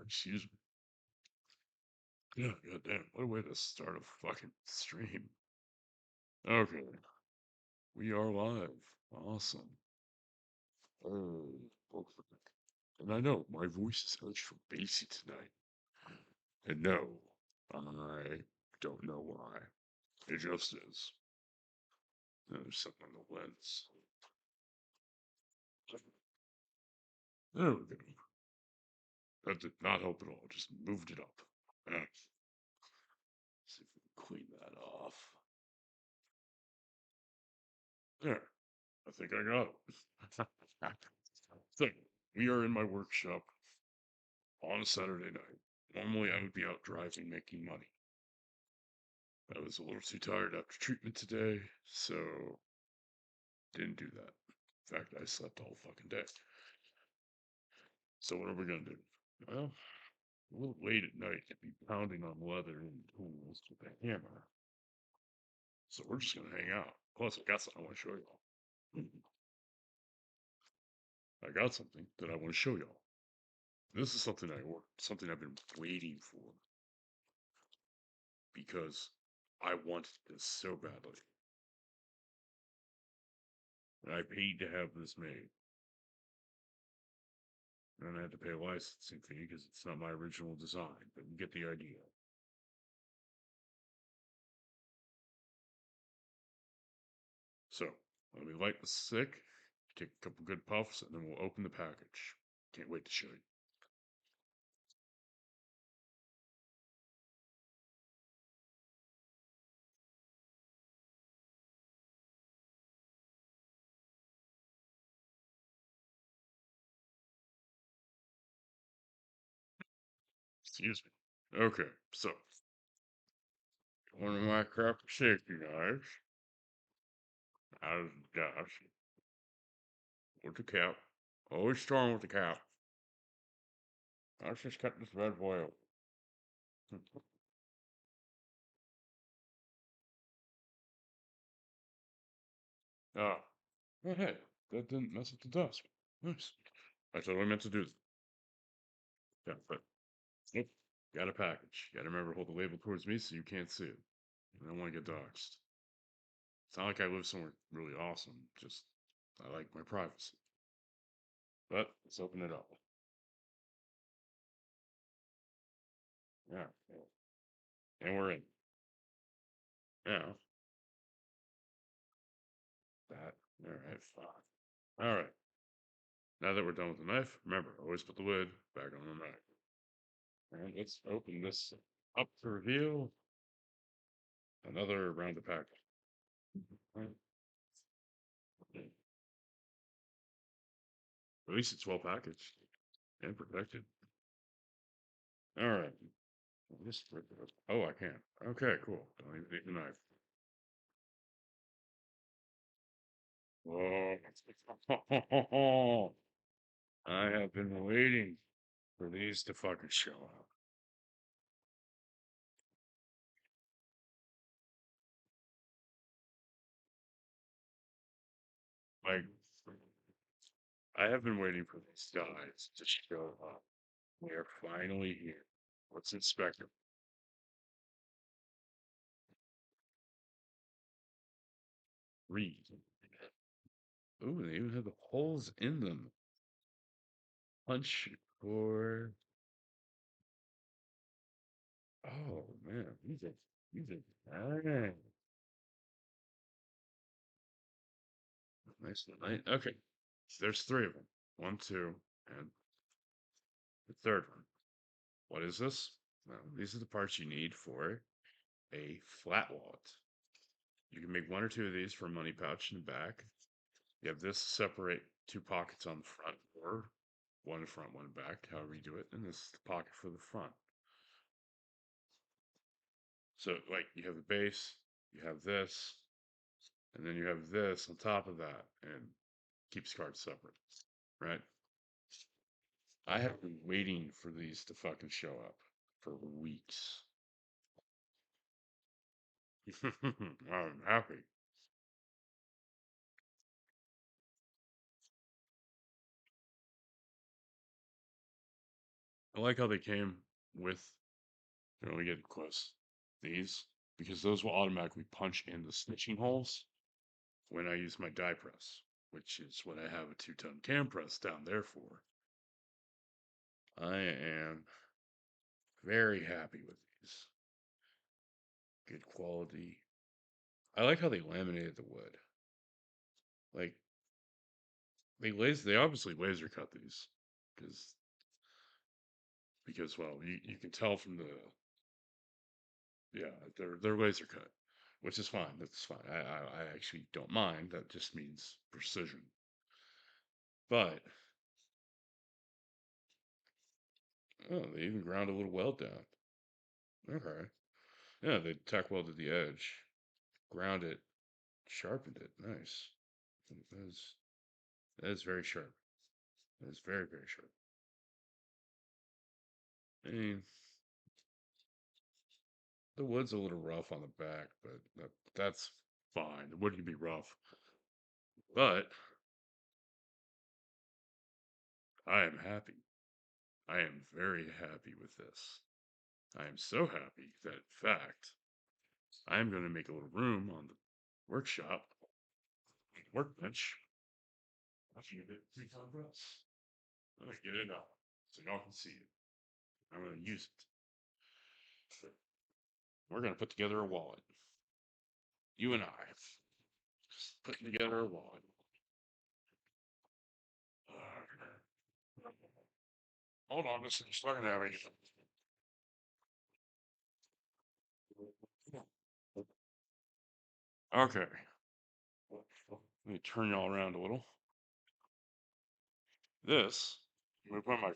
Excuse me. Yeah, goddamn. What a way to start a fucking stream. Okay, we are live. Awesome. Oh, and I know my voice is extra bassy tonight. And no, I don't know why. It just is. There's something on the lens. There we go. That did not help at all. Just moved it up. See if we can clean that off. There. I think I got it. So, we are in my workshop on a Saturday night. Normally, I would be out driving, making money. I was a little too tired after treatment today, so didn't do that. In fact, I slept all fucking day. So what are we gonna do? Well, a little late at night to be pounding on leather and tools with a hammer. So we're just gonna hang out. Plus, I got something I want to show y'all. I got something that I want to show y'all. This is something I ordered, something I've been waiting for because I wanted this so badly. And I paid to have this made. And I had to pay a licensing fee because it's not my original design, but you get the idea. So, let me light the stick, take a couple good puffs, and then we'll open the package. Can't wait to show you. Excuse me. Okay, so one of my craft safety knives out of the dash with the cap. Always strong with the cap. Let's just cut this bad boy open. Ah, oh, hey, that didn't mess up the desk. Nice. I totally meant to do that. Yeah, but nope. Got a package. Got to remember to hold the label towards me so you can't see it. I don't want to get doxxed. It's not like I live somewhere really awesome. Just I like my privacy. But let's open it up. Yeah, and we're in. Yeah, that. All right, fine. All right. Now that we're done with the knife, remember always put the lid back on the knife. And let's open this up to reveal another round of package. Right. At least it's well packaged and protected. All right. Just rip it up. Oh, I can't. Okay, cool. Don't even need the knife. Oh, I have been waiting for these to fucking show up. Like, I have been waiting for these guys to show up. They are finally here. Let's inspect them. Read. Ooh, they even have the holes in them. Punch for. Oh man, these are nice. Nice and light. Okay, so there's three of them. One, two, and the third one. What is this? Well, these are the parts you need for a flat wallet. You can make one or two of these for a money pouch in the back. You have this separate two pockets on the front, or one in front, one back, however you do it, and this is the pocket for the front. So, like, you have the base, you have this, and then you have this on top of that, and keeps cards separate, right? I have been waiting for these to fucking show up for weeks. I'm happy. I like how they came with, let me get close, these, because those will automatically punch in the stitching holes when I use my die press, which is what I have a 2-ton cam press down there for. I am very happy with these. Good quality. I like how they laminated the wood. Like they obviously laser cut these because well you can tell from the, yeah, they're laser cut, which is fine. That's fine. I actually don't mind. That just means precision. But oh, they even ground a little weld down. Okay. Yeah, they tack welded the edge, ground it, sharpened it. Nice. That is very sharp. That is very, very sharp. I mean, the wood's a little rough on the back, but that's fine. The wood can be rough. But I am happy. I am very happy with this. I am so happy that, in fact, I am going to make a little room on the workshop, workbench. I should get it 3 ton press. I'm going to get it up so y'all can see it. I'm going to use it. We're going to put together a wallet. You and I. Just putting together a wallet. Hold on, this is looking at me. Okay. Let me turn y'all around a little. This, I'm going to put my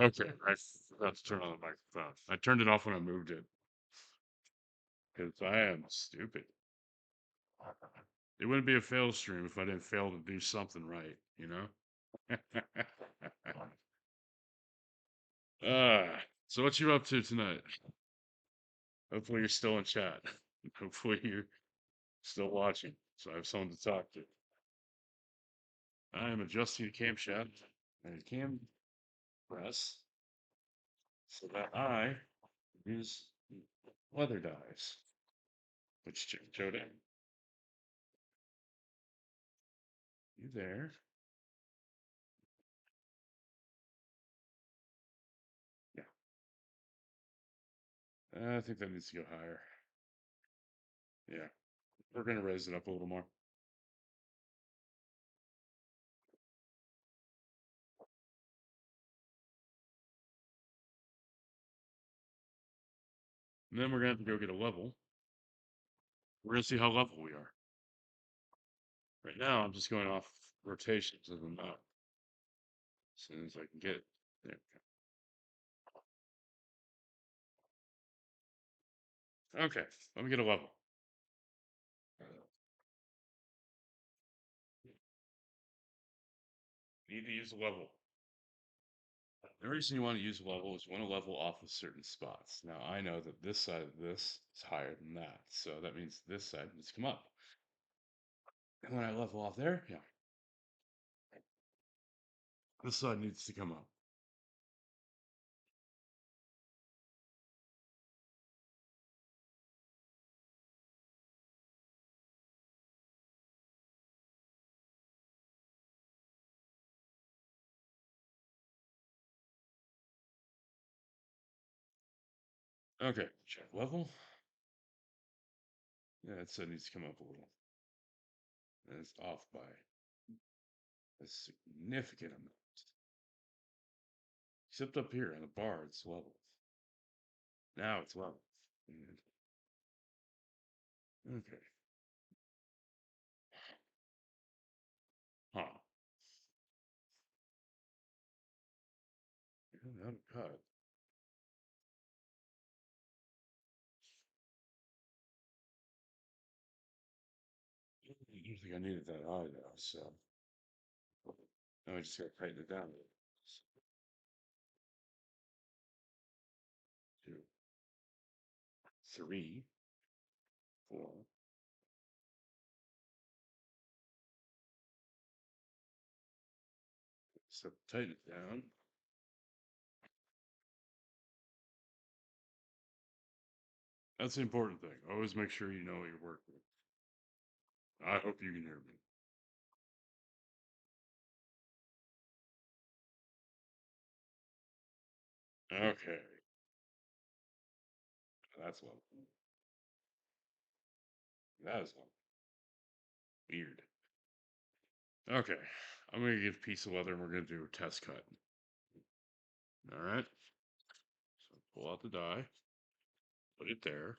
Okay, I forgot to turn on the microphone. I turned it off when I moved it because I am stupid. It wouldn't be a fail stream if I didn't fail to do something right, you know? So what you up to tonight? Hopefully you're still in chat. Hopefully you're still watching, so I have someone to talk to. I am adjusting the cam shaft and cam press so that I use leather dies, which Joe, you there? Yeah, I think that needs to go higher. Yeah, we're gonna raise it up a little more. And then we're gonna have to go get a level. We're gonna see how level we are. Right now, I'm just going off rotations of the map. As soon as I can get it. There we go. Okay, let me get a level. Need to use a level. The reason you want to use a level is you want to level off of certain spots. Now, I know that this side of this is higher than that, so that means this side needs to come up. And when I level off there, yeah, this side needs to come up. Okay, check level. Yeah, that side needs to come up a little. And it's off by a significant amount. Except up here on the bar, it's level. Now it's level. Okay. Huh. Yeah, not a cut. I don't think I needed that high though, so now I just gotta tighten it down. Two, three, four. So tighten it down. That's the important thing. Always make sure you know what you're working with. I hope you can hear me. Okay, that's one. That is one. Weird. Okay, I'm gonna get a piece of leather and we're gonna do a test cut. All right. So pull out the die, put it there.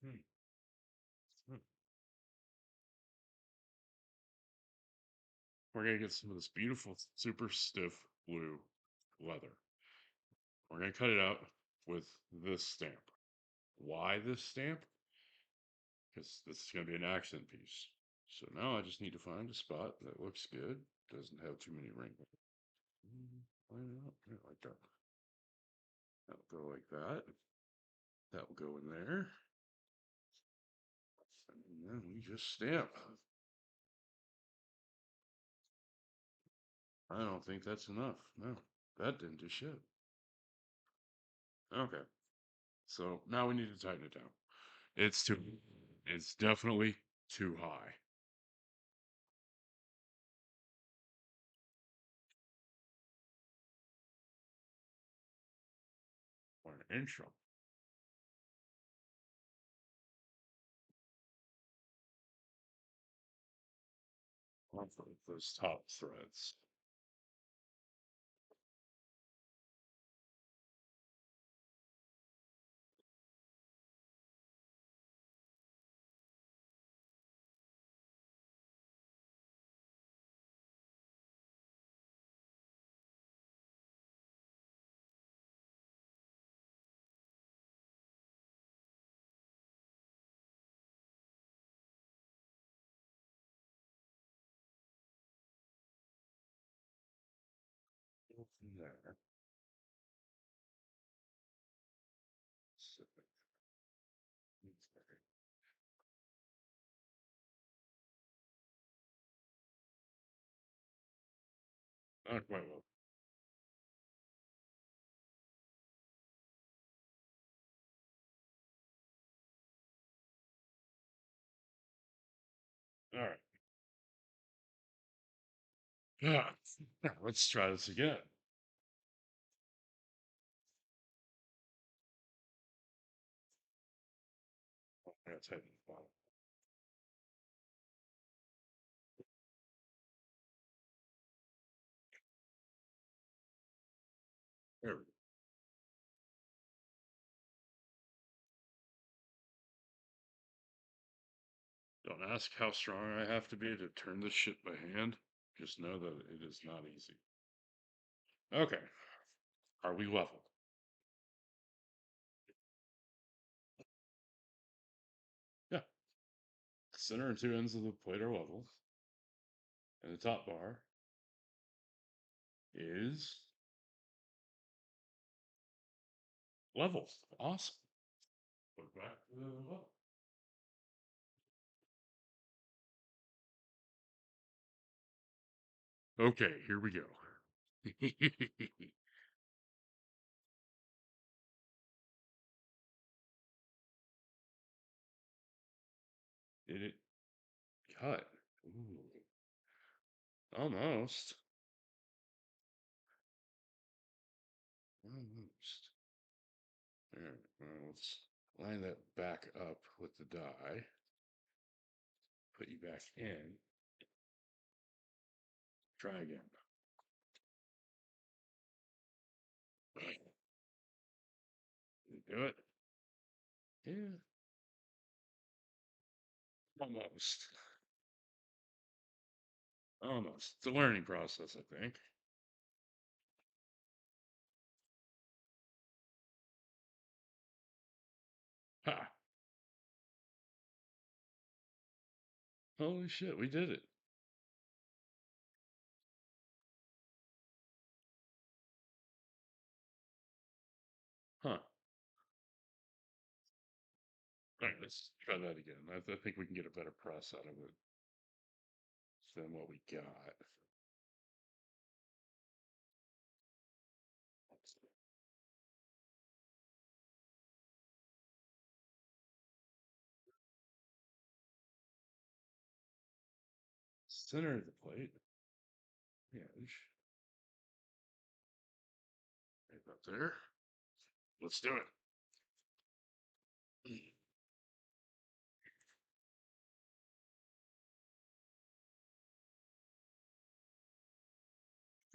Hmm, hmm. We're gonna get some of this beautiful, super stiff blue leather. We're gonna cut it out with this stamp. Why this stamp? Because this is gonna be an accent piece. So now I just need to find a spot that looks good, doesn't have too many wrinkles. Why not? Yeah, like that. That'll go like that. That will go in there. And then we just stamp. I don't think that's enough. No, that didn't do shit. Okay. So now we need to tighten it down. It's too, it's definitely too high. For an intro. Off of those top threads. There. So, not quite well. All right. Yeah. Let's try this again. That's it. There we go. Don't ask how strong I have to be to turn this shit by hand. Just know that it is not easy. Okay. Are we level? Yeah. Center and two ends of the plate are level. And the top bar is level. Awesome. Put back to the level. Okay, here we go. Did it cut? Ooh, almost. Almost. All right, well, let's line that back up with the die. Put you back in. Try again. Did it do it? Yeah, almost. Almost. It's a learning process, I think. Ha! Holy shit, we did it. Huh. All right, let's try that again. I think we can get a better press out of it than what we got. Center of the plate. Yeah, right up there. Let's do it.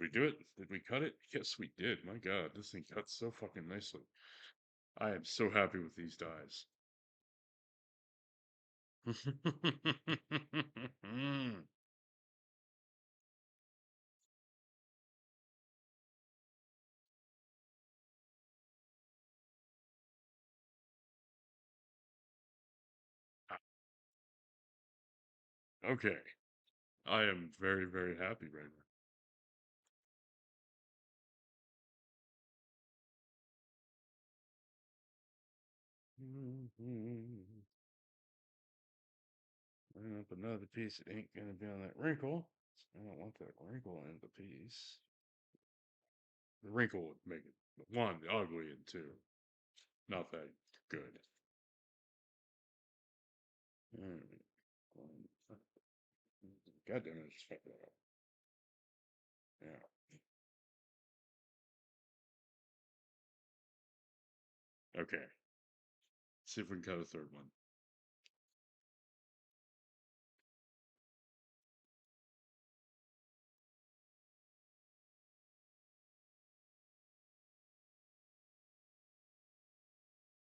Did we do it? Did we cut it? Yes, we did. My God, this thing cuts so fucking nicely. I am so happy with these dies. Okay. I am very, very happy right now. Line up another piece that ain't gonna be on that wrinkle. I don't want that wrinkle in the piece. The wrinkle would make it one ugly and two not that good. Alright. God damn it, I just fucked that up. Yeah. Okay. See if we can cut a third one.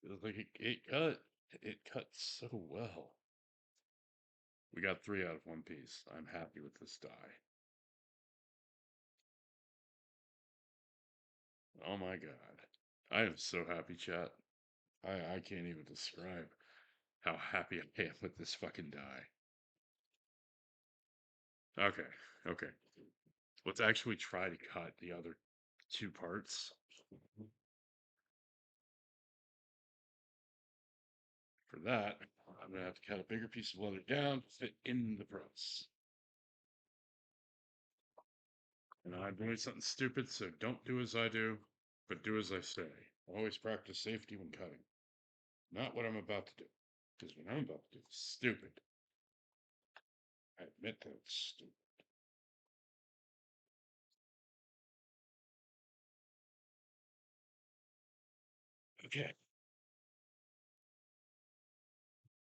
Feels like it cut so well. We got three out of one piece. I'm happy with this die. Oh my god. I am so happy, chat. I can't even describe how happy I am with this fucking die. Okay, okay. Let's actually try to cut the other two parts. For that, I'm gonna have to cut a bigger piece of leather down to fit in the press. And I'm doing something stupid, so don't do as I do, but do as I say. Always practice safety when cutting. Not what I'm about to do. Because what I'm about to do is stupid. I admit that it's stupid. Okay.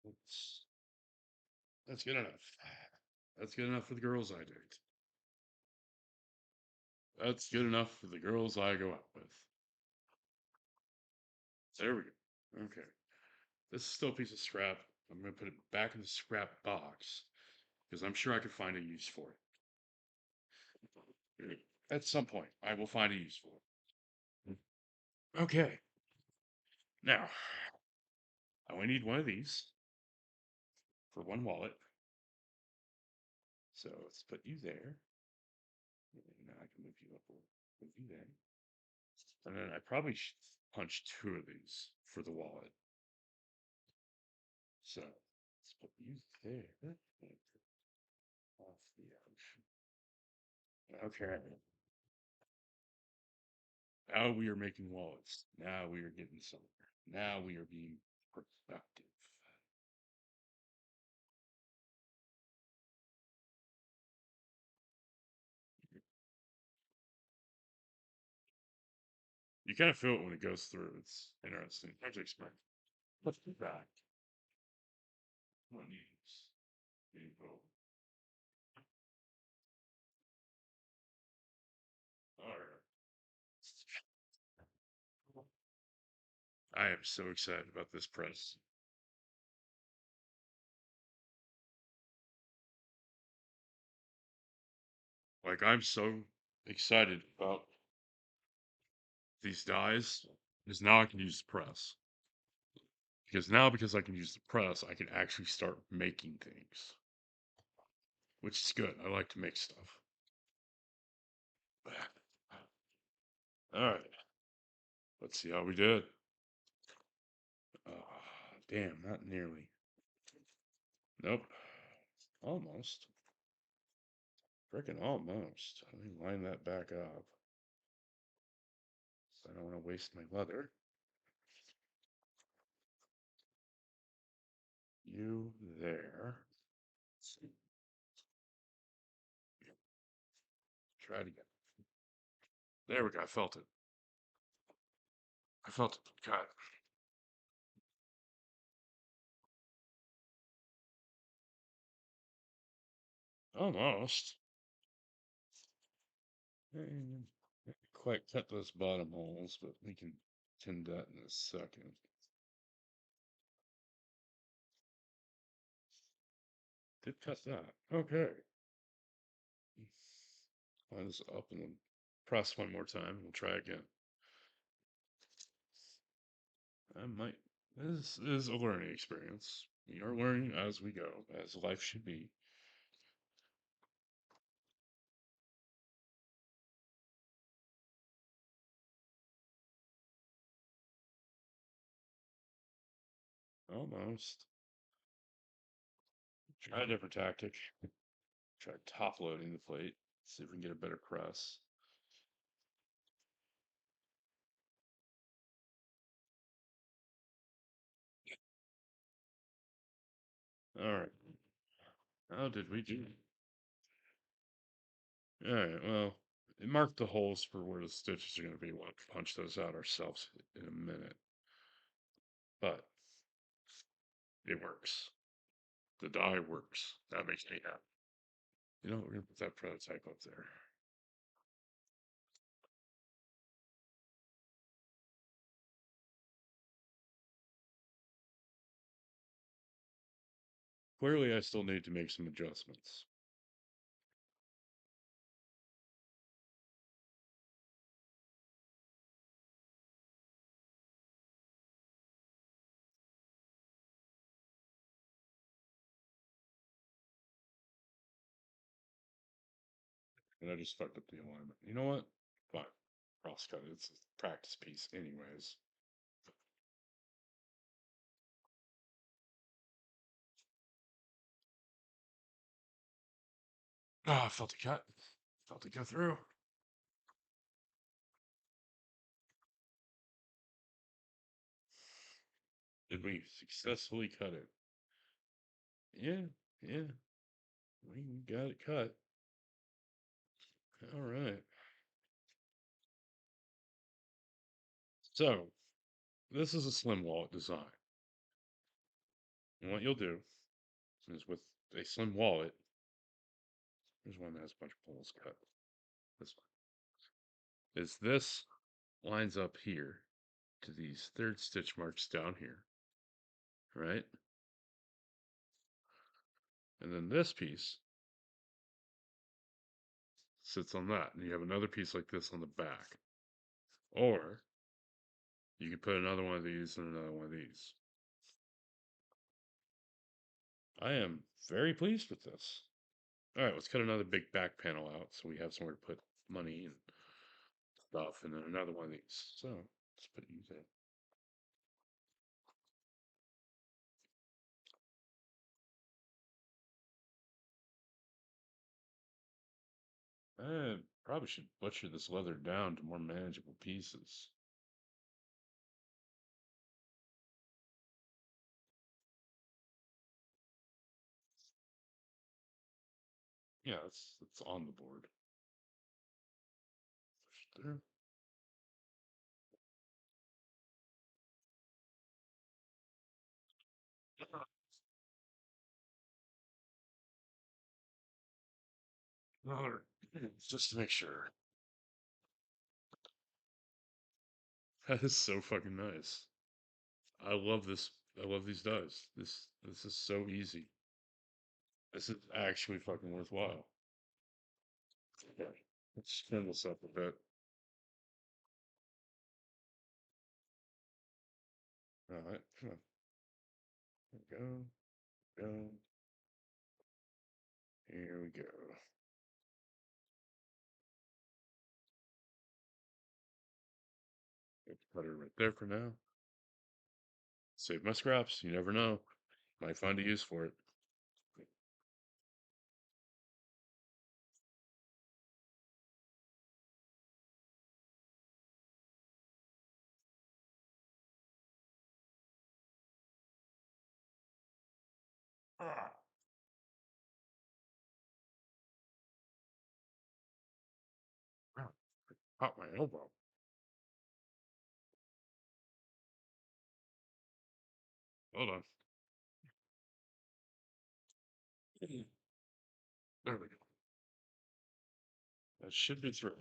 That's, that's good enough. That's good enough for the girls I date. That's good enough for the girls I go out with. There we go. Okay. This is still a piece of scrap. I'm going to put it back in the scrap box because I'm sure I could find a use for it. At some point, I will find a use for it. Okay. Now, I only need one of these for one wallet. So let's put you there. And now I can move you up or move you there. And then I probably should punch two of these for the wallet. So let's put you there. Off the ocean. Okay. Now we are making wallets. Now we are getting somewhere. Now we are being productive. You kind of feel it when it goes through. It's interesting. Hard to explain. Let's go back. What needs info? All right. I am so excited about this press. Like, I'm so excited about these dies because now I can use the press. Because I can use the press, I can actually start making things, which is good. I like to make stuff. All right, let's see how we did. Damn, not nearly. Nope, almost. Freaking almost. Let me line that back up. So I don't want to waste my leather. You there. Try it again. There we go. I felt it. I felt it. Cut. Almost. Didn't quite cut those bottom holes, but we can tend that in a second. Did cut that. Okay. Line this up and then press one more time. We'll try again. I might. This is a learning experience. We are learning as we go, as life should be. Almost. Try a different tactic. Try top loading the plate. See if we can get a better press. All right. How did we do? All right. Well, it marked the holes for where the stitches are going to be. We'll have to punch those out ourselves in a minute. But it works. The die works. That makes me happy. You know, we're going to put that prototype up there. Clearly, I still need to make some adjustments. And I just fucked up the alignment. You know what? Fine. crosscut. It's a practice piece, anyways. Ah, I felt it cut. Felt it go through. Did we successfully cut it? Yeah, yeah. We got it cut. All right. So, this is a slim wallet design. And what you'll do is with a slim wallet, there's one that has a bunch of holes cut. This one. Is this lines up here to these third stitch marks down here, right? And then this piece sits on that. And you have another piece like this on the back. Or you could put another one of these and another one of these. I am very pleased with this. All right, let's cut another big back panel out so we have somewhere to put money and stuff, and then another one of these. So let's put these in. I probably should butcher this leather down to more manageable pieces. Yeah, it's on the board. Push through. Another, just to make sure. That is so fucking nice. I love this. I love these dies. This is so easy. This is actually fucking worthwhile. Okay, let's turn this up a bit. All right, come on. There we go. Go. Here we go. Put it right there for now. Save my scraps. You never know. Might find a use for it. Ah, crap. Caught my elbow. Hold on. There we go. That should be through.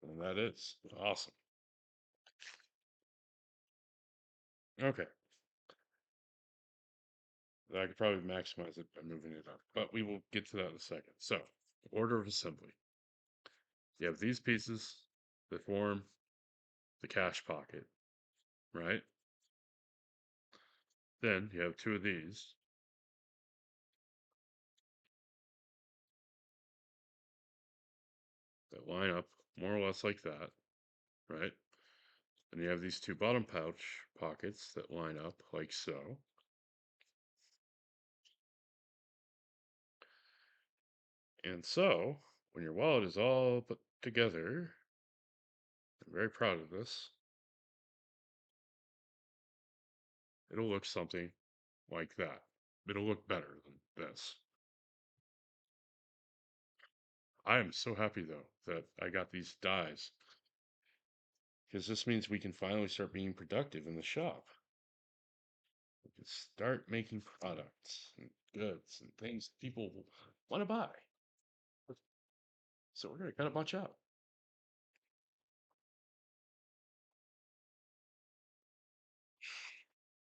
And that is awesome. Okay. I could probably maximize it by moving it up, but we will get to that in a second. So, order of assembly. You have these pieces that form the cash pocket, right? Then you have two of these that line up more or less like that, right? And you have these two bottom pouch pockets that line up like so. And so, when your wallet is all put together, I'm very proud of this, it'll look something like that. It'll look better than this. I am so happy though that I got these dies because this means we can finally start being productive in the shop. We can start making products and goods and things people want to buy. So we're going to cut a bunch out.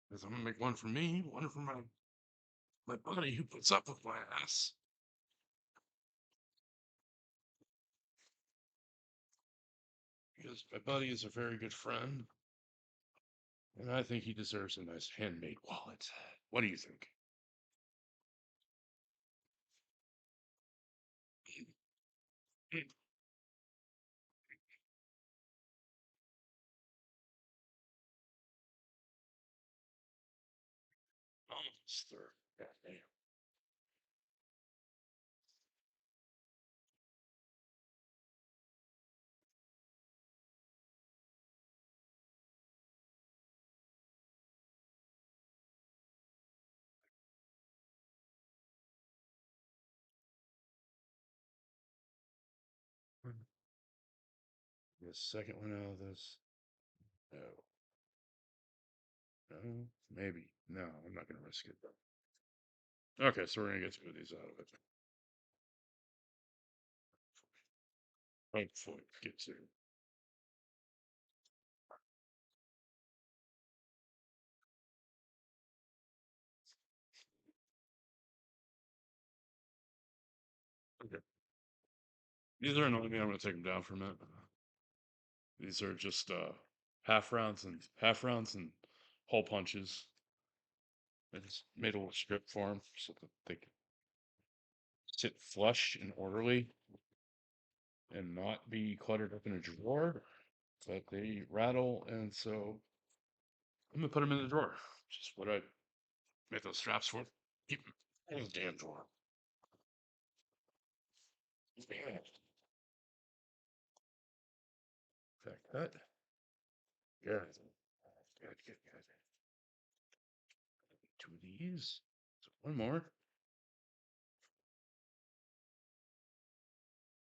Because I'm going to make one for me, one for my buddy who puts up with my ass. Because my buddy is a very good friend. And I think he deserves a nice handmade wallet. What do you think? Third. God damn. The second one out of this. No. No. Maybe. No, I'm not gonna risk it though. Okay, so we're gonna get two of these out of it. Hopefully get two. Okay. These are annoying me. I'm gonna take them down for a minute. These are just half rounds and hole punches. I just made a little script for them so that they can sit flush and orderly and not be cluttered up in a drawer. But they rattle, and so I'm gonna put them in the drawer. Just what I made those straps for. Keep them in the damn drawer. Yeah. Fact that. Good. Good, good, good. Two of these. So one more.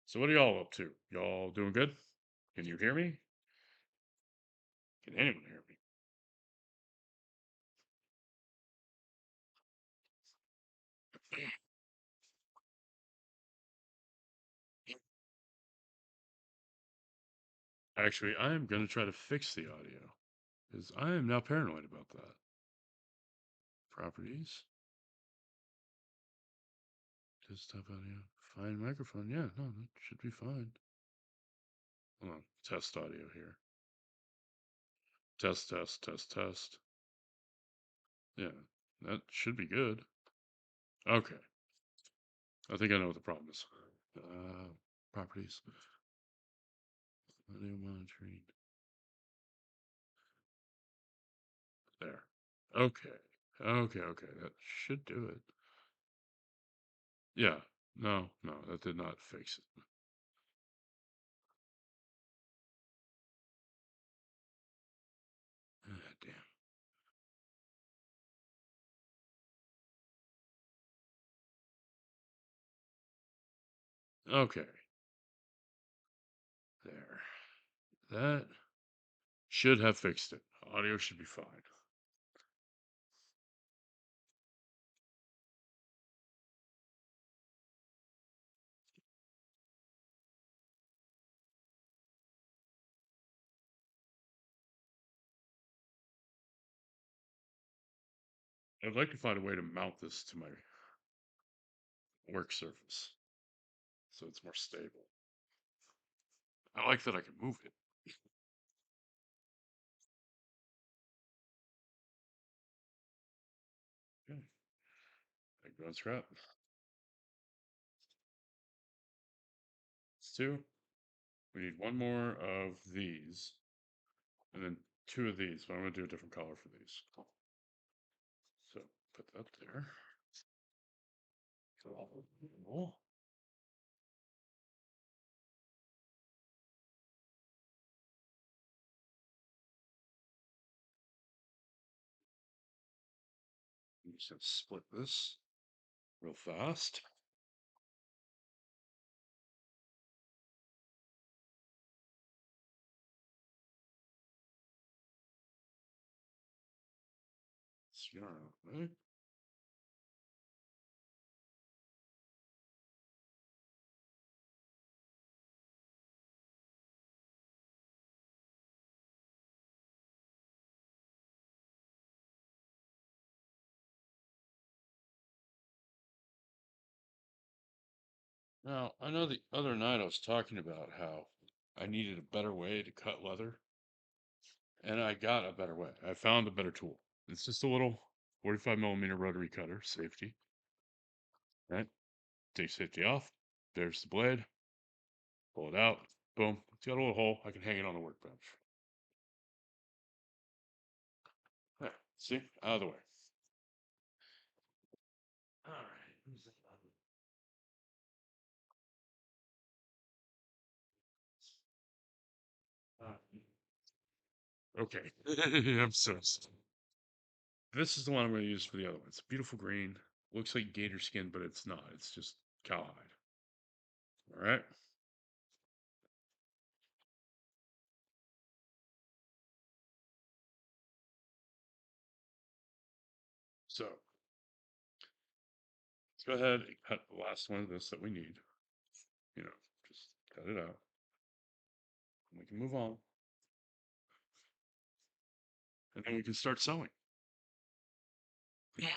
So what are y'all up to? Y'all doing good? Can you hear me? Can anyone hear me? Actually, I am going to try to fix the audio because I am now paranoid about that. Properties. Desktop audio. Fine microphone. Yeah, no, that should be fine. Hold on. Test audio here. Test, test, test, test. Yeah, that should be good. Okay. I think I know what the problem is. Properties. Audio monitoring. There. Okay. Okay, okay. That should do it. Yeah. No, no, that did not fix it. Ah, damn. Okay. There. That should have fixed it. Audio should be fine. I'd like to find a way to mount this to my work surface so it's more stable. I like that I can move it. Okay. Like ground scrap. It's two. We need one more of these. And then two of these, but I'm going to do a different color for these. So put that there. Cool. I'm just going to split this real fast. Right? Now, I know the other night I was talking about how I needed a better way to cut leather, and I got a better way. I found a better tool. It's just a little 45 millimeter rotary cutter, safety. Right? Take safety off. There's the blade. Pull it out. Boom. It's got a little hole. I can hang it on the workbench. There. See? Out of the way. Okay. I'm so sorry. This is the one I'm going to use for the other one. It's a beautiful green. Looks like gator skin, but it's not. It's just cowhide. All right. So let's go ahead and cut the last one of this that we need. You know, just cut it out. And we can move on. And then we can start sewing. Yeah.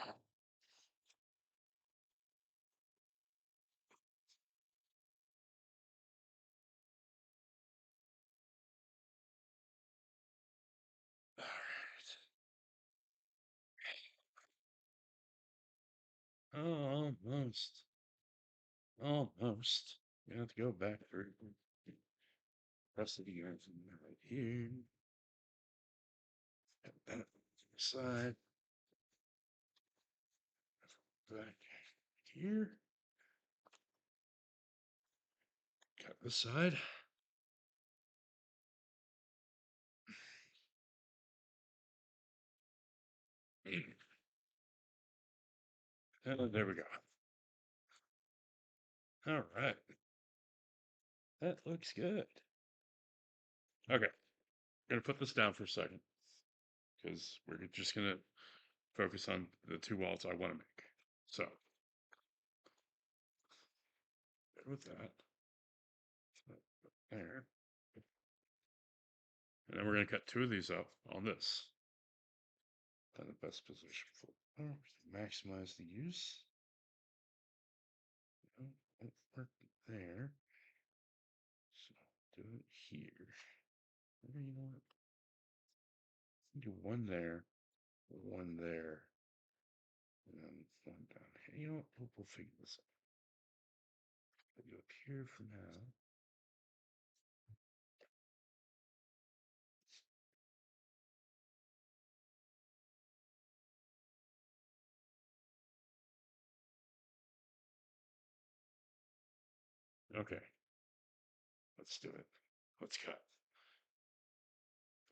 All right. Almost. Almost. We have to go back through. Rest of the yards right here. Cut that side. Back here. Cut this side. And there we go. All right. That looks good. Okay. I'm going to put this down for a second because we're just going to focus on the two walls I want to make. So, good with that. There. And then we're going to cut two of these up on this. Find the best position for maximize the use. It worked there. So do it here. Maybe you know what? Do one there, and then one down here. You know what? We'll figure this out. Put you up here for now. Okay, let's do it. Let's cut.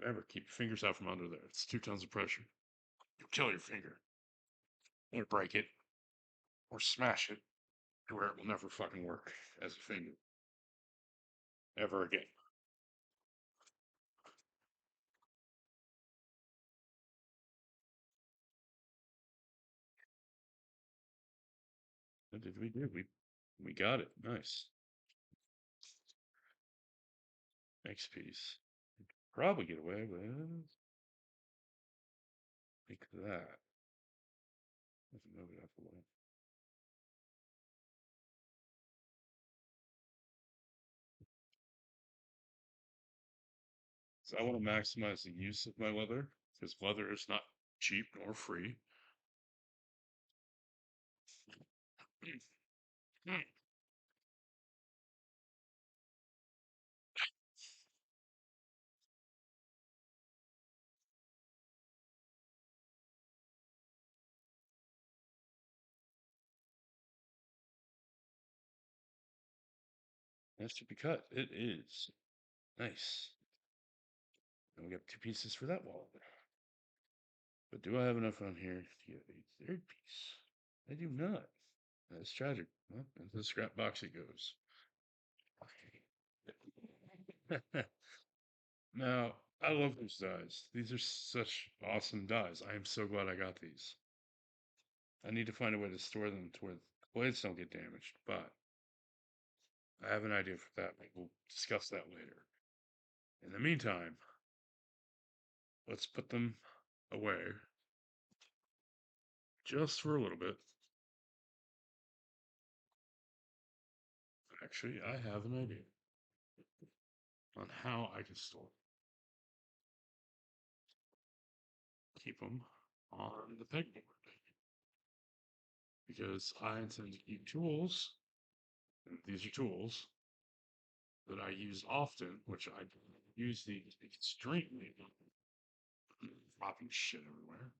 Remember, keep your fingers out from under there. It's 2 tons of pressure. You'll kill your finger. Or break it. Or smash it to where it will never fucking work as a finger. Ever again. What did we do? We got it. Nice. Next piece. Probably get away with like that. Let's move it up a little. So I want to maximize the use of my leather because leather is not cheap nor free. That should be cut. It is. Nice. And we got 2 pieces for that wall. But do I have enough on here to get a third piece? I do not. That's tragic. Well, into the scrap box it goes. Now, I love these dies. These are such awesome dies. I am so glad I got these. I need to find a way to store them to where the blades don't get damaged, but I have an idea for that. We'll discuss that later. In the meantime, let's put them away just for a little bit. Actually, I have an idea on how I can store. Keep them on the pegboard because I intend to keep tools, and these are tools that I use often, which I use these extremely, dropping shit everywhere.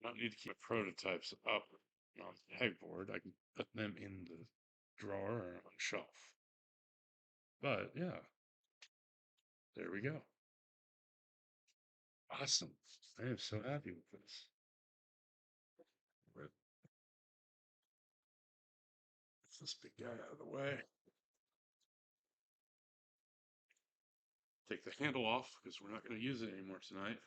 I don't need to keep my prototypes up on the pegboard. I can put them in the drawer or on the shelf. But yeah, there we go. Awesome. I am so happy with this. Get this big guy out of the way. Take the handle off because we're not going to use it anymore tonight.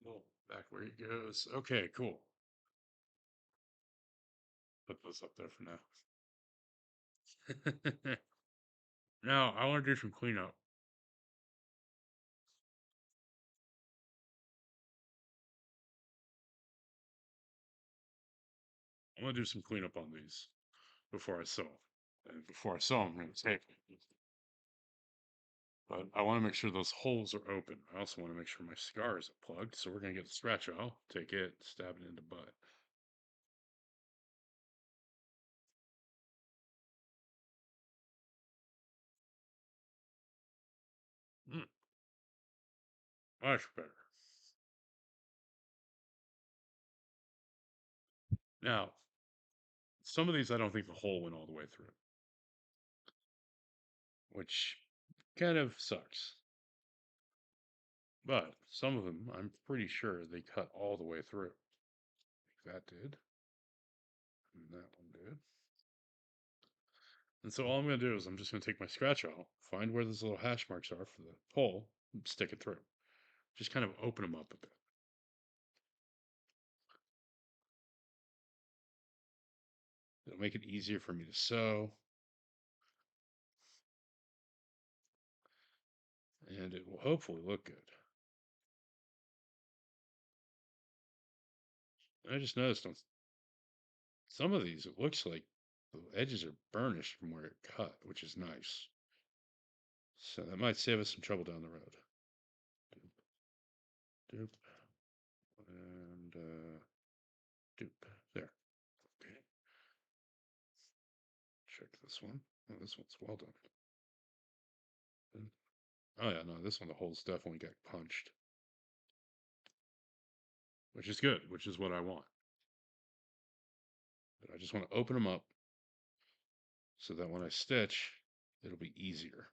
Oh, back where he goes. Okay, cool. Put those up there for now. Now, I want to do some cleanup. I want to do some cleanup on these before I sew 'em. And before I sew them, I'm going to tape them. But I want to make sure those holes are open. I also want to make sure my scar isn't plugged. So we're going to get the scratch awl, take it, stab it into butt. Mm, much better. Now, some of these I don't think the hole went all the way through, which kind of sucks. But some of them, I'm pretty sure they cut all the way through. That did. And that one did. And so all I'm going to do is I'm just going to take my scratch awl, find where those little hash marks are for the hole, and stick it through. Just kind of open them up a bit. It'll make it easier for me to sew. And it will hopefully look good. I just noticed on some of these, it looks like the edges are burnished from where it cut, which is nice. So that might save us some trouble down the road. Doop, doop, and doop. There. Okay. Check this one. Oh, this one's well done. Oh yeah, no, this one the holes definitely got punched, which is good, which is what I want. But I just want to open them up so that when I stitch, it'll be easier.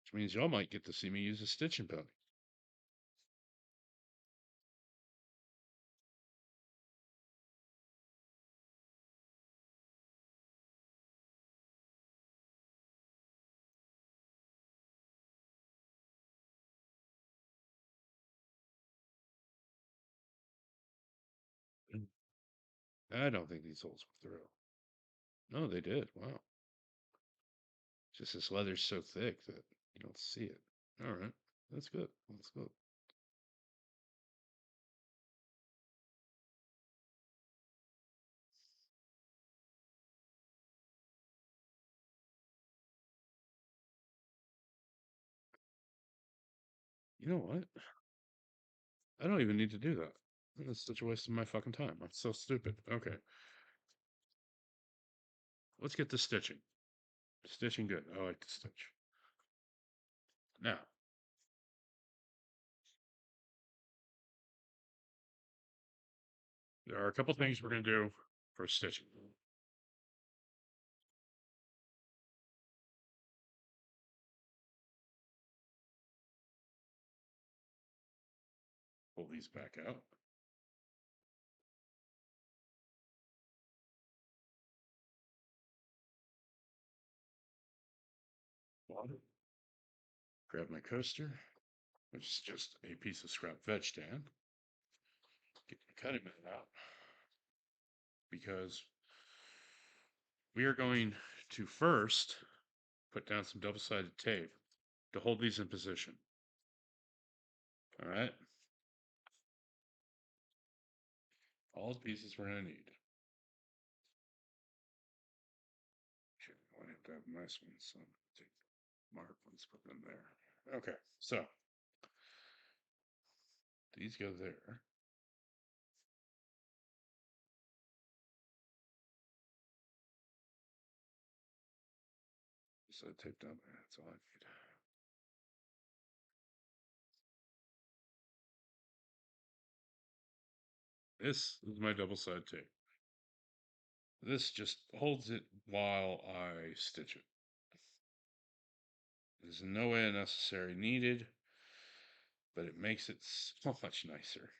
Which means y'all might get to see me use a stitching pony. I don't think these holes were through. No, they did. Wow. Just this leather's so thick that you don't see it. All right. That's good. That's good. You know what? I don't even need to do that. That's such a waste of my fucking time. I'm so stupid. Okay. Let's get the stitching. Stitching good. I like to stitch. Now, there are a couple things we're going to do for stitching. Pull these back out. Water. Grab my coaster, which is just a piece of scrap veg stand. Get my cutting mat out because we are going to first put down some double-sided tape to hold these in position. All right. All the pieces we're going to need. Okay, I want to have nice ones, so I'm going to take mark ones, put them there. Okay, so these go there. Side tape down there. That's all I need. This is my double side tape. This just holds it while I stitch it. There's no way unnecessary needed, but it makes it so much nicer.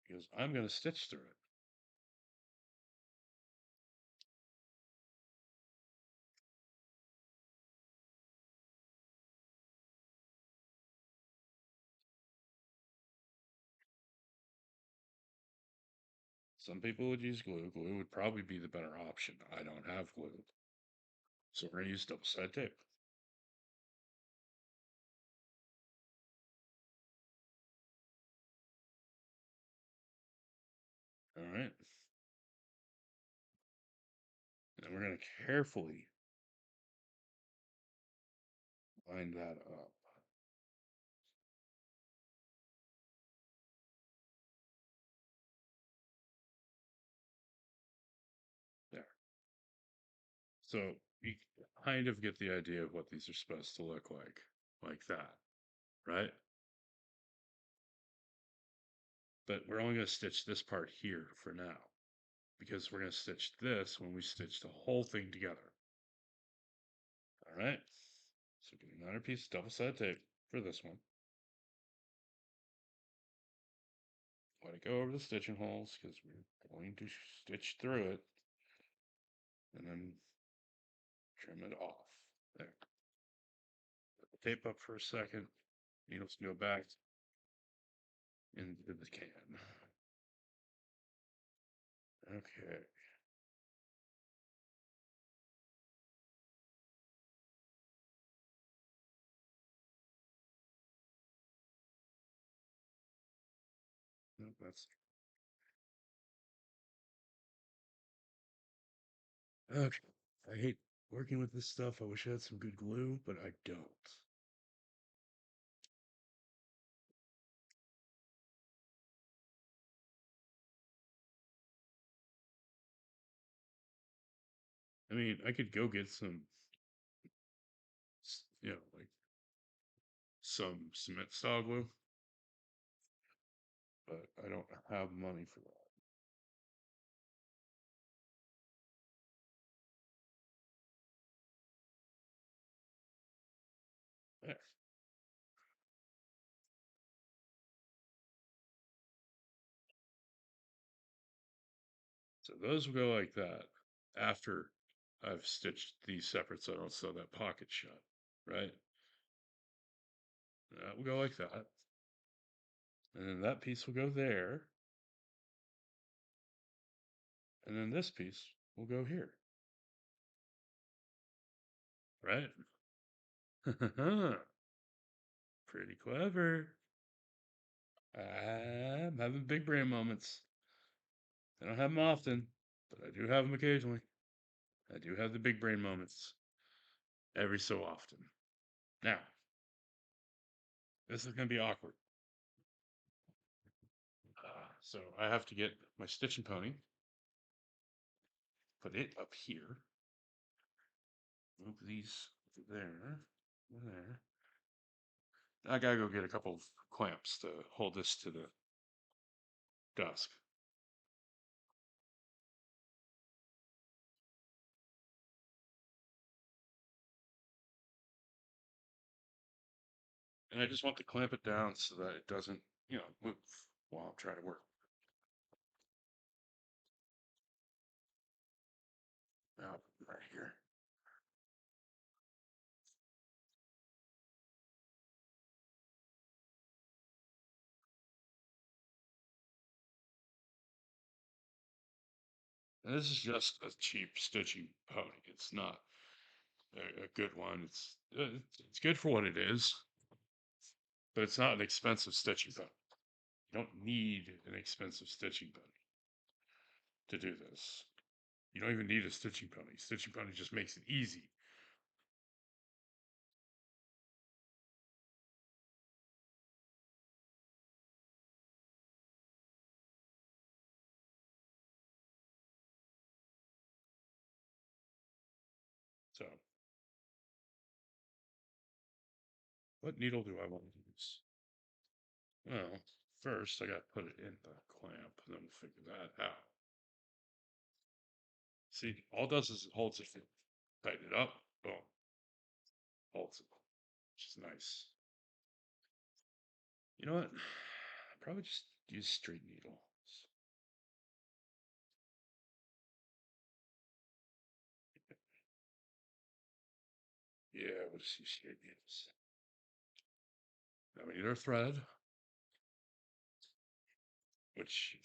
Because I'm going to stitch through it. Some people would use glue. Glue would probably be the better option. I don't have glue. So we're going to use double side tape. All right. And we're going to carefully line that up. There. So you kind of get the idea of what these are supposed to look like that, right? But we're only going to stitch this part here for now, because we're going to stitch this when we stitch the whole thing together. All right. So get another piece of double-sided tape for this one. Let it go over the stitching holes because we're going to stitch through it, and then trim it off. There. Put the tape up for a second. Needles go back into the can. Okay. Nope, that's okay. I hate working with this stuff. I wish I had some good glue, but I don't. I mean, I could go get some, like some cement style glue, but I don't have money for that. There. So those will go like that after I've stitched these separate so I don't sew that pocket shut, right? That will go like that. And then that piece will go there. And then this piece will go here. Right? Pretty clever. I'm having big brain moments. I don't have them often, but I do have them occasionally. I do have the big brain moments every so often. Now, this is going to be awkward. So I have to get my stitching pony, put it up here, move these there, there. I gotta go get a couple of clamps to hold this to the desk. And I just want to clamp it down so that it doesn't, move while I'm trying to work. Now, right here. And this is just a cheap stitching pony. It's not a good one. It's good for what it is, but it's not an expensive stitching pony. You don't need an expensive stitching pony to do this. You don't even need a stitching pony. Stitching pony just makes it easy. So, what needle do I want to use? Well, first I got to put it in the clamp, and then we'll figure that out. See, all it does is it holds it. Tighten it up, boom, holds it, which is nice. You know what? Probably just use straight needles. Yeah, we'll just use straight needles. Now we need our thread, which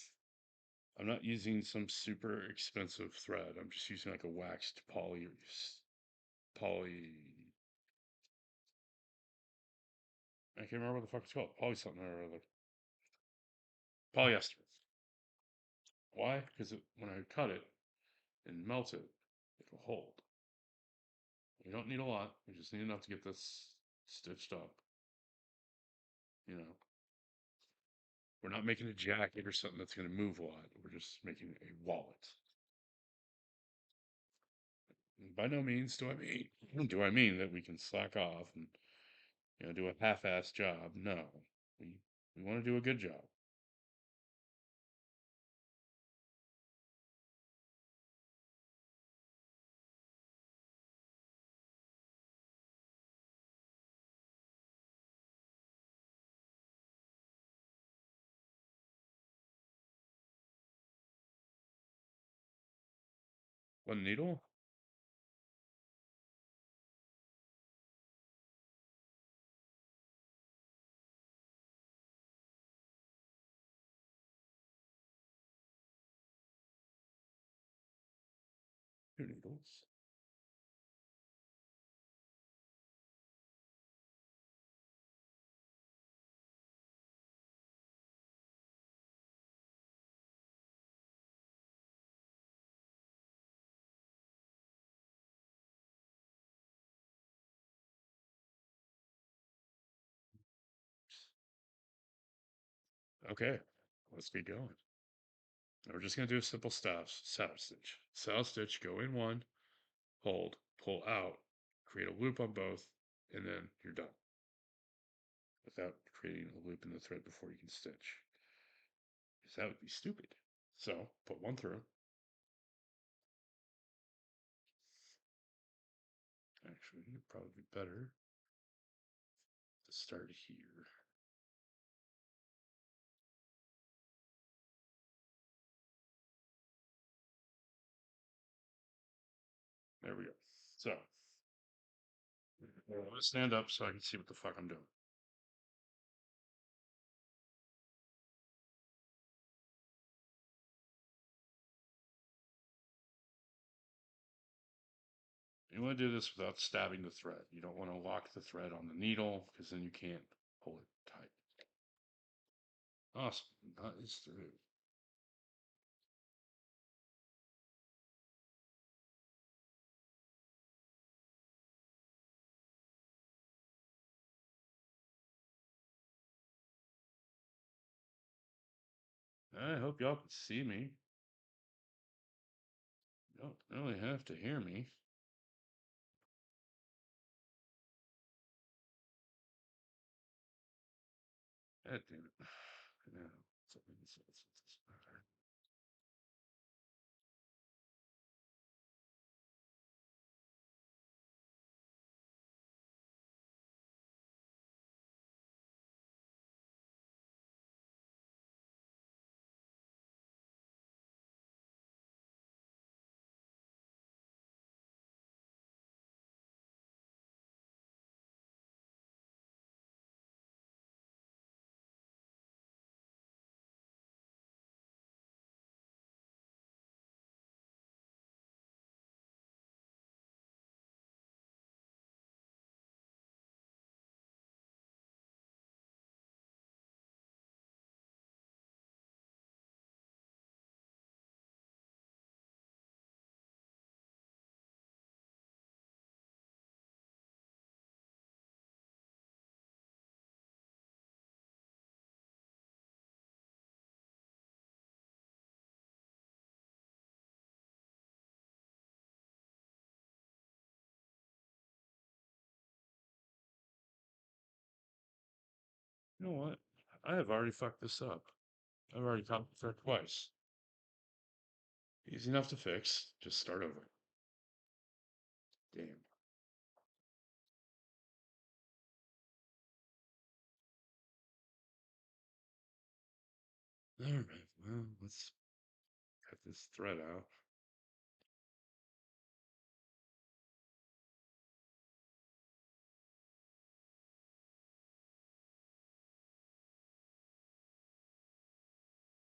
I'm not using some super expensive thread. I'm just using like a waxed poly. I can't remember what the fuck it's called. Poly something or other. Polyester. Why? Because when I cut it and melt it, it'll hold. We don't need a lot. We just need enough to get this stitched up. You know, we're not making a jacket or something that's going to move a lot. We're just making a wallet. And by no means do I mean that we can slack off and do a half-ass job. No, we want to do a good job. One needle? Two needles. Okay, let's get going. Now we're just going to do a simple saddle stitch. Saddle stitch, go in one, hold, pull out, create a loop on both, and then you're done. Without creating a loop in the thread before you can stitch. Because that would be stupid. So, put one through. Actually, it'd probably be better to start here. There we go. So, I'm going to stand up so I can see what the fuck I'm doing. You want to do this without stabbing the thread. You don't want to lock the thread on the needle because then you can't pull it tight. Awesome. That is through. I hope y'all can see me. You don't really have to hear me. God damn it. Yeah, something this matter. You know what? I have already fucked this up. I've already caught the thread twice. Easy enough to fix. Just start over. Damn. All right. Well, let's cut this thread out.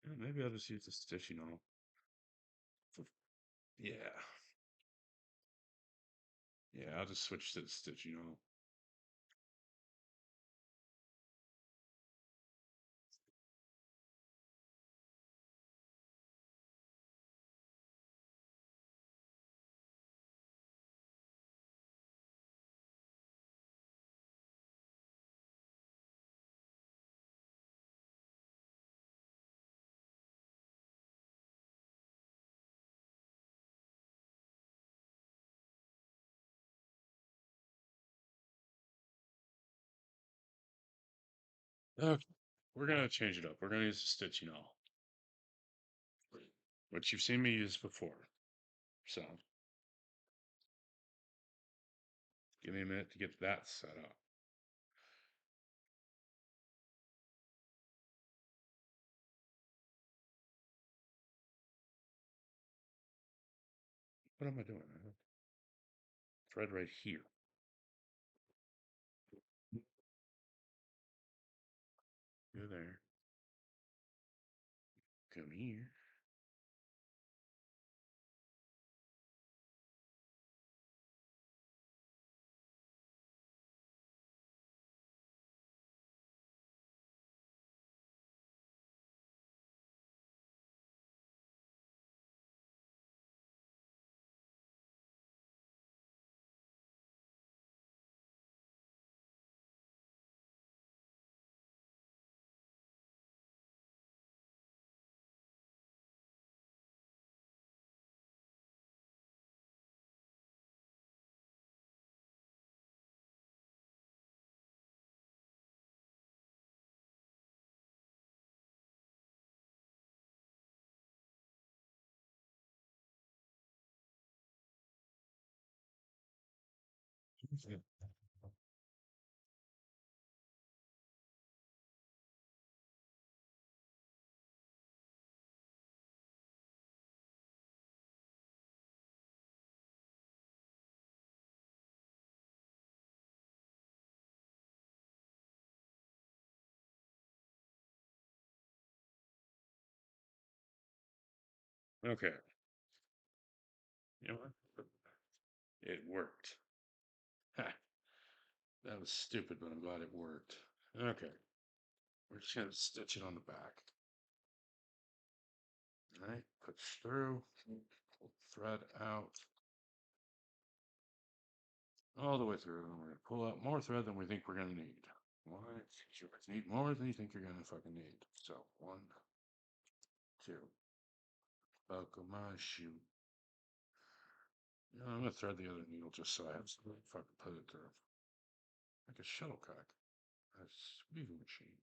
Yeah, maybe I'll just use the stitching awl. Yeah. Yeah, I'll just switch to the stitching awl. Okay. We're gonna change it up. We're gonna use the stitching awl, which you've seen me use before. So give me a minute to get that set up. What am I doing? I have thread right here. Go there. Come here. Okay. You know what? It worked. Ha. That was stupid, but I'm glad it worked. Okay. We're just gonna stitch it on the back. All right. Push through. Pull the thread out. All the way through. And we're gonna pull out more thread than we think we're gonna need. Why? You need more than you think you're gonna fucking need. So 1, 2. Buckle my shoe. I'm gonna thread the other needle just so I have something to fucking put it through. Like a shuttlecock. A weaving machine.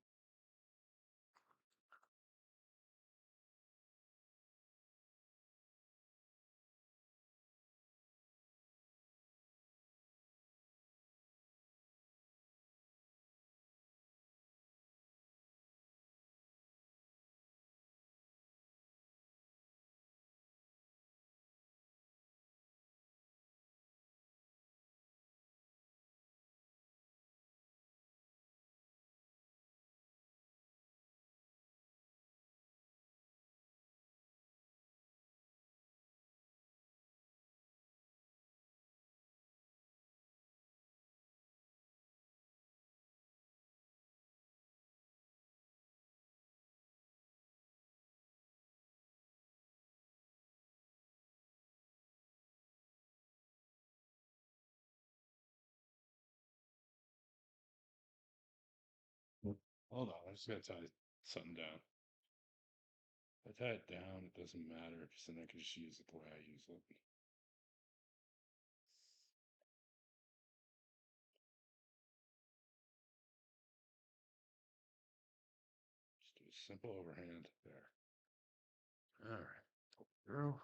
Hold on, I just gotta tie something down. If I tie it down, it doesn't matter because then I can just use it the way I use it. Just simple overhand there. All right. Through.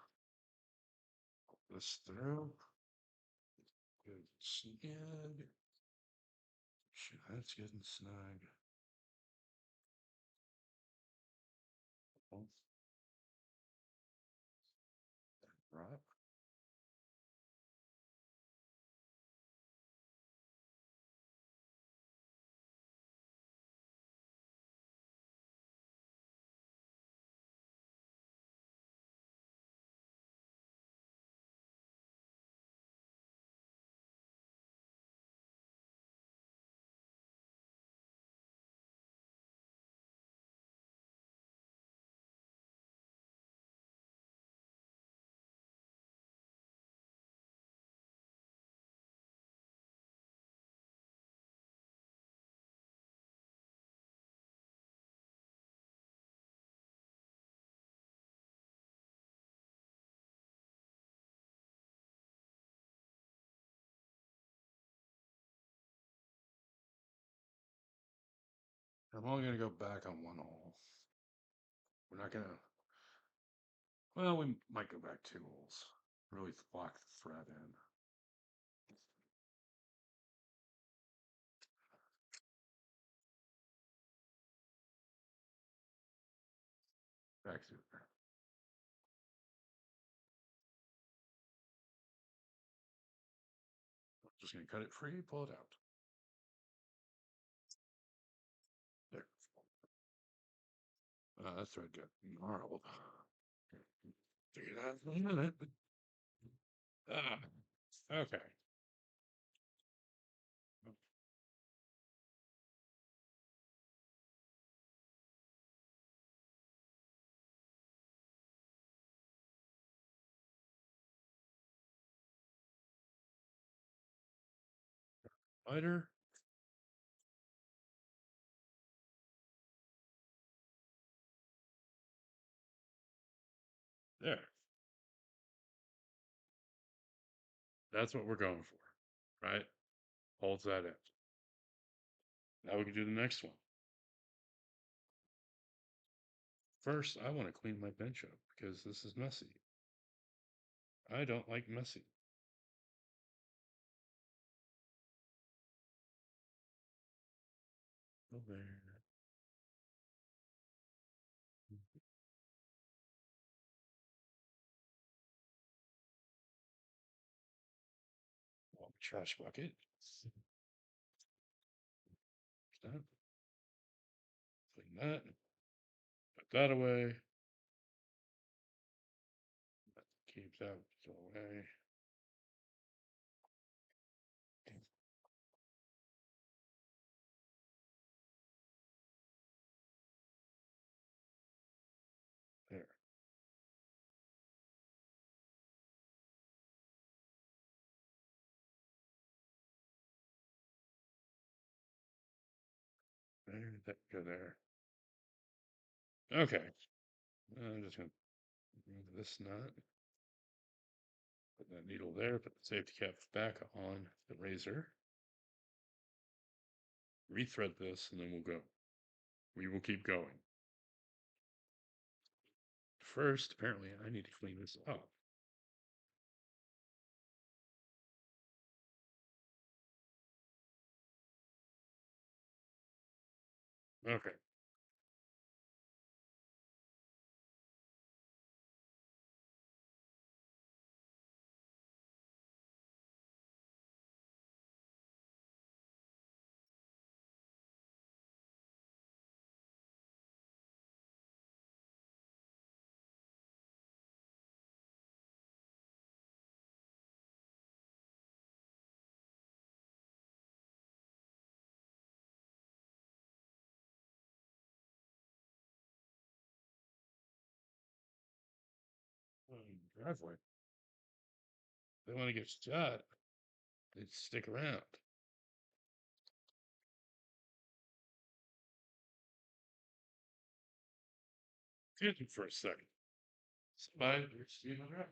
This through. Good snug. Shit, that's getting snug. Right. I'm only going to go back on one hole. We're not going to. Well, we might go back 2 holes. Really lock the thread in. Back through there. Just going to cut it free, pull it out. There. That thread got gnarled. Figure that out in a minute, but. Okay. Lighter. There. That's what we're going for, right? Holds that in. Now we can do the next one. First, I want to clean my bench up because this is messy. I don't like messy. Oh, there. Oh, trash bucket. That. Clean that. Put that away. Keep that away. There. There. That go there. Okay. I'm just going to remove this nut. Put that needle there. Put the safety cap back on the razor. Rethread this, and then we'll go. We will keep going. First, apparently, I need to clean this up. Okay. Driveway. They want to get shot. They stick around. Excuse me for a second. Somebody, you're stealing around.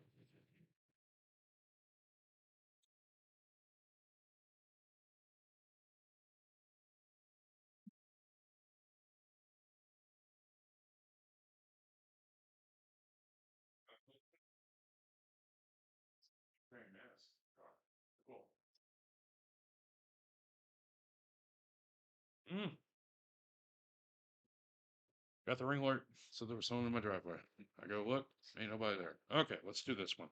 Got the ring alert. So there was someone in my driveway. I go, look, ain't nobody there. Okay, let's do this one.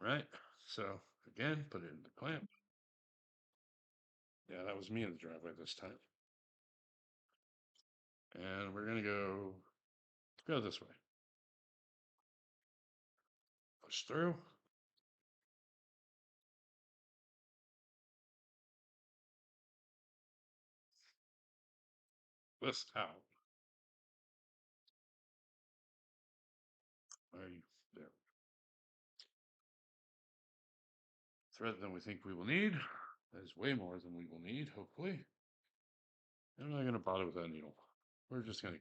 Right? So again, put it in the clamp. Yeah, that was me in the driveway this time. And we're gonna go this way. Push through. This out. Are you there? Thread than we think we will need. That is way more than we will need, hopefully. I'm not gonna bother with that needle. We're just gonna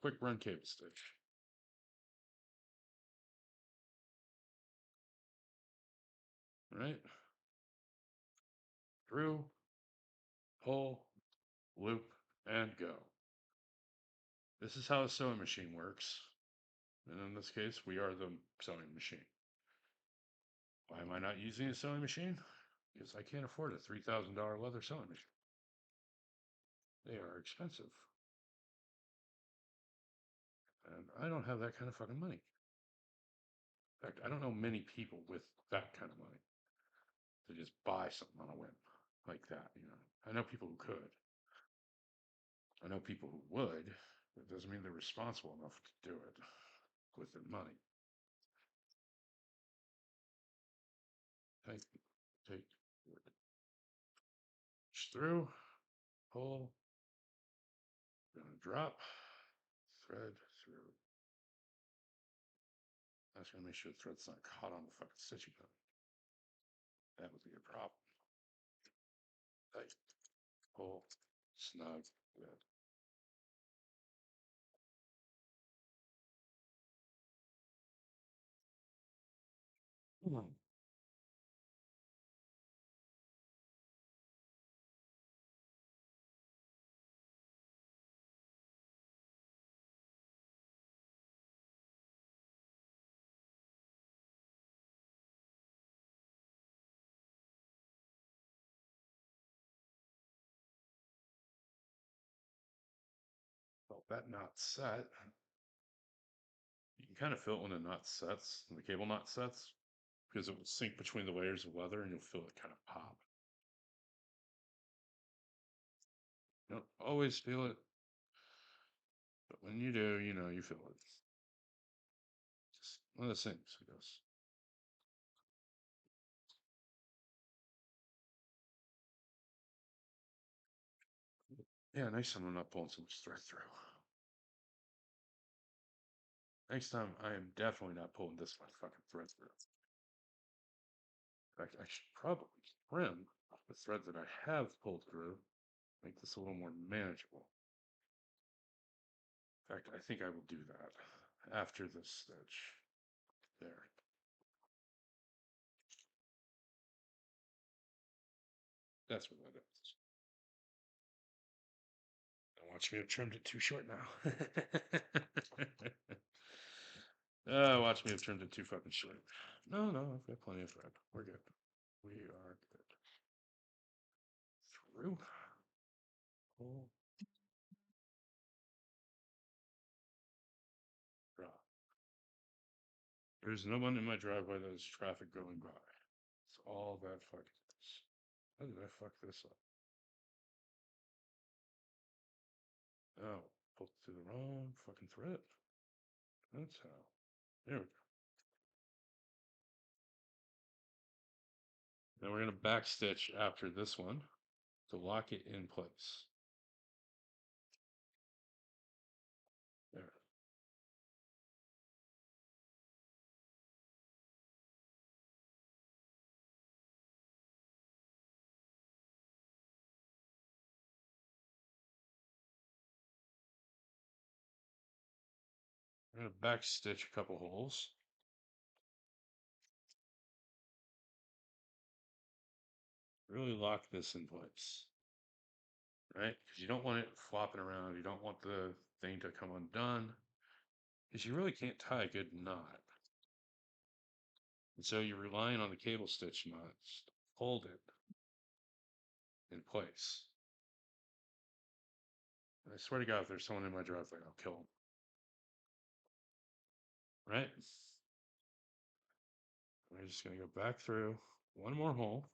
quick run cable stitch. Right? Through, pull, loop, and go. This is how a sewing machine works. And in this case, we are the sewing machine. Why am I not using a sewing machine? Because I can't afford a $3,000 leather sewing machine. They are expensive. And I don't have that kind of fucking money. In fact, I don't know many people with that kind of money to just buy something on a whim like that. I know people who could. I know people who would. But it doesn't mean they're responsible enough to do it with their money. Take through, pull, gonna drop, thread through. I was gonna make sure the thread's not caught on the fucking stitching hook. That would be a problem. Tight, pull, snug, good. Well, that knot's set. You can kind of feel it when the knot sets, when the cable knot sets, because it will sink between the layers of leather and you'll feel it kind of pop. You don't always feel it, but when you do, you feel it. Just one of those things, I guess. Yeah, next time I'm not pulling so much thread through. Next time I am definitely not pulling this much fucking thread through. In fact, I should probably trim the thread that I have pulled through, make this a little more manageable. In fact, I think I will do that after this stitch. There. That's what that is. Don't watch me have trimmed it too short now. Watch me have trimmed it too fucking short. No, I've got plenty of thread. We're good. We are good. Through. Pull. Drop. There's no one in my driveway that is traffic going by. It's all that fucking is. How did I fuck this up? Oh, pulled through the wrong fucking thread. That's how. There we go. Then we're going to back stitch after this one to lock it in place. There. We're going to back stitch a couple holes. Really lock this in place. Right? Because you don't want it flopping around. You don't want the thing to come undone. Because you really can't tie a good knot. And so you're relying on the cable stitch knots to hold it in place. I swear to God, if there's someone in my driveway, I'll kill them. Right? We're just gonna go back through one more hole,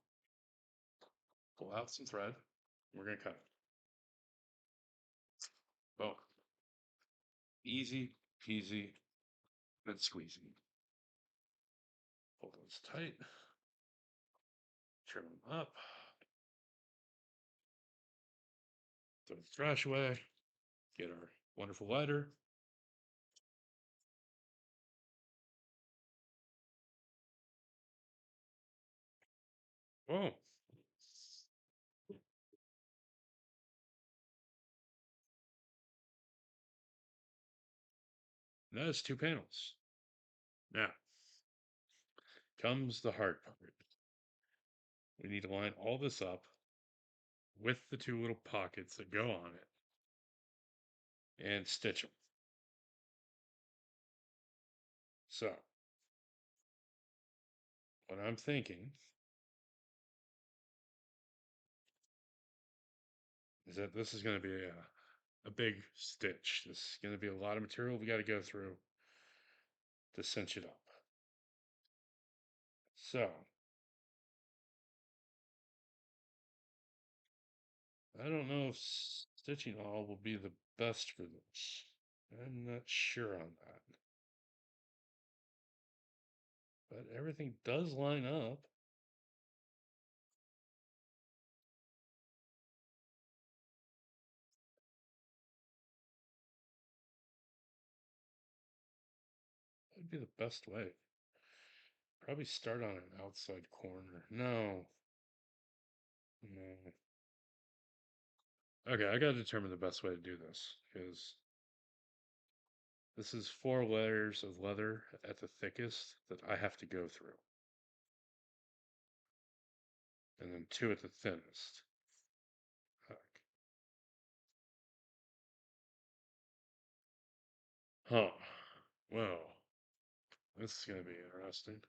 pull out some thread. We're gonna cut it. Boom. Easy peasy and squeezy. Pull those tight. Trim them up. Throw the trash away. Get our wonderful lighter. Oh, that is 2 panels. Now comes the hard part. We need to line all this up with the 2 little pockets that go on it and stitch them. So, what I'm thinking is that this is going to be a big stitch. This is going to be a lot of material we got to go through to cinch it up. So, I don't know if stitching all will be the best for this. I'm not sure on that. But everything does line up. That'd be the best way. Probably start on an outside corner. No. No. Okay, I gotta determine the best way to do this because this is 4 layers of leather at the thickest that I have to go through, and then 2 at the thinnest. Fuck. Huh. Well, this is gonna be interesting.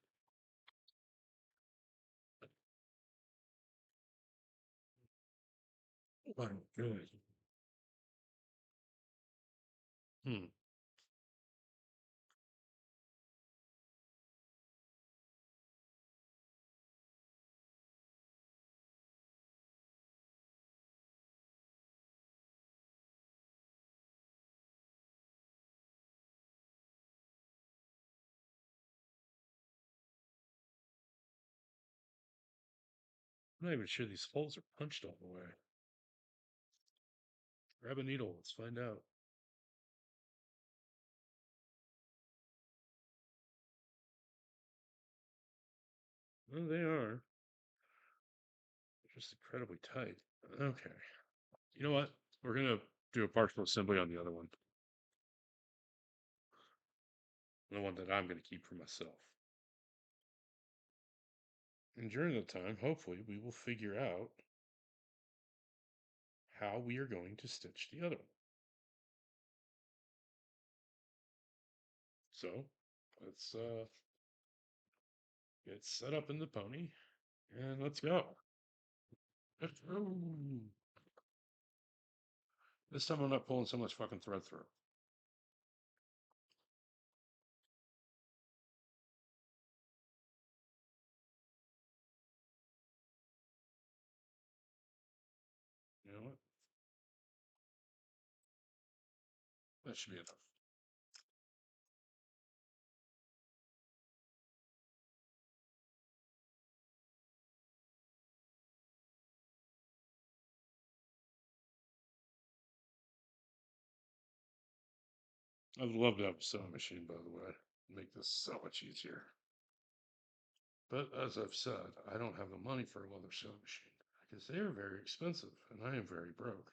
My good. Hmm. I'm not even sure these holes are punched all the way. Grab a needle. Let's find out. Well, they are. They're just incredibly tight. Okay. You know what? We're gonna do a partial assembly on the other one. The one that I'm gonna keep for myself. And during the time, hopefully, we will figure out how we are going to stitch the other one. So let's get set up in the pony and let's go. This time I'm not pulling so much fucking thread through. You know what? That should be enough. I would love to have a sewing machine, by the way. Make this so much easier. But as I've said, I don't have the money for a leather sewing machine because they are very expensive and I am very broke.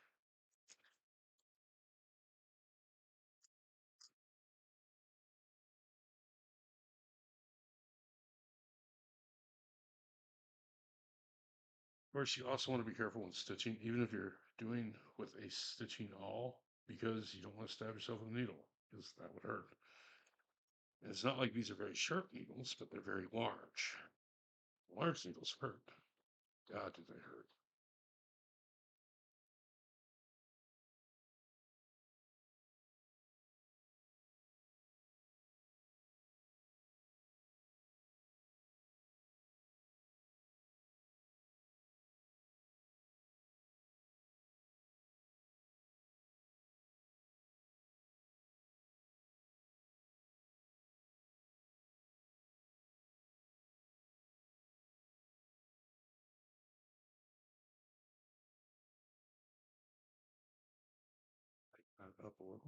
Of course, you also want to be careful when stitching, even if you're doing with a stitching awl, because you don't want to stab yourself with a needle, because that would hurt. And it's not like these are very sharp needles, but they're very large. Large needles hurt. God, do they hurt. up a little.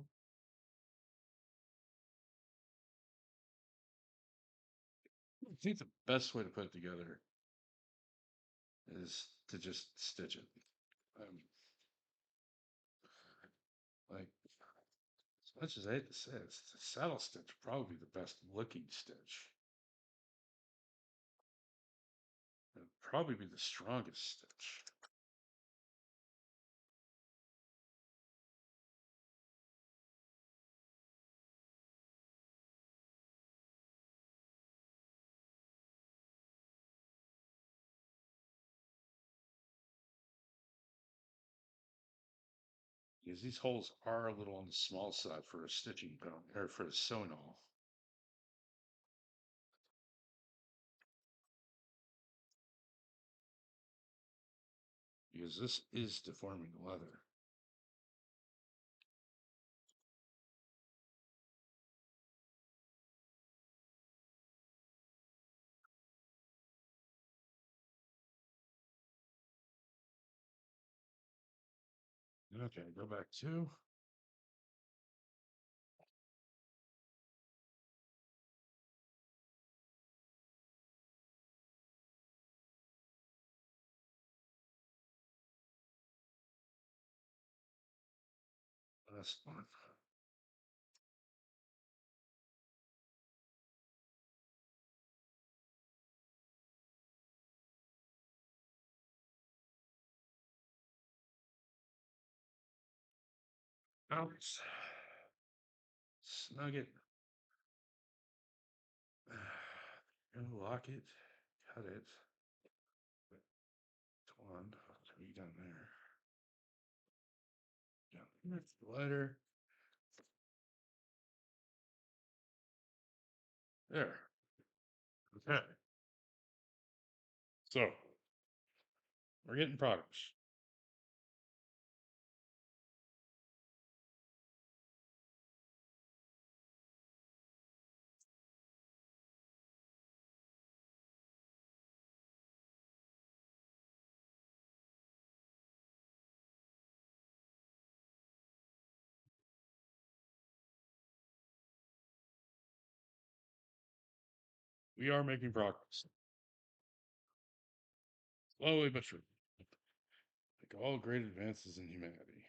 I think the best way to put it together is to just stitch it. Um, like, as much as I hate to say it, the saddle stitch probably the best looking stitch. It'd probably be the strongest stitch. Because these holes are a little on the small side for a stitching bone or for a sewing hole. Because this is deforming the leather. Okay, go back to. Last one. Bounce. Snug it. Lock it. Cut it. One. Three down there. Down there. Lighter. There. Okay. So we're getting progress. We are making progress. Slowly but surely. Like all great advances in humanity.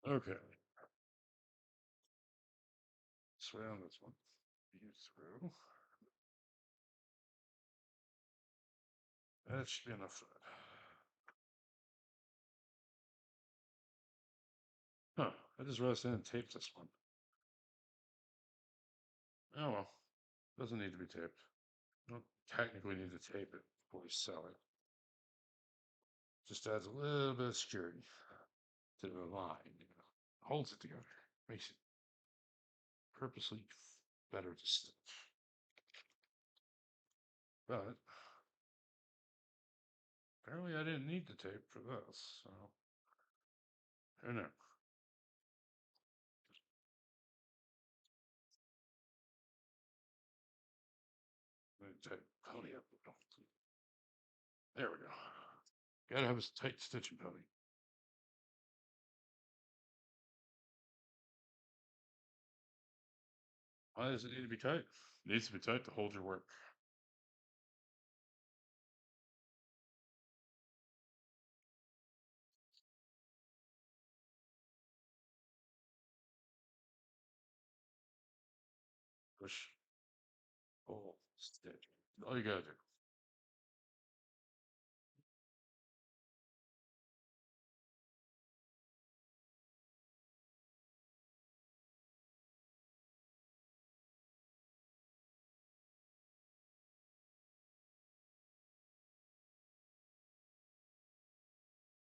Okay. Sway on this one. You through. That should be enough. Huh. I just realized I didn't tape this one. Oh well. Doesn't need to be taped. Don't technically need to tape it before we sell it. Just adds a little bit of security to the line, holds it together, makes it purposely better to stitch. But apparently I didn't need the tape for this, so who knows? Let me tape pony up. There we go. Gotta have a tight stitching pony. Why does it need to be tight? It needs to be tight to hold your work. Push, pull, stitch. All you gotta do.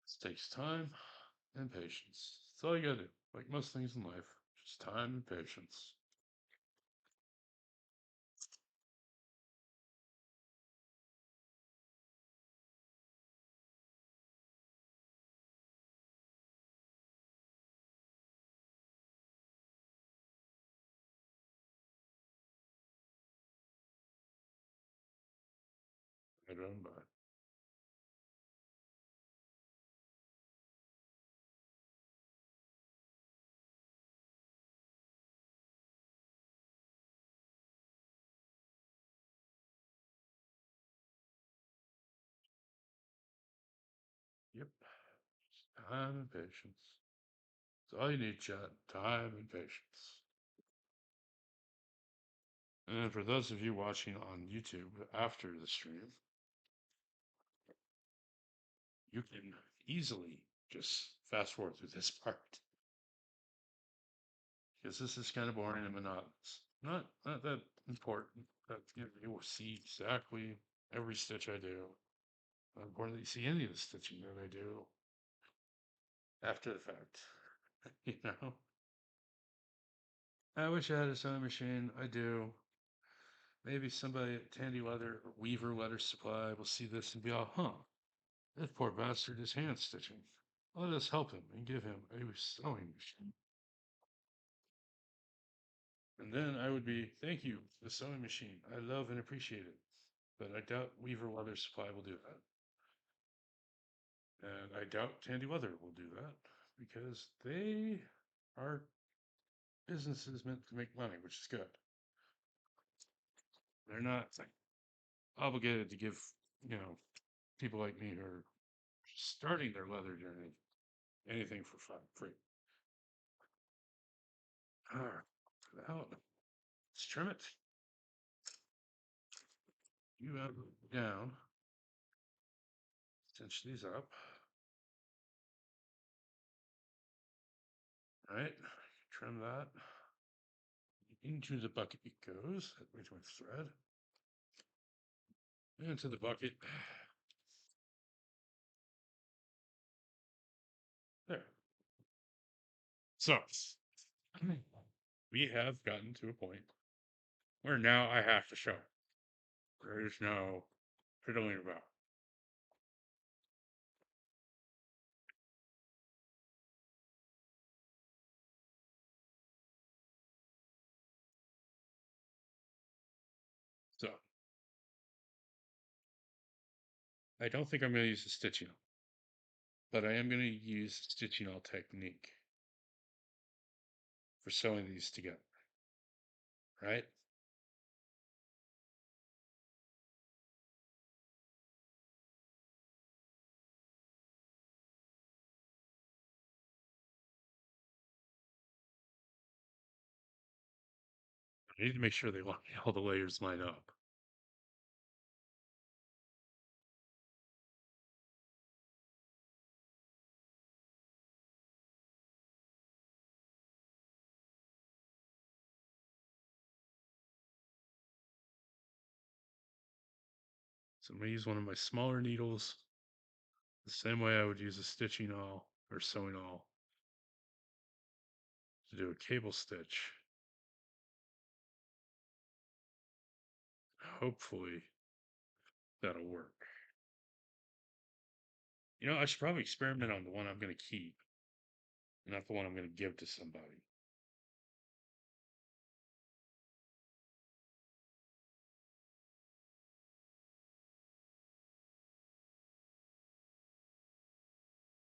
This takes time and patience. That's all you gotta do. Like most things in life, just time and patience. own by. Yep. Time and patience. That's all you need, chat. Time and patience. And for those of you watching on YouTube after the stream, you can easily just fast forward through this part because this is kind of boring and monotonous. Not that important, but you will see exactly every stitch I do. Not important that you see any of the stitching that I do after the fact. You know, I wish I had a sewing machine. I do. Maybe somebody at Tandy Leather or Weaver Leather Supply will see this and be all, huh, this poor bastard is hand stitching. Let us help him and give him a sewing machine. And then I would be, thank you, the sewing machine. I love and appreciate it. But I doubt Weaver Leather Supply will do that. And I doubt Tandy Leather will do that because they are businesses meant to make money, which is good. They're not obligated to give, people like me who are starting their leather journey anything for free. Out. Let's trim it. You have it down. Cinch these up. All right. Trim that. Into the bucket it goes. That way to my thread. Into the bucket. There. So we have gotten to a point where now I have to show. There's no fiddling about. So I don't think I'm going to use the stitching, but I am going to use stitching all technique for sewing these together. Right? I need to make sure all the layers line up. So I'm going to use one of my smaller needles the same way I would use a stitching awl or sewing awl to do a cable stitch. Hopefully that'll work. I should probably experiment on the one I'm going to keep, not the one I'm going to give to somebody.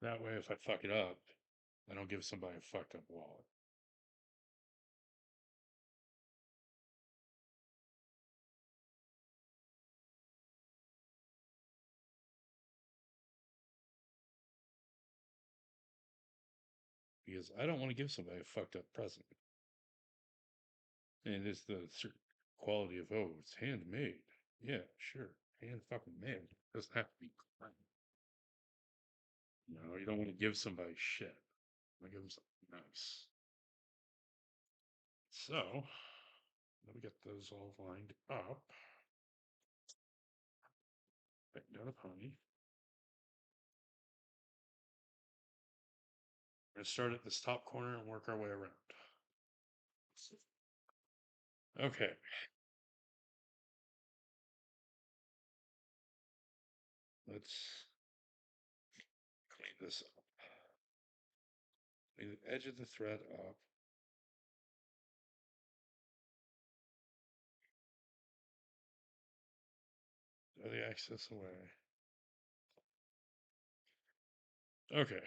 That way, if I fuck it up, I don't give somebody a fucked up wallet. Because I don't want to give somebody a fucked up present. And it's the certain quality of, oh, it's handmade. Yeah, sure. Hand fucking made. It doesn't have to be. You don't want to give somebody shit. I give them something nice. So, let me get those all lined up. Back down a pony. We're going to start at this top corner and work our way around. Okay. Let's clean this up. Clean the edge of the thread up. Throw the excess away. Okay.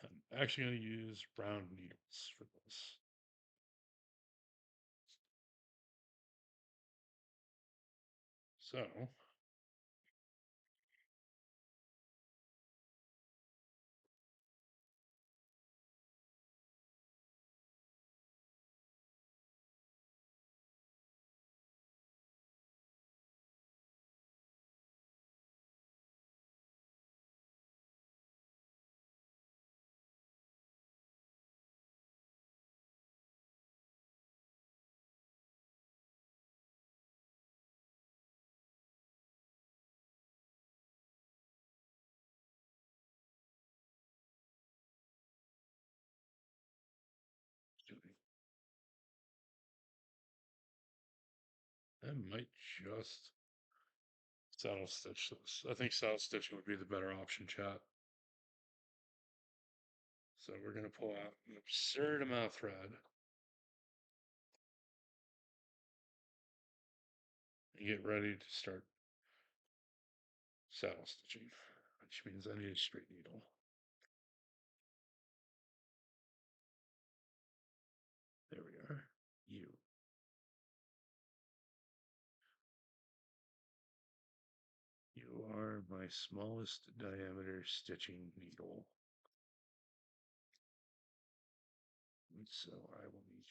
I'm actually going to use brown needles for this. So, I might just saddle stitch this. I think saddle stitching would be the better option, chat. So we're going to pull out an absurd amount of thread and get ready to start saddle stitching, which means I need a straight needle. There we are. You. You are my smallest diameter stitching needle. And so I will need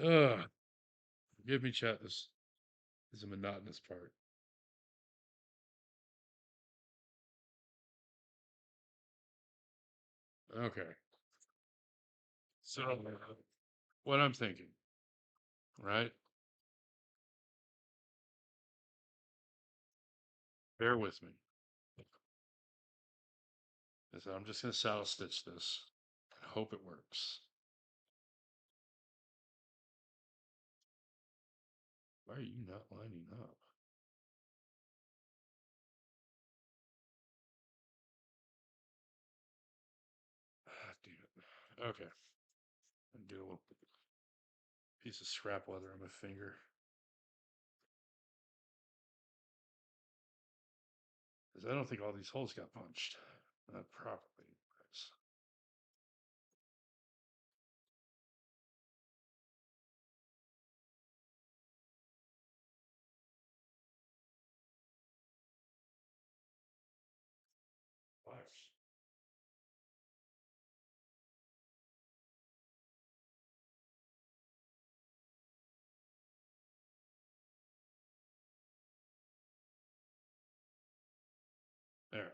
you. Ugh. Forgive me, chat. This is a monotonous part. Okay. So, what I'm thinking, right? Bear with me. Is I'm just going to saddle stitch this and hope it works. Why are you not lining up? Ah, damn it. Okay. And get a little piece of scrap leather on my finger. Because I don't think all these holes got punched. Not properly. Watch. There.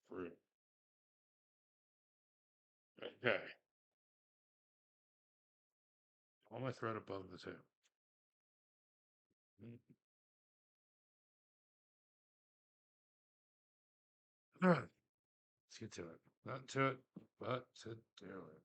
Through. Okay. Pull my thread above the tip. All right. Let's get to it. Not to it, but to do it.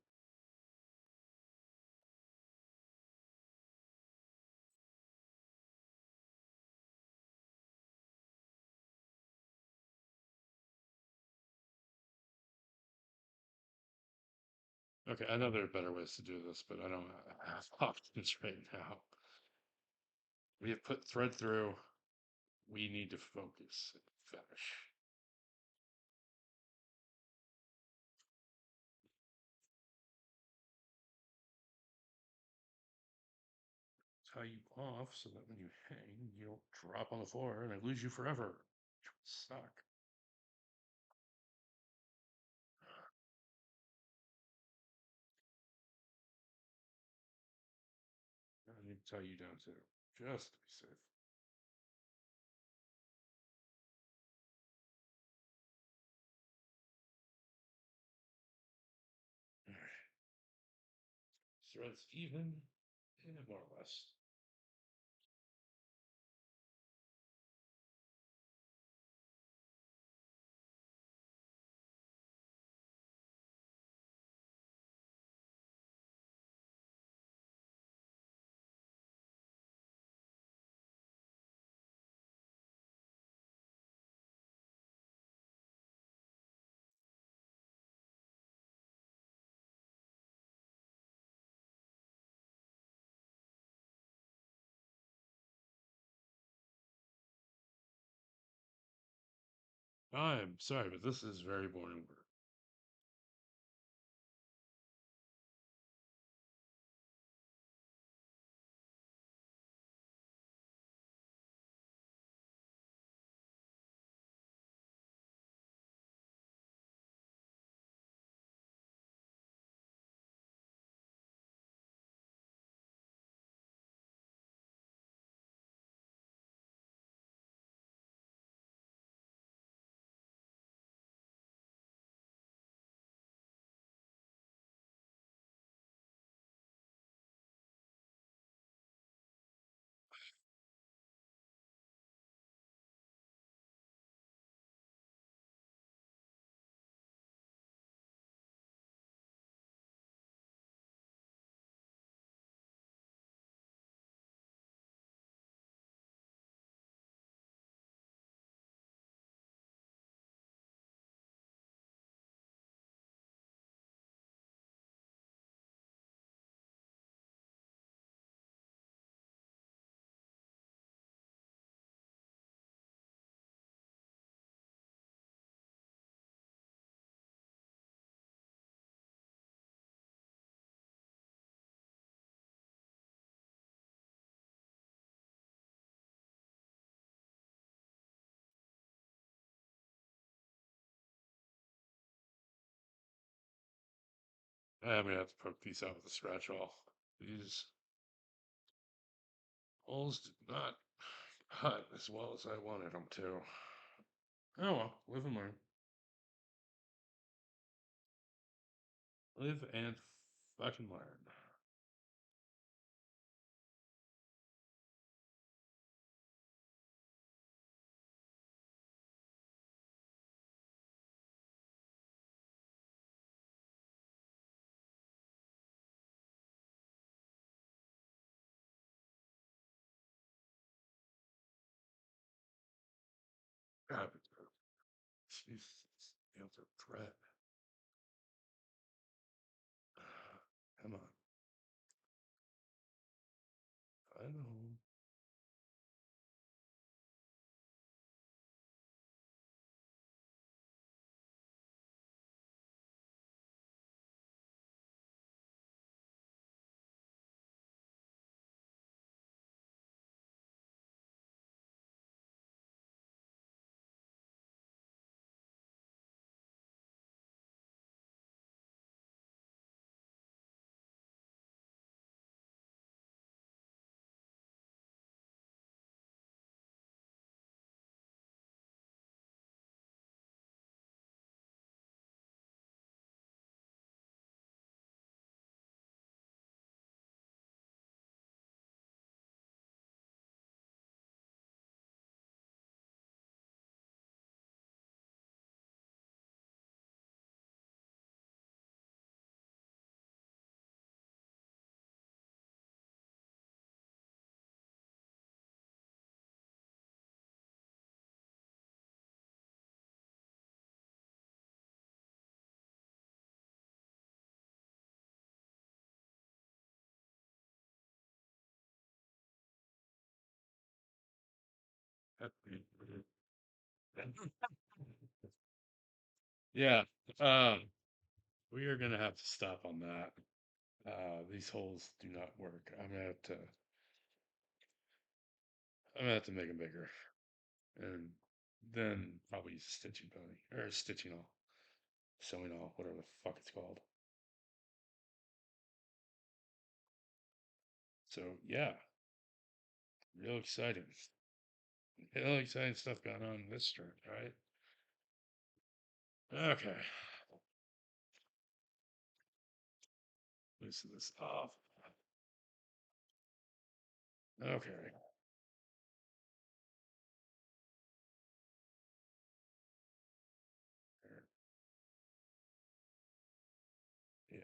Okay, I know there are better ways to do this, but I don't have options right now. We have put thread through. We need to focus and finish. Tie you off so that when you hang, you don't drop on the floor and I lose you forever. Which would suck. I need to tie you down too, just to be safe. All right. Threads even, and more or less. I'm sorry, but this is very boring work. I'm gonna have to poke these out with a scratch awl. These holes did not cut as well as I wanted them to. Oh well, live and learn. Live and fucking learn. God, Jesus, the other threat. Come on. I know. Yeah. Um, we are gonna have to stop on that. These holes do not work. I'm gonna have to make them bigger, and then probably use a stitching pony or a stitching awl, sewing awl, whatever the fuck it's called. So yeah, real exciting, real exciting stuff going on in this turn, right? Okay, loosen this off. Okay, there. Yeah,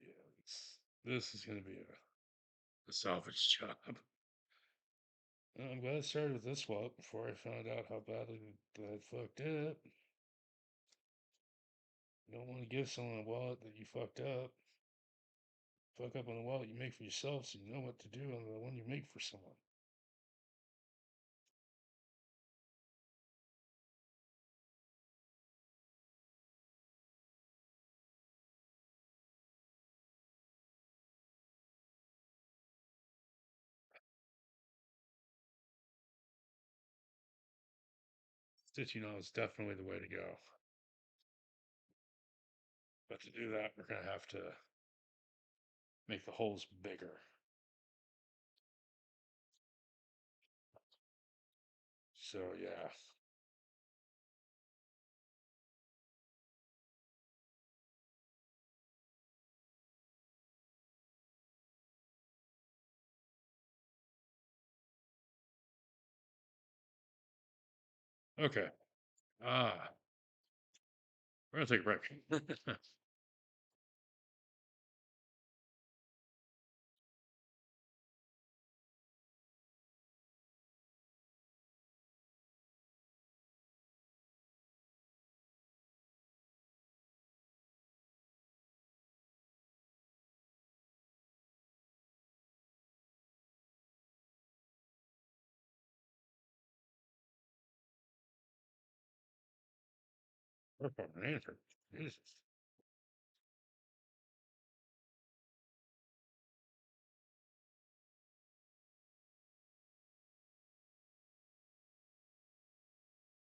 yeah. This is gonna be a salvage job. I'm glad I started with this wallet before I found out how badly that I fucked up. You don't want to give someone a wallet that you fucked up. Fuck up on the wallet you make for yourself so you know what to do on the one you make for someone. stitching on is definitely the way to go. But to do that, we're going to have to make the holes bigger. So, yeah. Okay. Ah, we're going to take a break. Okay, answer. Jesus.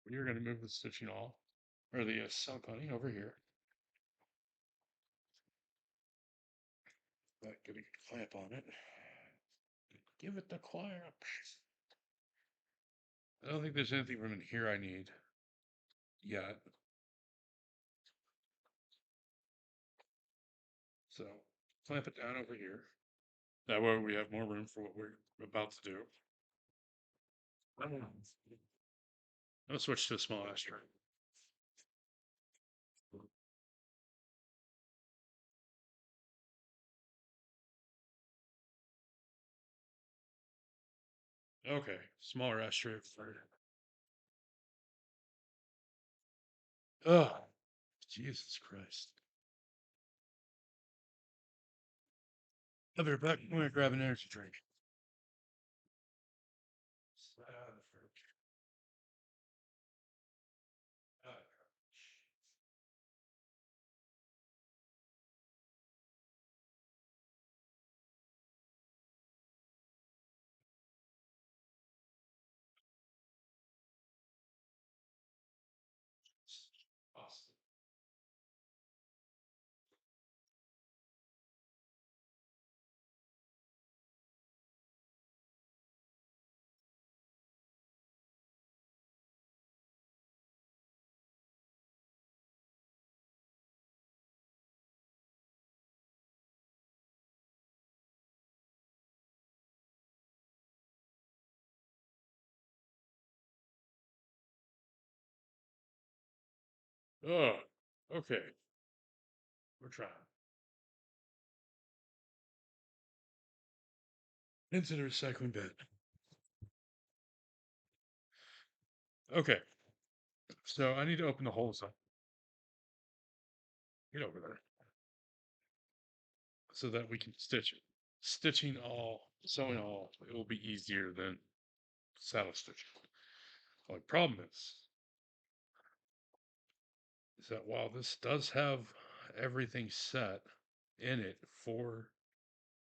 We're going to move the stitching all, or the silk honey over here. But give it a clamp on it. Give it the clamp. I don't think there's anything from in here I need yet. So clamp it down over here. That way we have more room for what we're about to do. I'm gonna switch to a small ashtray. Okay, smaller ashtray for. Oh, Jesus Christ. I'll be right back. I'm gonna grab an energy drink. Awesome. Oh, okay. We're trying. Into the recycling bin. Okay, so I need to open the holes up. Get over there. So that we can stitch it. Stitching all, sewing all, it will be easier than saddle stitching. Only problem is that while this does have everything set in it for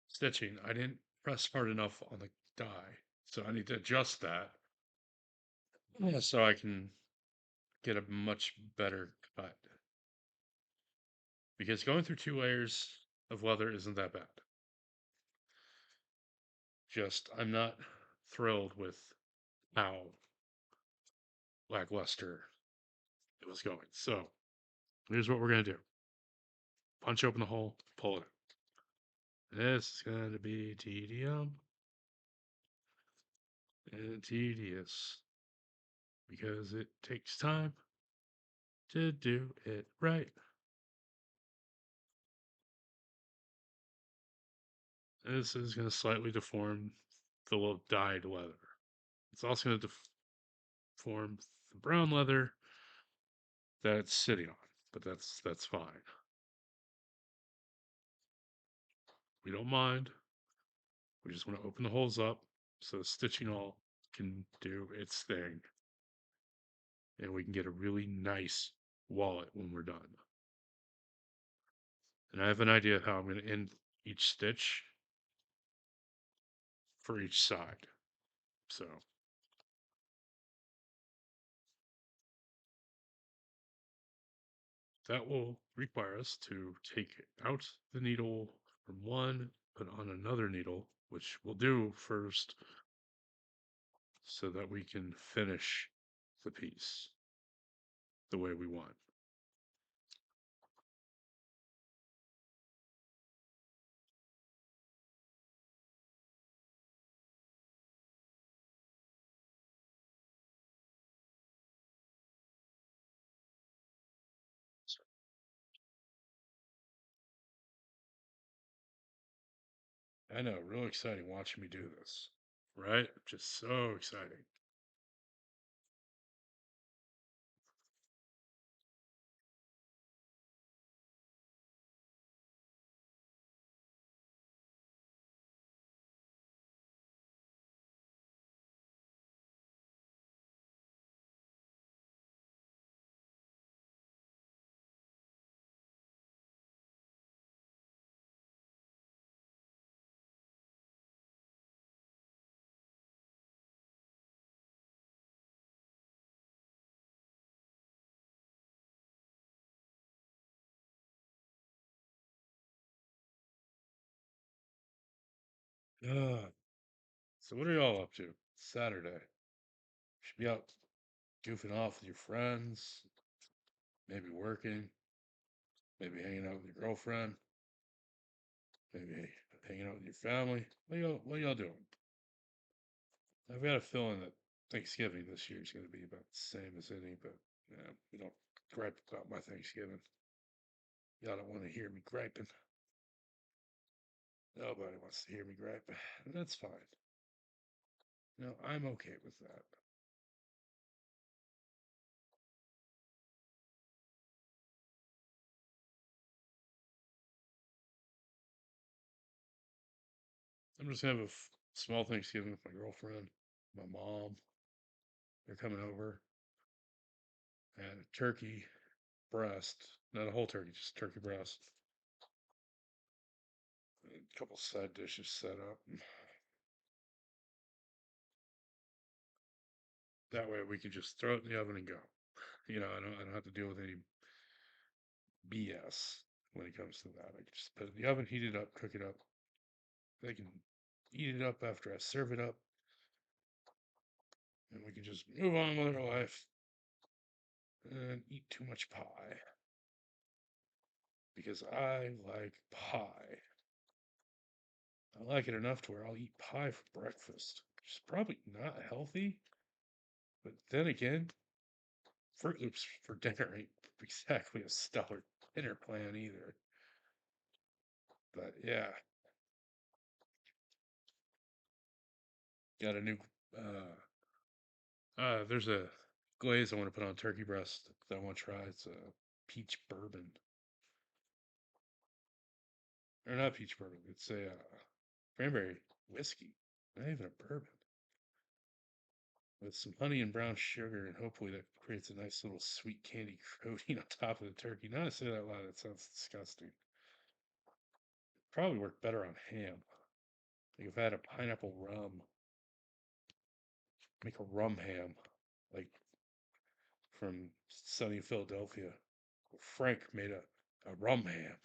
stitching, I didn't press hard enough on the die. So I need to adjust that. Yeah, so I can get a much better cut. Because going through 2 layers of leather isn't that bad. Just, I'm not thrilled with how lackluster it was going. So here's what we're going to do: punch open the hole, pull it. This is going to be tedium and tedious because it takes time to do it right. This is going to slightly deform the little dyed leather. It's also going to deform the brown leather that it's sitting on, but that's fine. We don't mind. We just want to open the holes up so the stitching all can do its thing, and we can get a really nice wallet when we're done. And I have an idea of how I'm going to end each stitch for each side. So that will require us to take out the needle from one, put on another needle, which we'll do first so that we can finish the piece the way we want. I know, real exciting watching me do this, right? Just so exciting. Ah, so what are y'all up to? Saturday. Should be out goofing off with your friends, maybe working, maybe hanging out with your girlfriend, maybe hanging out with your family. What y'all doing? I've got a feeling that Thanksgiving this year is going to be about the same as any, but yeah, we don't gripe about my Thanksgiving. Y'all don't want to hear me griping. Nobody wants to hear me gripe. And that's fine. No, I'm okay with that. I'm just gonna have a small Thanksgiving with my girlfriend, my mom. They're coming over, and a turkey breast, not a whole turkey, just turkey breast. And a couple side dishes set up. That way we can just throw it in the oven and go. I don't have to deal with any BS when it comes to that. I can just put it in the oven, heat it up, cook it up. They can eat it up after I serve it up, and we can just move on with our life and eat too much pie because I like pie. I like it enough to where I'll eat pie for breakfast. Which is probably not healthy, but then again, Fruit Loops for dinner ain't exactly a stellar dinner plan either. But yeah, got a new. There's a glaze I want to put on turkey breast that I want to try. It's a peach bourbon, or not peach bourbon. It's a cranberry whiskey, not even a bourbon, with some honey and brown sugar, and hopefully that creates a nice little sweet candy coating on top of the turkey. Now I say that loud, it sounds disgusting. Probably work better on ham. Like if I had a pineapple rum, make a rum ham, like from sunny Philadelphia. Frank made a rum ham.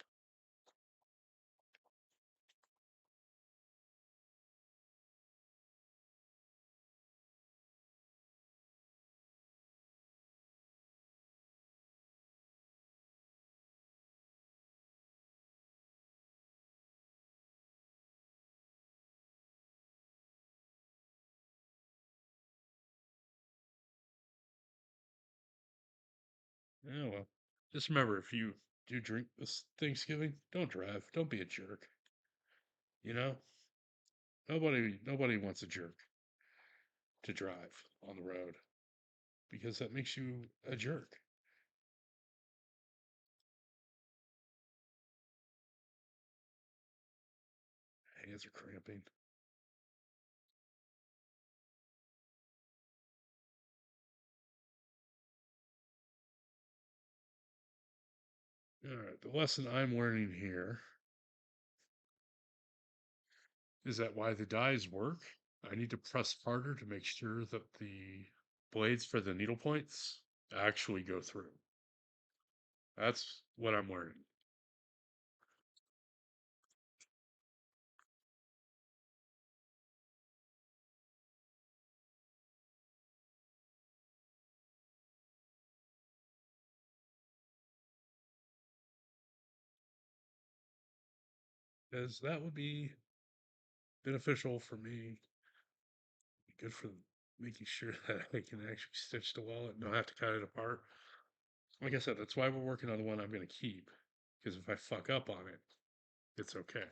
Yeah, well, just remember if you do drink this Thanksgiving, don't drive. Don't be a jerk. You know, nobody wants a jerk to drive on the road because that makes you a jerk. Hands are cramping. All right, the lesson I'm learning here is that why the dies work. I need to press harder to make sure that the blades for the needle points actually go through. That's what I'm wearing. Because that would be beneficial for me, good for making sure that I can actually stitch the wallet and don't have to cut it apart. Like I said, that's why we're working on the one I'm going to keep. Because if I fuck up on it, it's okay.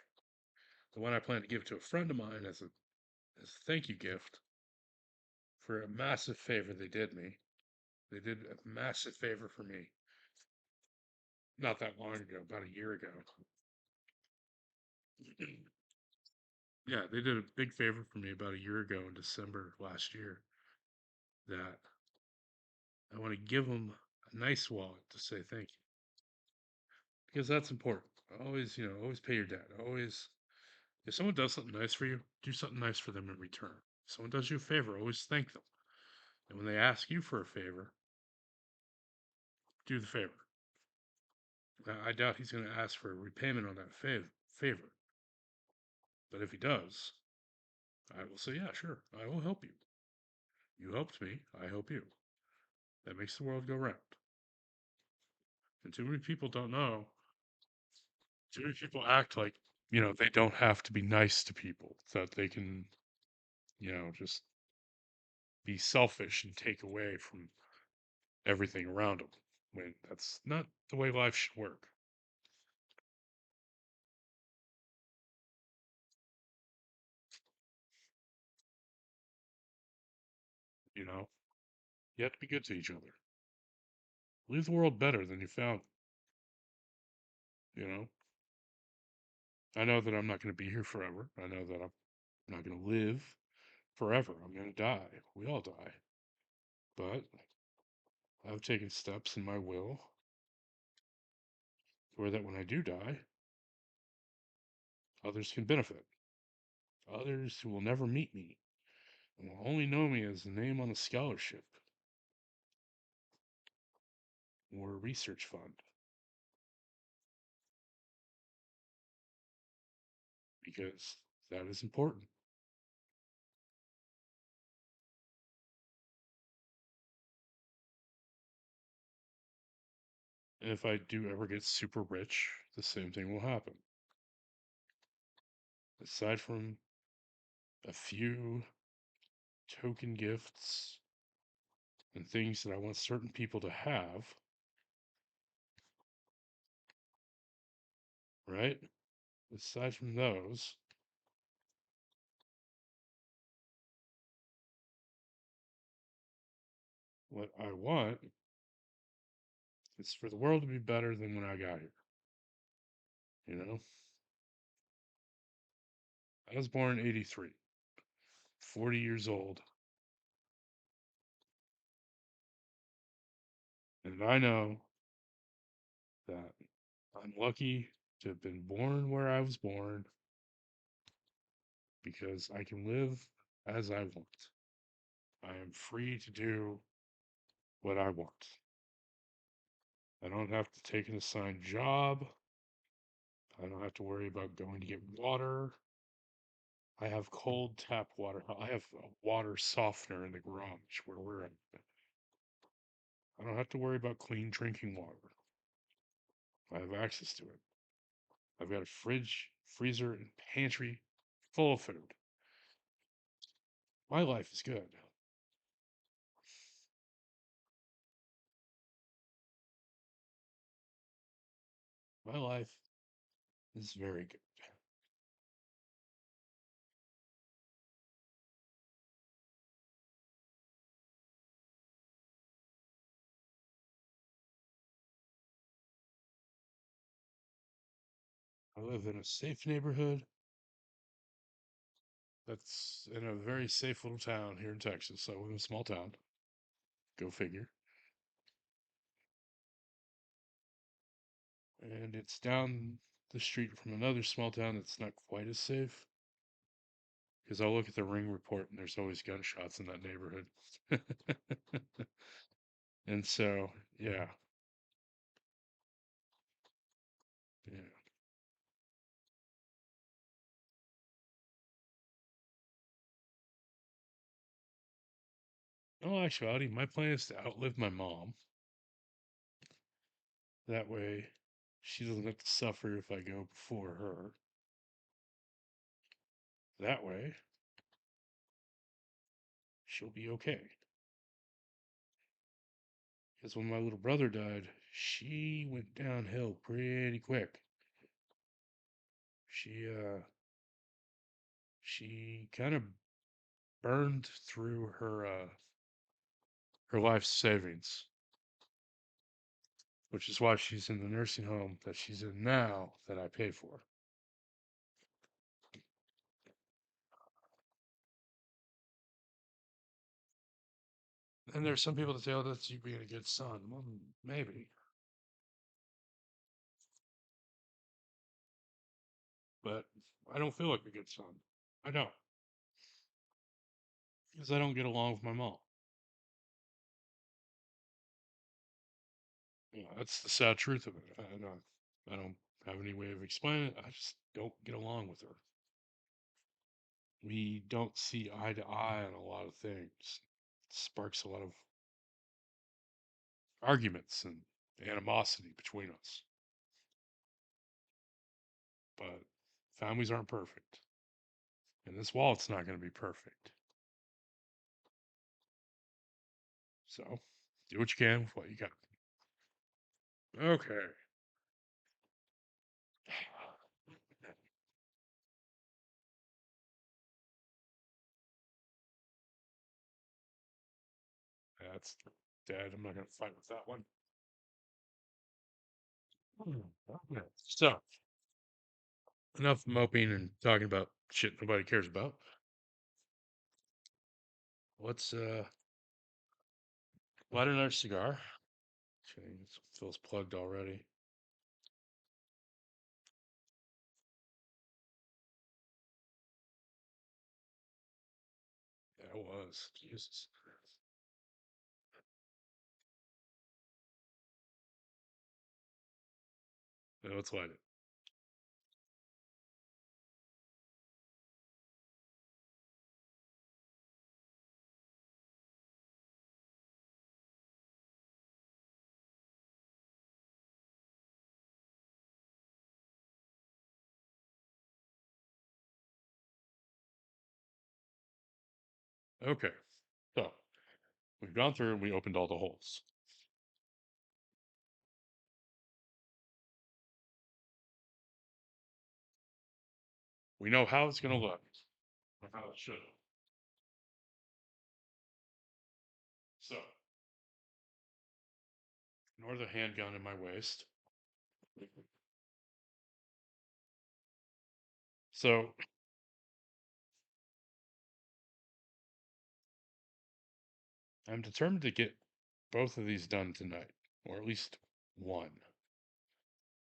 The one I plan to give to a friend of mine as a thank you gift for a massive favor they did me. They did a massive favor for me not that long ago, about a year ago. Yeah, they did a big favor for me about a year ago in December last year that I want to give them a nice wallet to say thank you because that's important. Always, always pay your debt. Always, if someone does something nice for you, do something nice for them in return. If someone does you a favor, always thank them. And when they ask you for a favor, do the favor. Now, I doubt he's going to ask for a repayment on that favor. But if he does, I will say, yeah, sure, I will help you. You helped me, I help you. That makes the world go round. And too many people don't know. Too many people act like, they don't have to be nice to people, that they can, just be selfish and take away from everything around them. When that's not the way life should work. You know, you have to be good to each other. Leave the world better than you found it, I know that I'm not going to be here forever. I know that I'm not going to live forever. I'm going to die. We all die. But I've taken steps in my will where that when I do die, others can benefit. Others who will never meet me and will only know me as a name on a scholarship or a research fund because that is important. And if I do ever get super rich, the same thing will happen. Aside from a few token gifts and things that I want certain people to have, right? Aside from those, what I want is for the world to be better than when I got here. You know, I was born in 83, 40 years old, and I know that I'm lucky to have been born where I was born because I can live as I want. I am free to do what I want. I don't have to take an assigned job. I don't have to worry about going to get water. I have cold tap water. I have a water softener in the garage where we're at. I don't have to worry about clean drinking water. I have access to it. I've got a fridge, freezer, and pantry full of food. My life is good. My life is very good. I live in a safe neighborhood that's in a very safe little town here in Texas. I live in a small town. Go figure. And it's down the street from another small town that's not quite as safe. Because I'll look at the ring report and there's always gunshots in that neighborhood. And so, yeah, Yeah. In all actuality, my plan is to outlive my mom. That way, she doesn't have to suffer if I go before her. That way, she'll be okay. Because when my little brother died, she went downhill pretty quick. She she kind of burned through her life savings, which is why she's in the nursing home that she's in now that I pay for. And there's some people that say, "Oh, that's you being a good son." Well, maybe, but I don't feel like a good son. I don't, because I don't get along with my mom. That's the sad truth of it. I don't have any way of explaining it. I just don't get along with her. We don't see eye to eye on a lot of things. It sparks a lot of arguments and animosity between us. But families aren't perfect. And this wallet's not going to be perfect. So do what you can with what you got. Okay. That's dead. I'm not going to fight with that one. Okay. So enough moping and talking about shit nobody cares about. Let's light another cigar. Okay, it feels plugged already. Yeah, it was. Jesus. Yeah, let's light it. Okay. So we've gone through and we opened all the holes. We know how it's going to look, or how it should. So, ignore the handgun in my waist. So, I'm determined to get both of these done tonight, or at least one.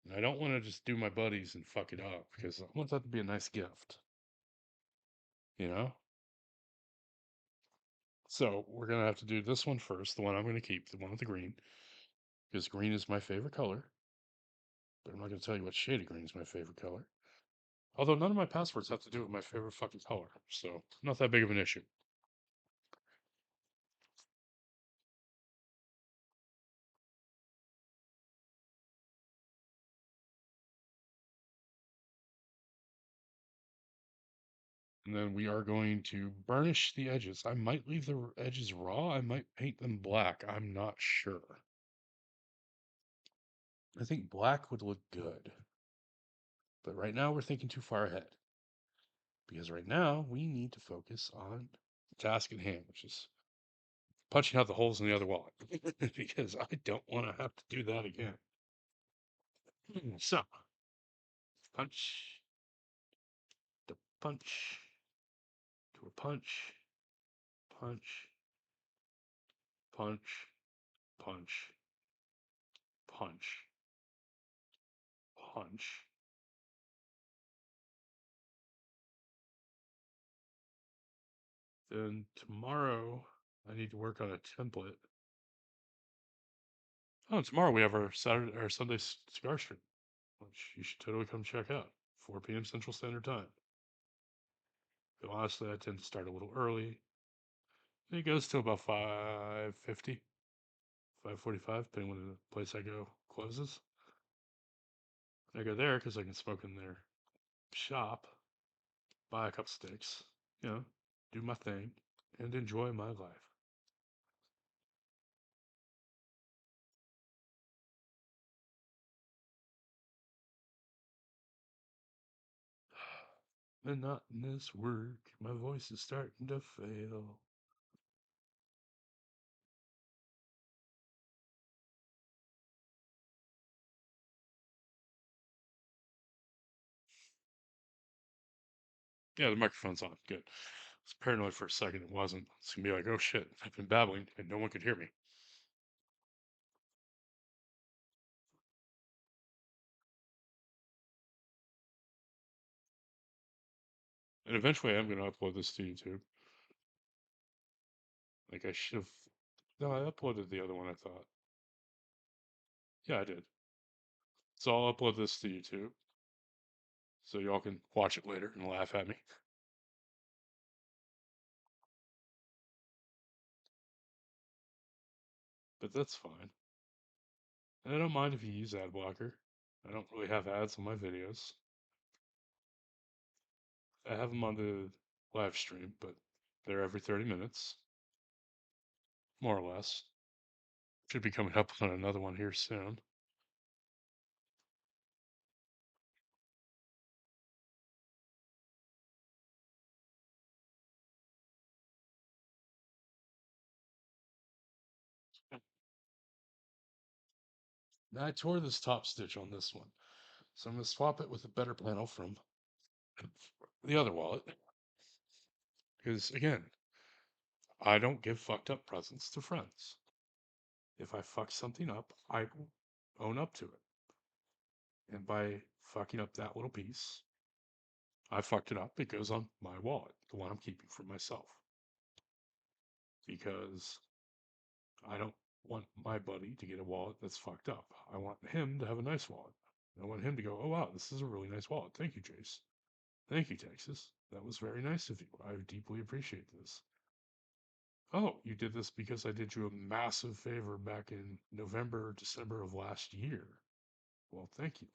And I don't want to just do my buddies and fuck it up because I want that to be a nice gift, you know? So, we're going to have to do this one first, the one I'm going to keep, the one with the green, because green is my favorite color. But I'm not going to tell you what shade of green is my favorite color. Although none of my passwords have to do with my favorite fucking color, so not that big of an issue. And then we are going to burnish the edges. I might leave the edges raw. I might paint them black. I'm not sure. I think black would look good. But right now we're thinking too far ahead. Because right now we need to focus on the task at hand, which is punching out the holes in the other wallet. Because I don't want to have to do that again. So, punch, to punch, to a punch, punch, punch, punch, punch, punch. Then tomorrow I need to work on a template. Oh, tomorrow we have our Saturday or Sunday cigar stream which you should totally come check out. 4 p.m. Central Standard Time. But honestly, I tend to start a little early. It goes to about 5:50, 5:45, depending when the place I go closes. I go there because I can smoke in their shop, buy a couple sticks, you know, do my thing, and enjoy my life. Monotonous work, my voice is starting to fail. Yeah, the microphone's on. Good. I was paranoid for a second. It wasn't. It's gonna be like, oh shit, I've been babbling and no one could hear me. And eventually, I'm gonna upload this to YouTube. Like I should have. No, I uploaded the other one. I thought. Yeah, I did. So I'll upload this to YouTube, so y'all can watch it later and laugh at me. But that's fine. And I don't mind if you use ad blocker. I don't really have ads on my videos. I have them on the live stream, but they're every 30 minutes, more or less. Should be coming up on another one here soon. Now I tore this top stitch on this one, so I'm going to swap it with a better panel from the other wallet. Because again, I don't give fucked up presents to friends. If I fuck something up, I will own up to it. And by fucking up that little piece, I fucked it up. It goes on my wallet, the one I'm keeping for myself. Because I don't want my buddy to get a wallet that's fucked up. I want him to have a nice wallet. I want him to go, oh wow, this is a really nice wallet. Thank you, Jace. Thank you, Texas. That was very nice of you. I deeply appreciate this. Oh, you did this because I did you a massive favor back in November, December of last year. Well, thank you.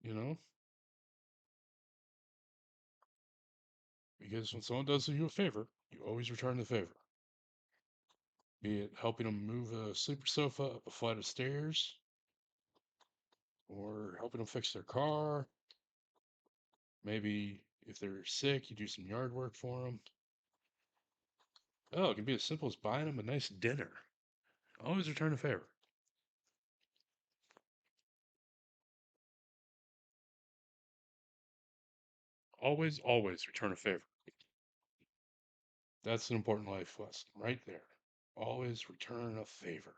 You know, because when someone does you a favor, you always return the favor. Be it helping them move a sleeper sofa up a flight of stairs, or helping them fix their car. Maybe if they're sick, you do some yard work for them. Oh, it can be as simple as buying them a nice dinner. Always return a favor. Always, always return a favor. That's an important life lesson right there. Always return a favor.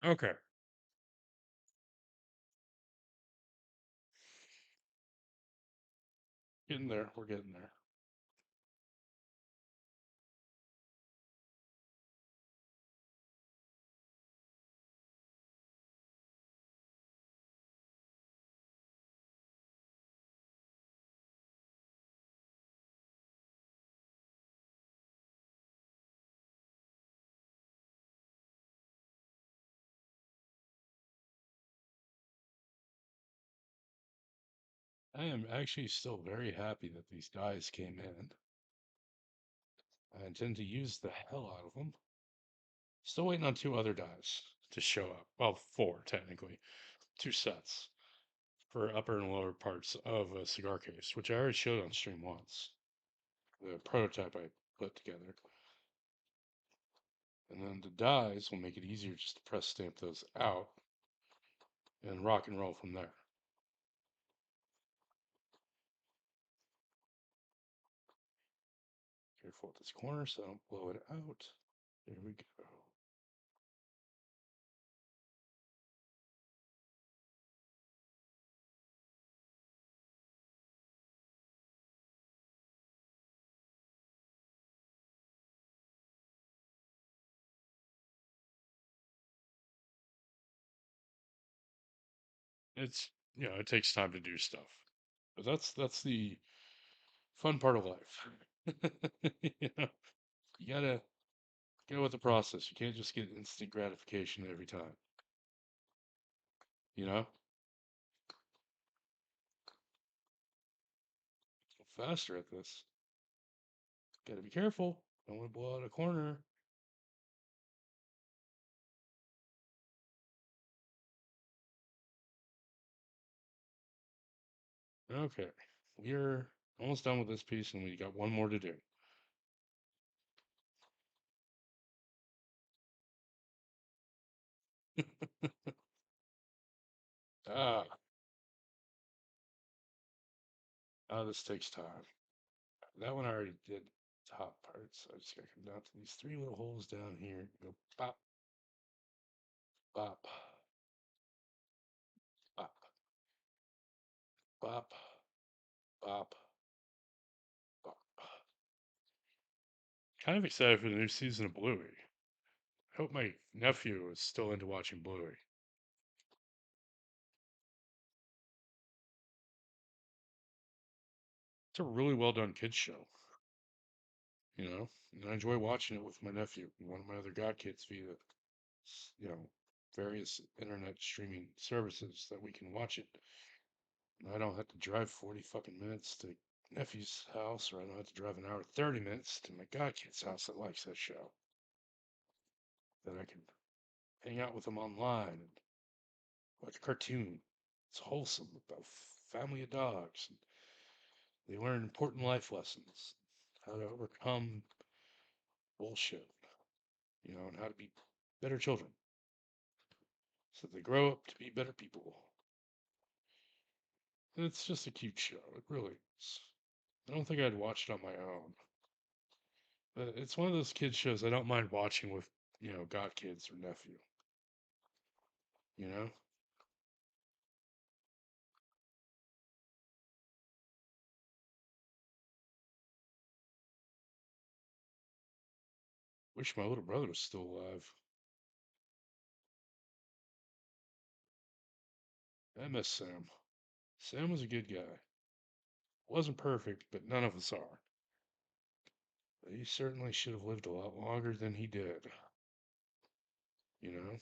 Okay. Getting there. We're getting there. I am actually still very happy that these dies came in. I intend to use the hell out of them. Still waiting on two other dies to show up. Well, four, technically. two sets for upper and lower parts of a cigar case, which I already showed on stream once. The prototype I put together. And then the dies will make it easier just to press stamp those out and rock and roll from there. Careful at this corner so I don't blow it out. There we go. It's, it takes time to do stuff. But that's the fun part of life. you know, you gotta go with the process. You can't just get instant gratification every time. You know? Get faster at this. Gotta be careful. Don't want to blow out a corner. Okay. We're almost done with this piece and we got one more to do. Ah, this takes time. That one I already did top parts. So I just gotta come down to these three little holes down here. Go pop, pop, pop, pop, pop, pop. Kind of excited for the new season of Bluey. I hope my nephew is still into watching Bluey. It's a really well done kids show, and I enjoy watching it with my nephew and one of my other godkids via, various internet streaming services that we can watch it. And I don't have to drive 40 fucking minutes to nephew's house, or I don't have to drive an hour 30 minutes to my godkid's house that likes that show. That I can hang out with them online and watch a cartoon. It's wholesome about family of dogs. And they learn important life lessons, how to overcome bullshit, and how to be better children so they grow up to be better people. And it's just a cute show. It really is. I don't think I'd watch it on my own. But it's one of those kids shows I don't mind watching with, god kids or nephew. You know? Wish my little brother was still alive. I miss Sam. Sam was a good guy. Wasn't perfect, but none of us are. But he certainly should have lived a lot longer than he did. You know?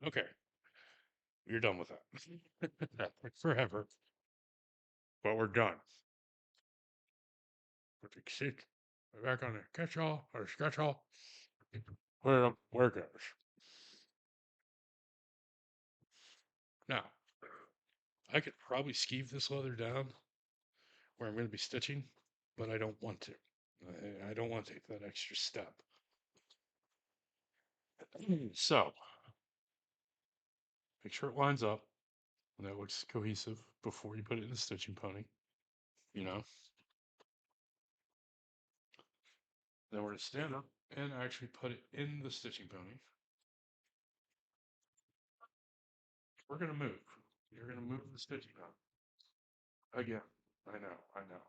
Okay, you're done with that. Forever. But we're done. Perfect it. We're back on the catch all or scratch all. Put it up where it goes. Now, I could probably skeeve this leather down where I'm going to be stitching, but I don't want to. I don't want to take that extra step. So, make sure it lines up and that looks cohesive before you put it in the stitching pony. You know, then we're going to stand up and actually put it in the stitching pony. We're gonna move. You're gonna move the stitching up again. I know. I know.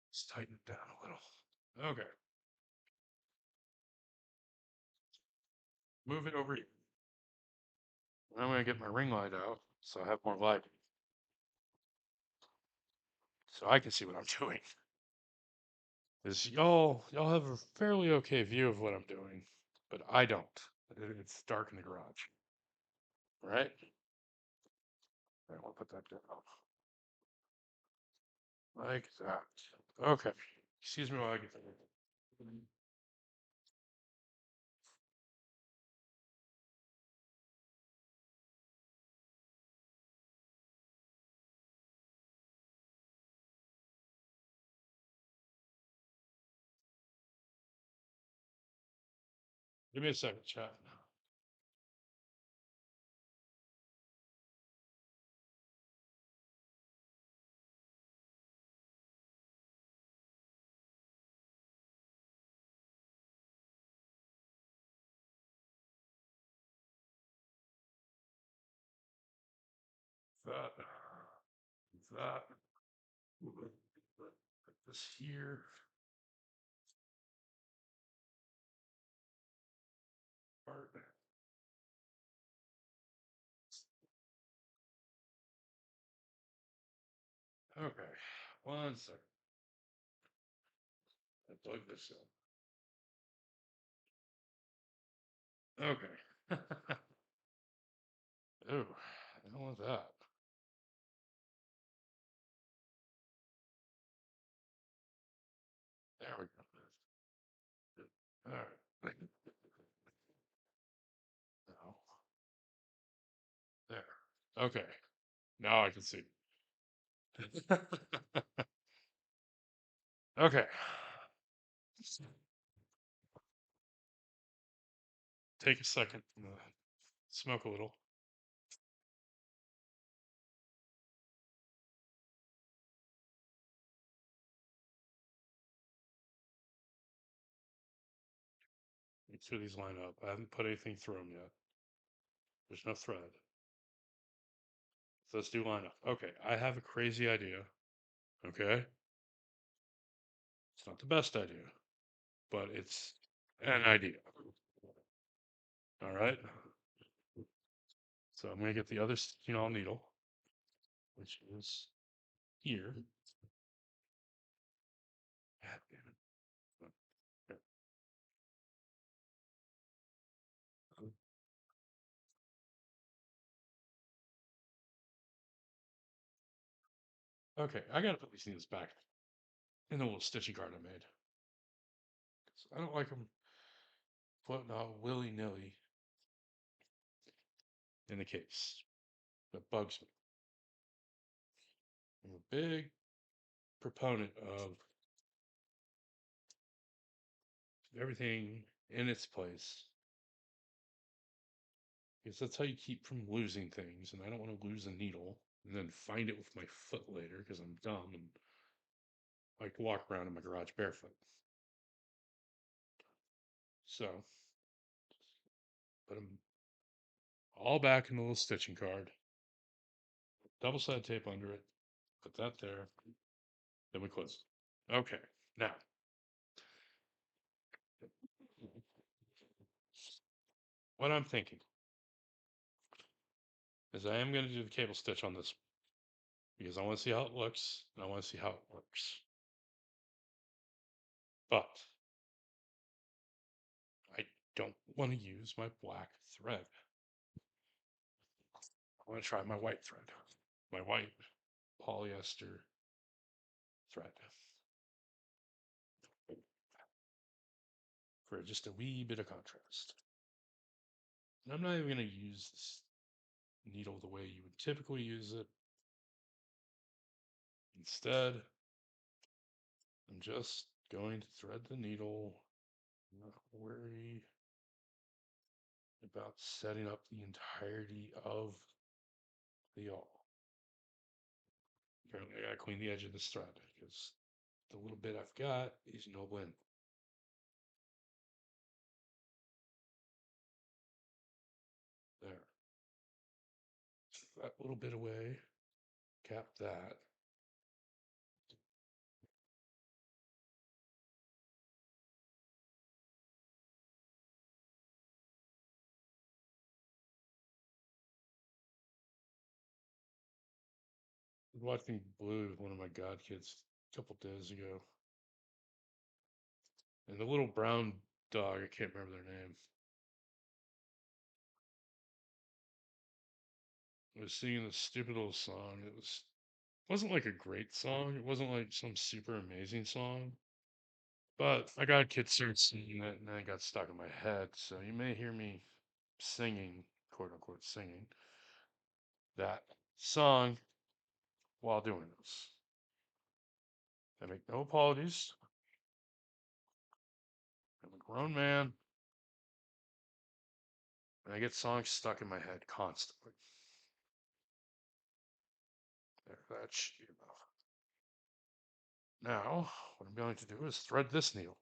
Let's tighten it down a little. Okay. Move it over here. And I'm gonna get my ring light out so I have more light, so I can see what I'm doing. Because y'all have a fairly okay view of what I'm doing, but I don't. It's dark in the garage. Right? I will put that down. Like that. Okay. Excuse me while I get that. Give me a second, chat. That. That. Put this here. Part. Okay. One second. I plug this in. Okay. Oh, I don't want that. There we go. All right. Now, there. Okay. Now I can see. Okay. Take a second. Smoke a little. Make sure these line up. I haven't put anything through them yet. There's no thread. So let's do line up. Okay, I have a crazy idea. Okay. It's not the best idea, but it's an idea. All right. So I'm going to get the other needle, which is here. God damn it. Okay, I got to put these needles back in the little stitching card I made. I don't like them floating out willy nilly in the case. That bugs me. I'm a big proponent of everything in its place because that's how you keep from losing things. And I don't want to lose a needle and then find it with my foot later because I'm dumb and like to walk around in my garage barefoot. So put them all back in the little stitching card, double sided tape under it, put that there, then we close it. Okay, now what I'm thinking is I am going to do the cable stitch on this because I want to see how it looks and I want to see how it works. But I don't want to use my black thread. I want to try my white thread, my white polyester thread for just a wee bit of contrast. And I'm not even going to use this needle the way you would typically use it. Instead, I'm just going to thread the needle, not worry about setting up the entirety of the yawl. Apparently, I gotta clean the edge of this thread because the little bit I've got is no win. There. That little bit away. Cap that. I was watching Blue with one of my god kids a couple days ago. And the little brown dog, I can't remember their name, was singing this stupid little song. Wasn't like a great song. It wasn't like some super amazing song. But my god kid started singing it and then it got stuck in my head. So you may hear me singing, quote unquote singing, that song while doing this. I make no apologies. I'm a grown man and I get songs stuck in my head constantly. There, that should be enough. Now, what I'm going to do is thread this needle.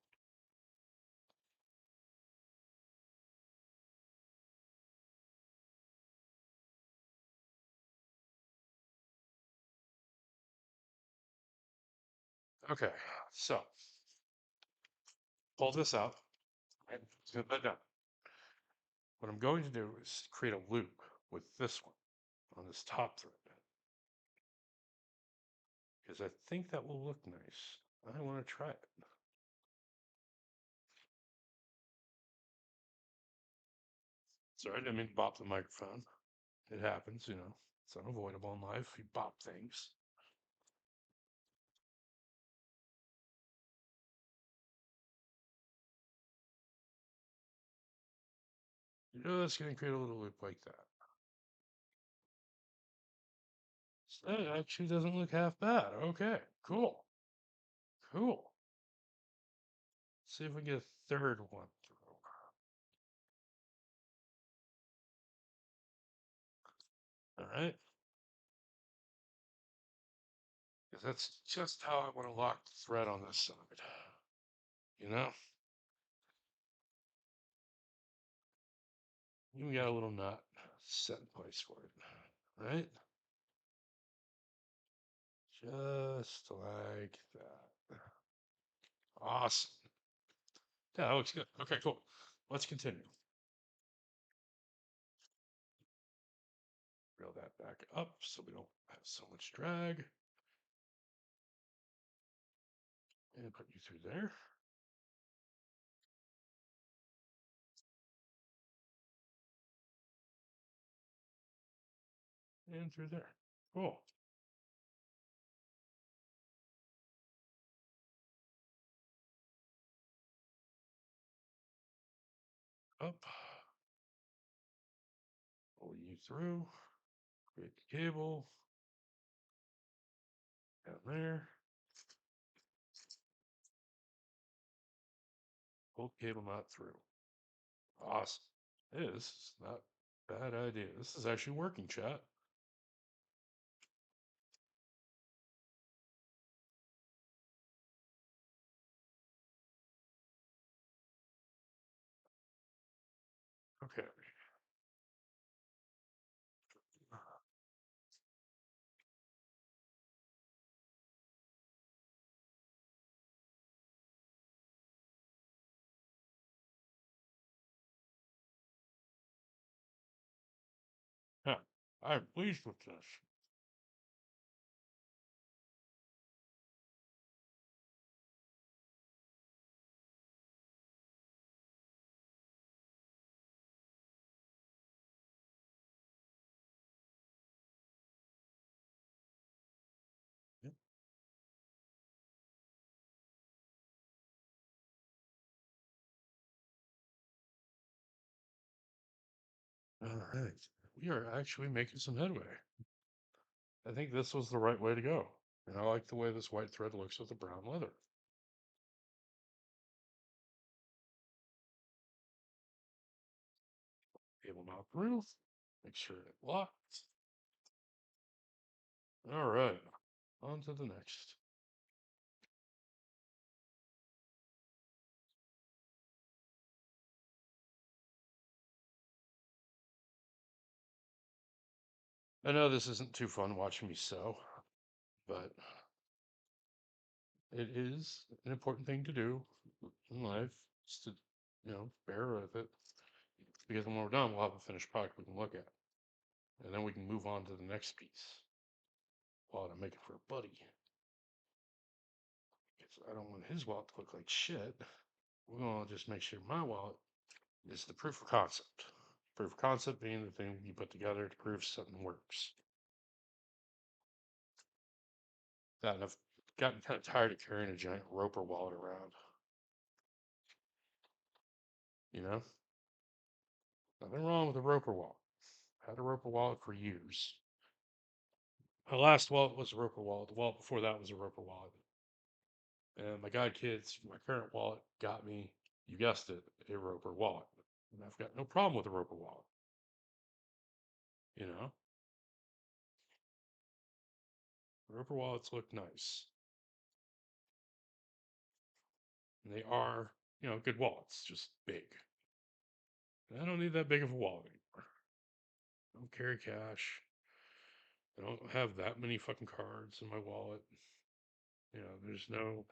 Okay, so pull this out and put that down. What I'm going to do is create a loop with this one on this top thread because I think that will look nice. I want to try it. Sorry, I didn't mean to bop the microphone. It happens, It's unavoidable in life. You bop things. You're just going to create a little loop like that. So that actually doesn't look half bad. Okay, cool. Cool. See if we get a third one through. All right. Because that's just how I want to lock the thread on this side. You know? You got a little nut set in place for it. Right? Just like that. Awesome. Yeah, that looks good. Okay, cool. Let's continue. Reel that back up so we don't have so much drag. And put you through there. And through there. Cool. Up. Pull you through. Create the cable. Down there. Pull the cable knot through. Awesome. This is not a bad idea. This is actually working, chat. Okay. Yeah, I'm pleased with this. Yep. All right. We are actually making some headway. I think this was the right way to go. And I like the way this white thread looks with the brown leather. Cable knot through. Make sure it locks. All right. On to the next. I know this isn't too fun watching me sew, but it is an important thing to do in life, is to, bear with it. Because when we're done, we'll have a finished product we can look at. And then we can move on to the next piece. Wallet I'm making for a buddy. Because I don't want his wallet to look like shit. We're going to just make sure my wallet is the proof of concept. Proof of concept being the thing you put together to prove something works. That, and I've gotten kind of tired of carrying a giant Roper wallet around. You know? Nothing wrong with a Roper wallet. Had a Roper wallet for years. My last wallet was a Roper wallet. The wallet before that was a Roper wallet. And my guide kids, my current wallet got me, you guessed it, a Roper wallet. And I've got no problem with a Roper wallet. You know? Roper wallets look nice. And they are, good wallets, just big. And I don't need that big of a wallet anymore. I don't carry cash. I don't have that many fucking cards in my wallet. There's no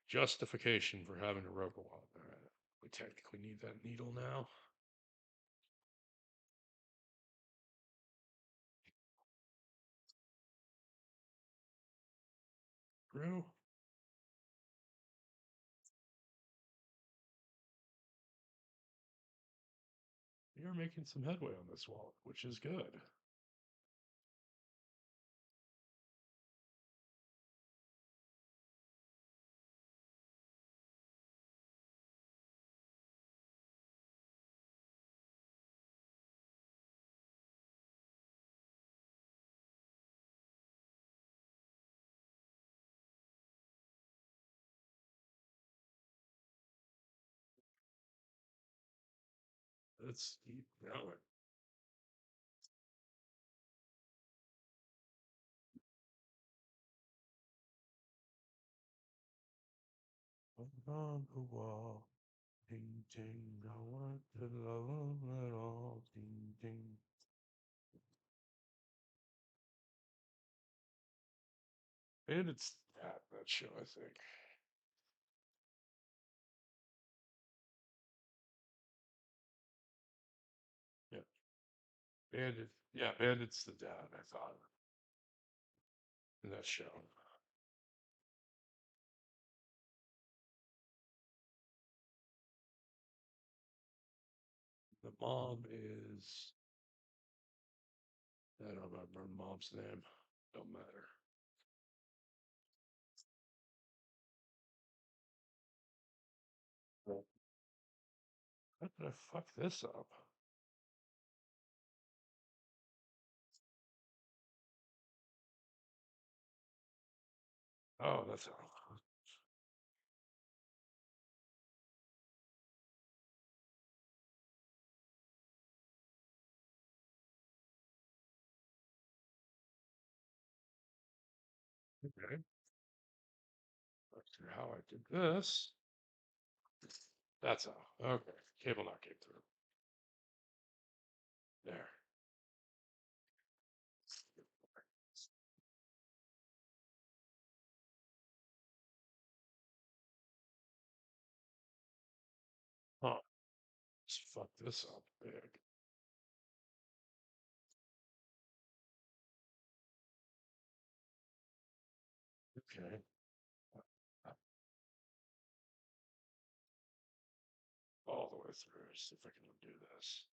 justification for having a Roper wallet. We technically need that needle now. Bro, we are making some headway on this wallet, which is good. Let's keep going. On the wall, ding ding, I want to love them at all, ding ding. And it's that show, I think. Yeah, Bandit. Yeah, Bandit's the dad, I thought, in that show. The mom is, I don't remember the mom's name. Don't matter. How did I fuck this up? Oh, that's how. Okay. Not sure how I did this. That's how. Okay. Cable not came through. There. Huh. Let's fuck this up big. Okay. All the way through. See if I can do this.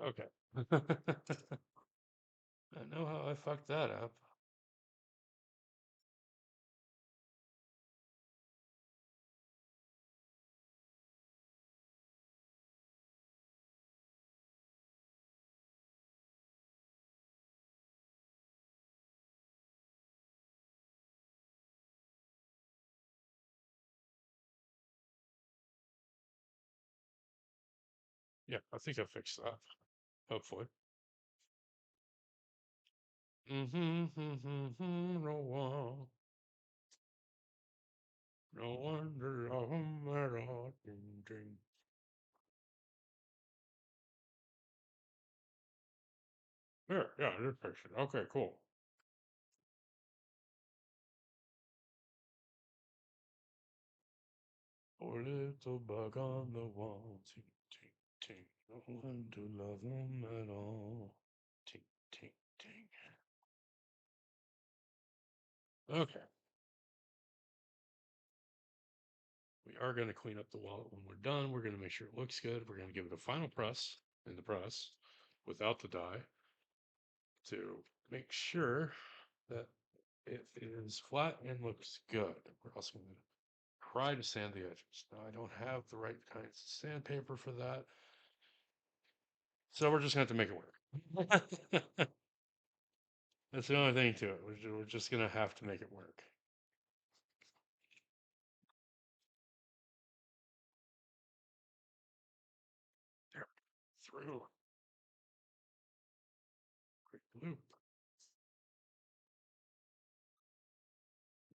Okay. I know how I fucked that up. Yeah, I think I fixed that. Hopefully. No. No wonder I'm at all. Ding, ding. Yeah, this picture. Okay, cool. Poor little bug on the wall. Ting, ting, ting. No one to love him at all. Ting, ting, ting. Okay. We are going to clean up the wallet when we're done. We're going to make sure it looks good. We're going to give it a final press in the press without the dye to make sure that it is flat and looks good. We're also going to try to sand the edges. Now, I don't have the right kinds of sandpaper for that, so we're just going to have to make it work. That's the only thing to it. We're just going to have to make it work. There, through. Quick loop.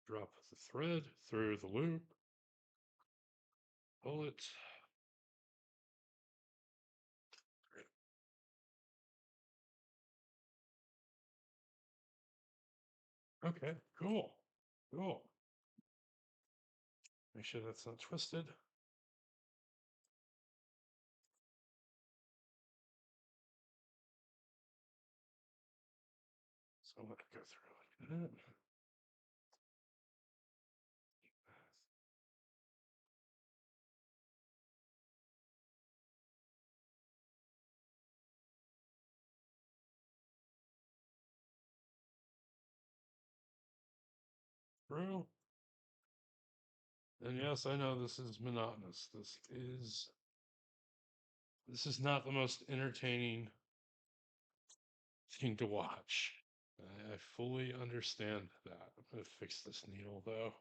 Drop the thread through the loop. Pull it. Okay, cool. Cool. Make sure that's not twisted. So I'm going to go through like that. Through. And yes, I know this is monotonous. This is not the most entertaining thing to watch. I fully understand that. I'm gonna fix this needle though.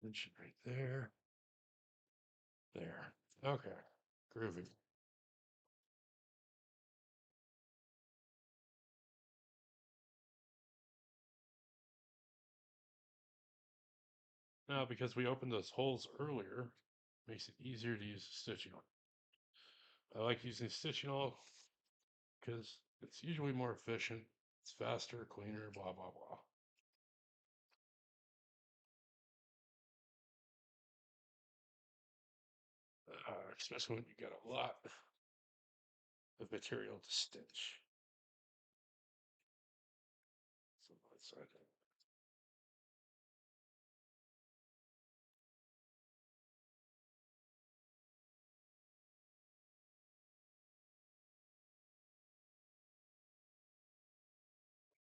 Tension right there. There. Okay. Groovy. Now, because we opened those holes earlier, makes it easier to use the stitching. I like using stitching oil because it's usually more efficient, it's faster, cleaner, blah, blah, blah. Especially when you got a lot of material to stitch. So that's side.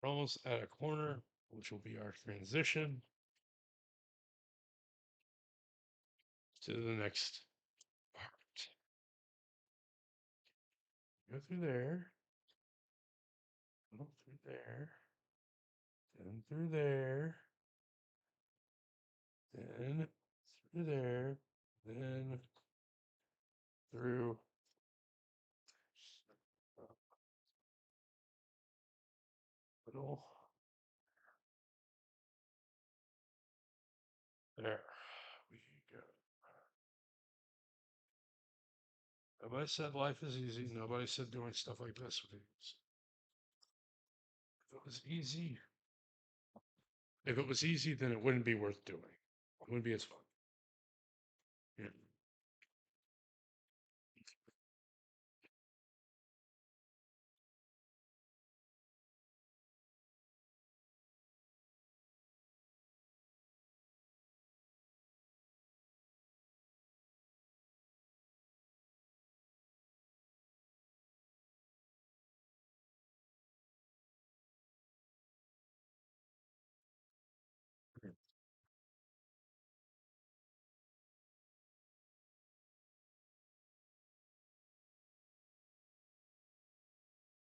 We're almost at a corner, which will be our transition to the next part. Go through there, go through there, then through there, then through there, then through middle. There we go. Nobody said life is easy. Nobody said doing stuff like this would be easy. If it was easy, then it wouldn't be worth doing. It wouldn't be as fun. Yeah.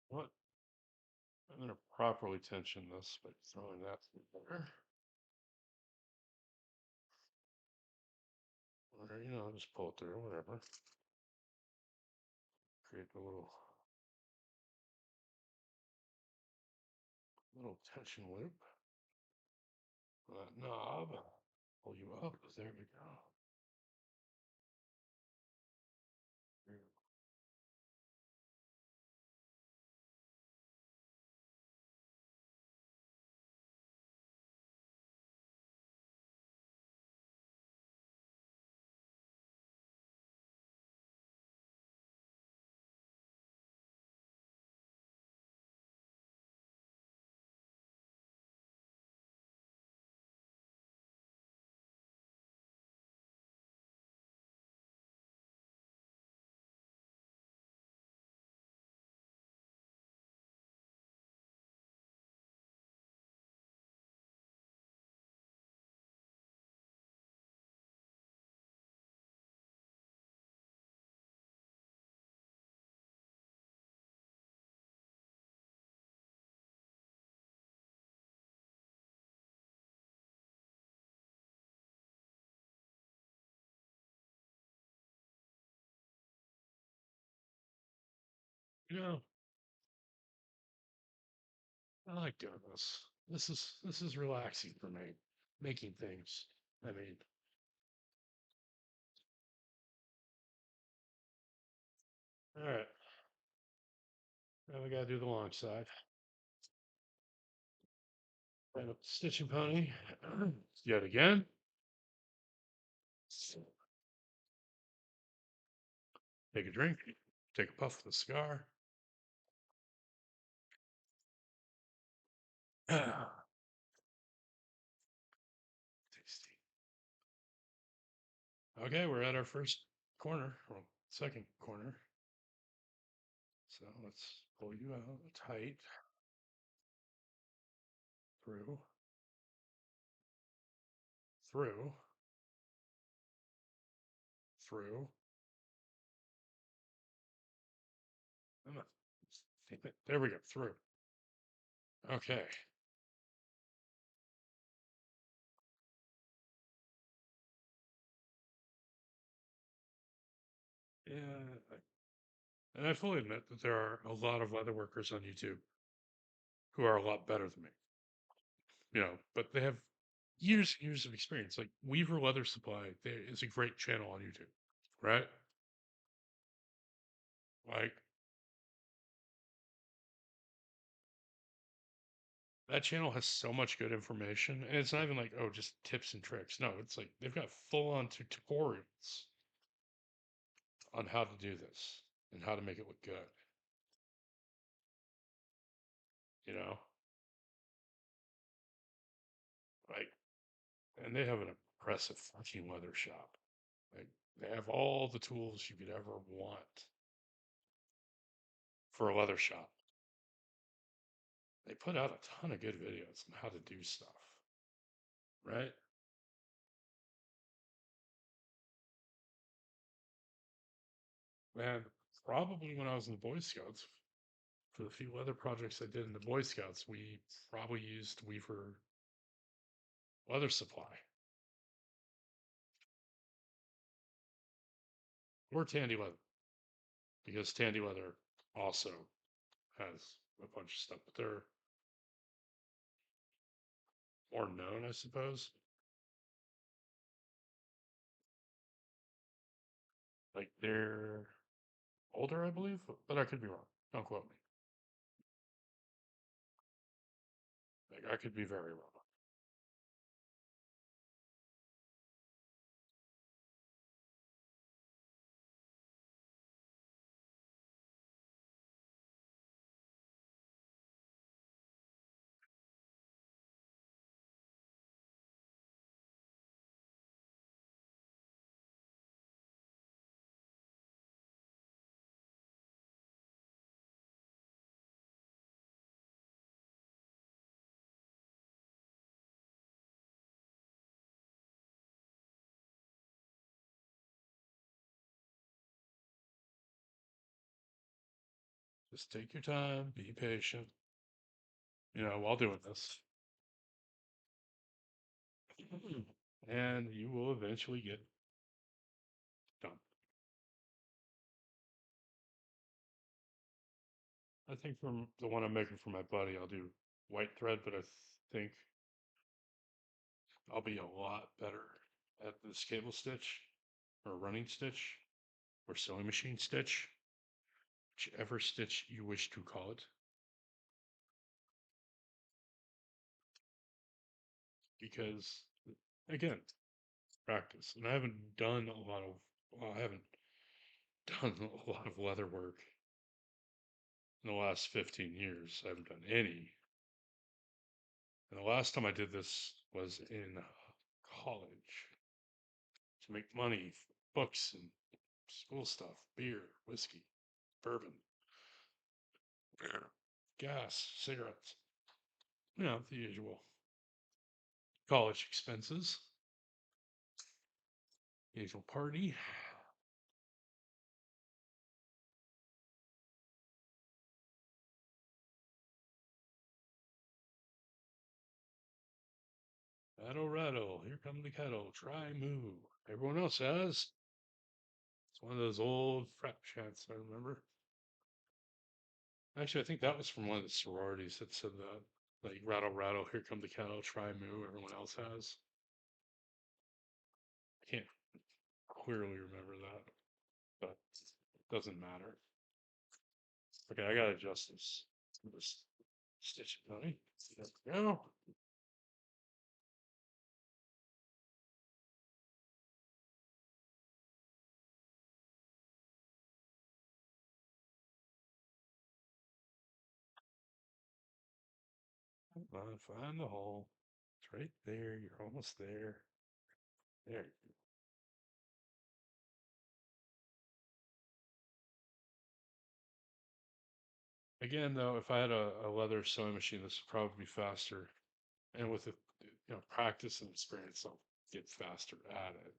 What? I'm going to properly tension this by throwing that through there. Or, just pull it through, whatever. Create a little tension loop for that knob. Pull you up. There we go. There. You know, I like doing this. This is relaxing for me. Making things. I mean, all right. Now we gotta do the long side. Line up the stitching pony. Yet again. Take a drink. Take a puff of the cigar. Tasty. Okay, we're at our first corner, or second corner. So let's pull you out tight through, through, through. Come on. There we go. Through. Okay. Yeah. And I fully admit that there are a lot of leather workers on YouTube who are a lot better than me, but they have years and years of experience. Like Weaver Leather Supply, there is a great channel on YouTube, right? Like that channel has so much good information, and it's not even like, oh, just tips and tricks. No, it's like they've got full on tutorials on how to do this and how to make it look good, you know? Like, and they have an impressive fucking leather shop. Like, they have all the tools you could ever want for a leather shop. They put out a ton of good videos on how to do stuff, right? Man, probably when I was in the Boy Scouts, for the few leather projects I did in the Boy Scouts, we probably used Weaver Leather Supply or Tandy Leather because Tandy Leather also has a bunch of stuff, but they're more known, I suppose. Like they're older, I believe, but I could be wrong. Don't quote me. Like I could be very wrong. Just take your time, be patient, while doing this. And you will eventually get I think from the one I'm making for my buddy, I'll do white thread, but I think I'll be a lot better at this cable stitch or running stitch or sewing machine stitch, whichever stitch you wish to call it. Because again, practice. And I haven't done a lot of, well, I haven't done a lot of leather work in the last 15 years. I haven't done any. And the last time I did this was in college to make money, books and school stuff, beer, whiskey, bourbon, beer, gas, cigarettes, the usual college expenses, the usual party. Rattle, rattle, here come the kettle, try moo. Everyone else says. It's one of those old frat chants I remember. Actually, I think that was from one of the sororities that said that. Like, rattle, rattle, here come the kettle, try moo, everyone else has. I can't clearly remember that, but it doesn't matter. Okay, I gotta adjust this stitch it, honey. There we go. Come on, find the hole. It's right there. You're almost there. There. Again, though, if I had a leather sewing machine, this would probably be faster. And with it, practice and experience, I'll get faster at it.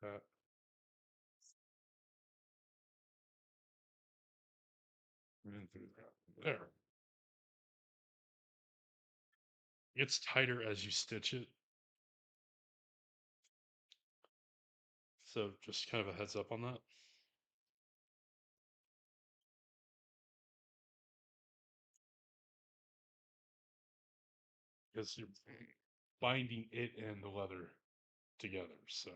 That and through that. There. It gets tighter as you stitch it. So just kind of a heads up on that. Because you're binding it and the leather together. So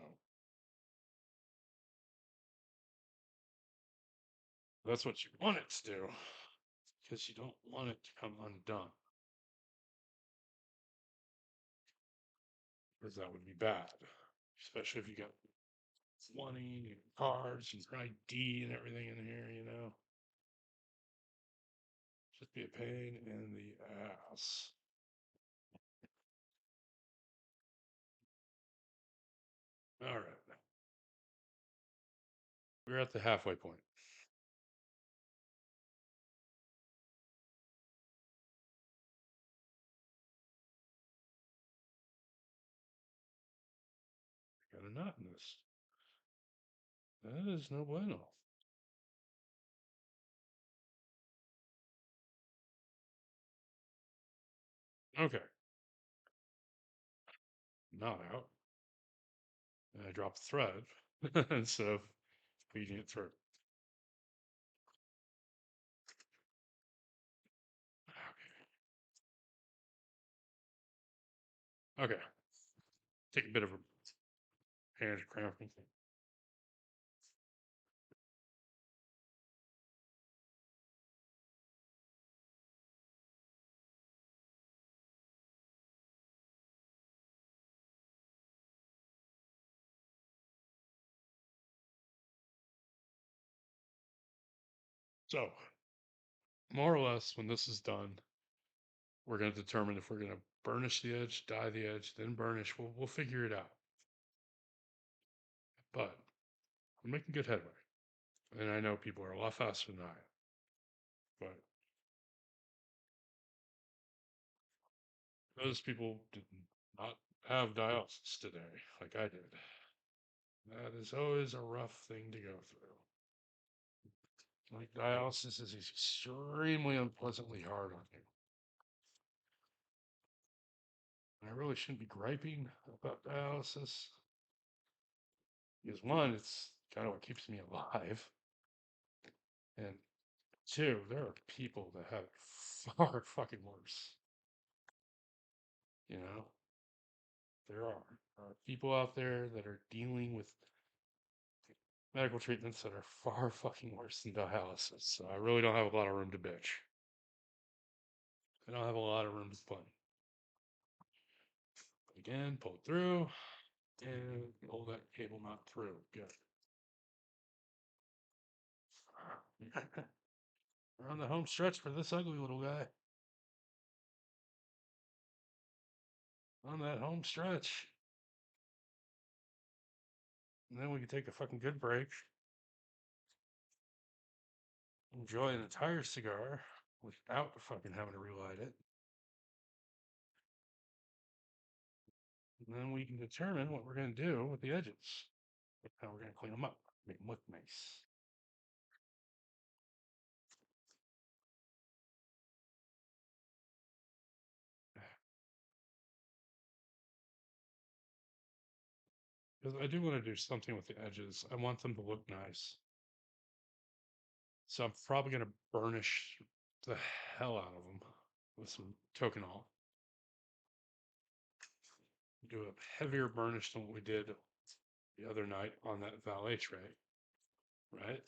that's what you want it to do. Because you don't want it to come undone. Because that would be bad. Especially if you got money and cards and your ID and everything in here. Just be a pain in the ass. All right. We're at the halfway point. Got a knot in this. That is no bueno. Okay. Knot out. And I drop the thread instead of feeding it through. Okay. Okay. Take a bit of a hand cramping. So, more or less, when this is done, we're going to determine if we're going to burnish the edge, dye the edge, then burnish. We'll figure it out. But we're making good headway. And I know people are a lot faster than I am. But Those people did not have dialysis today, like I did. That is always a rough thing to go through. Like dialysis is extremely unpleasantly hard on you. I really shouldn't be griping about dialysis because one, it's kind of what keeps me alive, and two, there are people that have it far fucking worse. You know, there are people out there that are dealing with medical treatments that are far fucking worse than dialysis. So I really don't have a lot of room to bitch. I don't have a lot of room to complain. Again, pull it through and pull that cable nut through. Good. We're on the home stretch for this ugly little guy. On that home stretch. And then we can take a fucking good break. Enjoy an entire cigar without fucking having to relight it. And then we can determine what we're going to do with the edges. How we're going to clean them up, make them look nice. Because I do want to do something with the edges. I want them to look nice. So I'm probably going to burnish the hell out of them with some Tokonol. Do a heavier burnish than what we did the other night on that valet tray, right?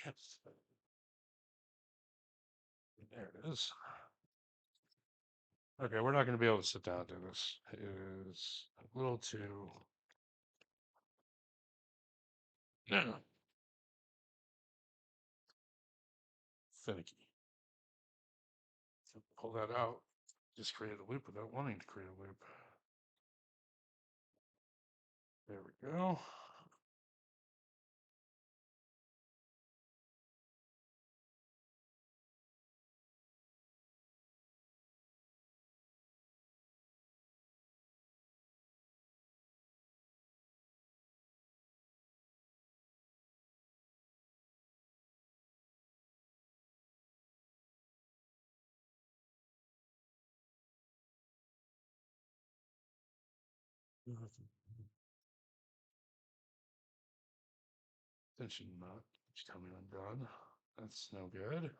Damn. There it is. Okay, we're not going to be able to sit down and do this. It is a little too finicky. So pull that out. Just create a loop without wanting to create a loop. There we go. Tension knot. Just tell me I'm done. That's no good.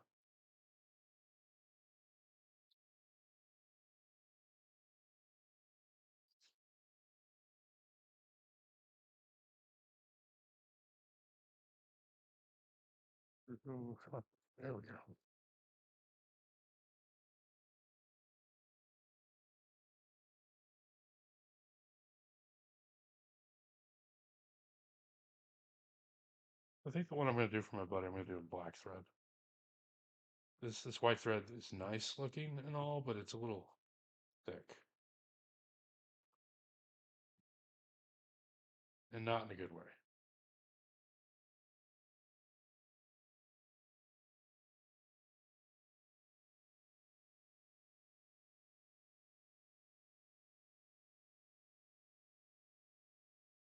There we go. I think the one I'm going to do for my buddy, I'm going to do a black thread. This white thread is nice looking and all, but it's a little thick. And not in a good way.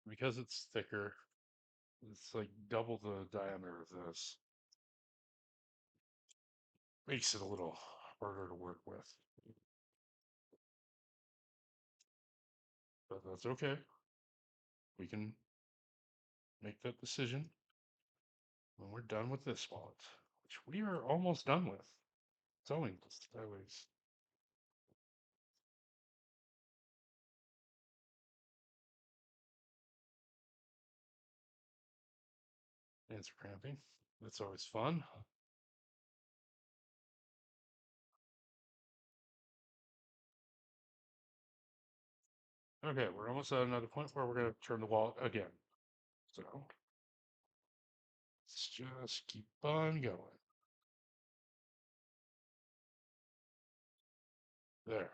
Because it's thicker, it's like double the diameter of this. Makes it a little harder to work with. But that's okay. We can make that decision when we're done with this wallet, which we are almost done with. Sewing, at least. Answer cramping. That's always fun. Okay, we're almost at another point where we're going to turn the wallet again. So let's just keep on going. There.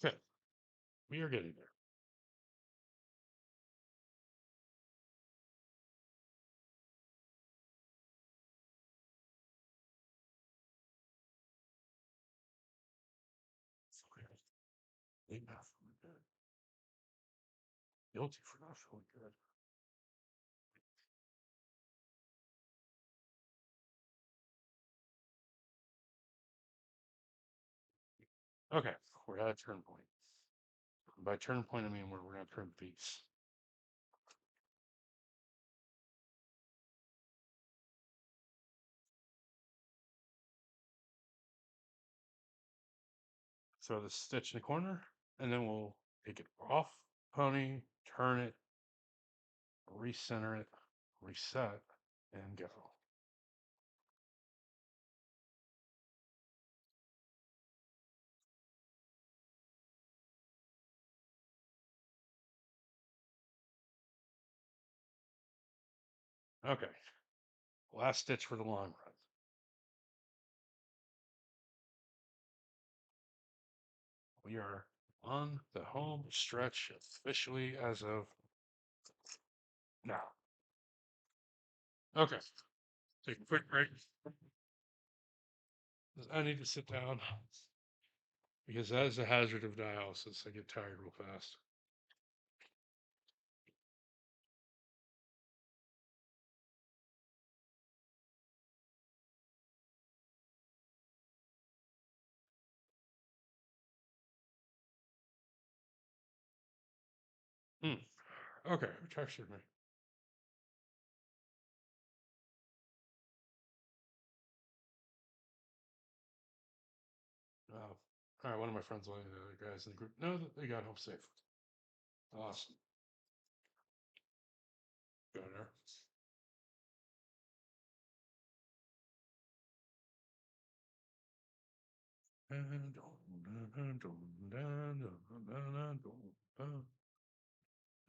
Okay, we are getting there. Okay. Ain't not feeling good. Guilty for not feeling good. Okay, we're at a turn point. By turn point, I mean we're gonna turn peace. Throw the stitch in the corner, and then we'll take it off pony, turn it, recenter it, reset, and go. Okay, last stitch for the long run. We are on the home stretch officially as of now. Okay, take a quick break. I need to sit down because that is a hazard of dialysis. I get tired real fast. Hmm. Okay, who texted me? Oh, all right. One of my friends, one of the other guys in the group, know that they got home safe. Awesome. Go there.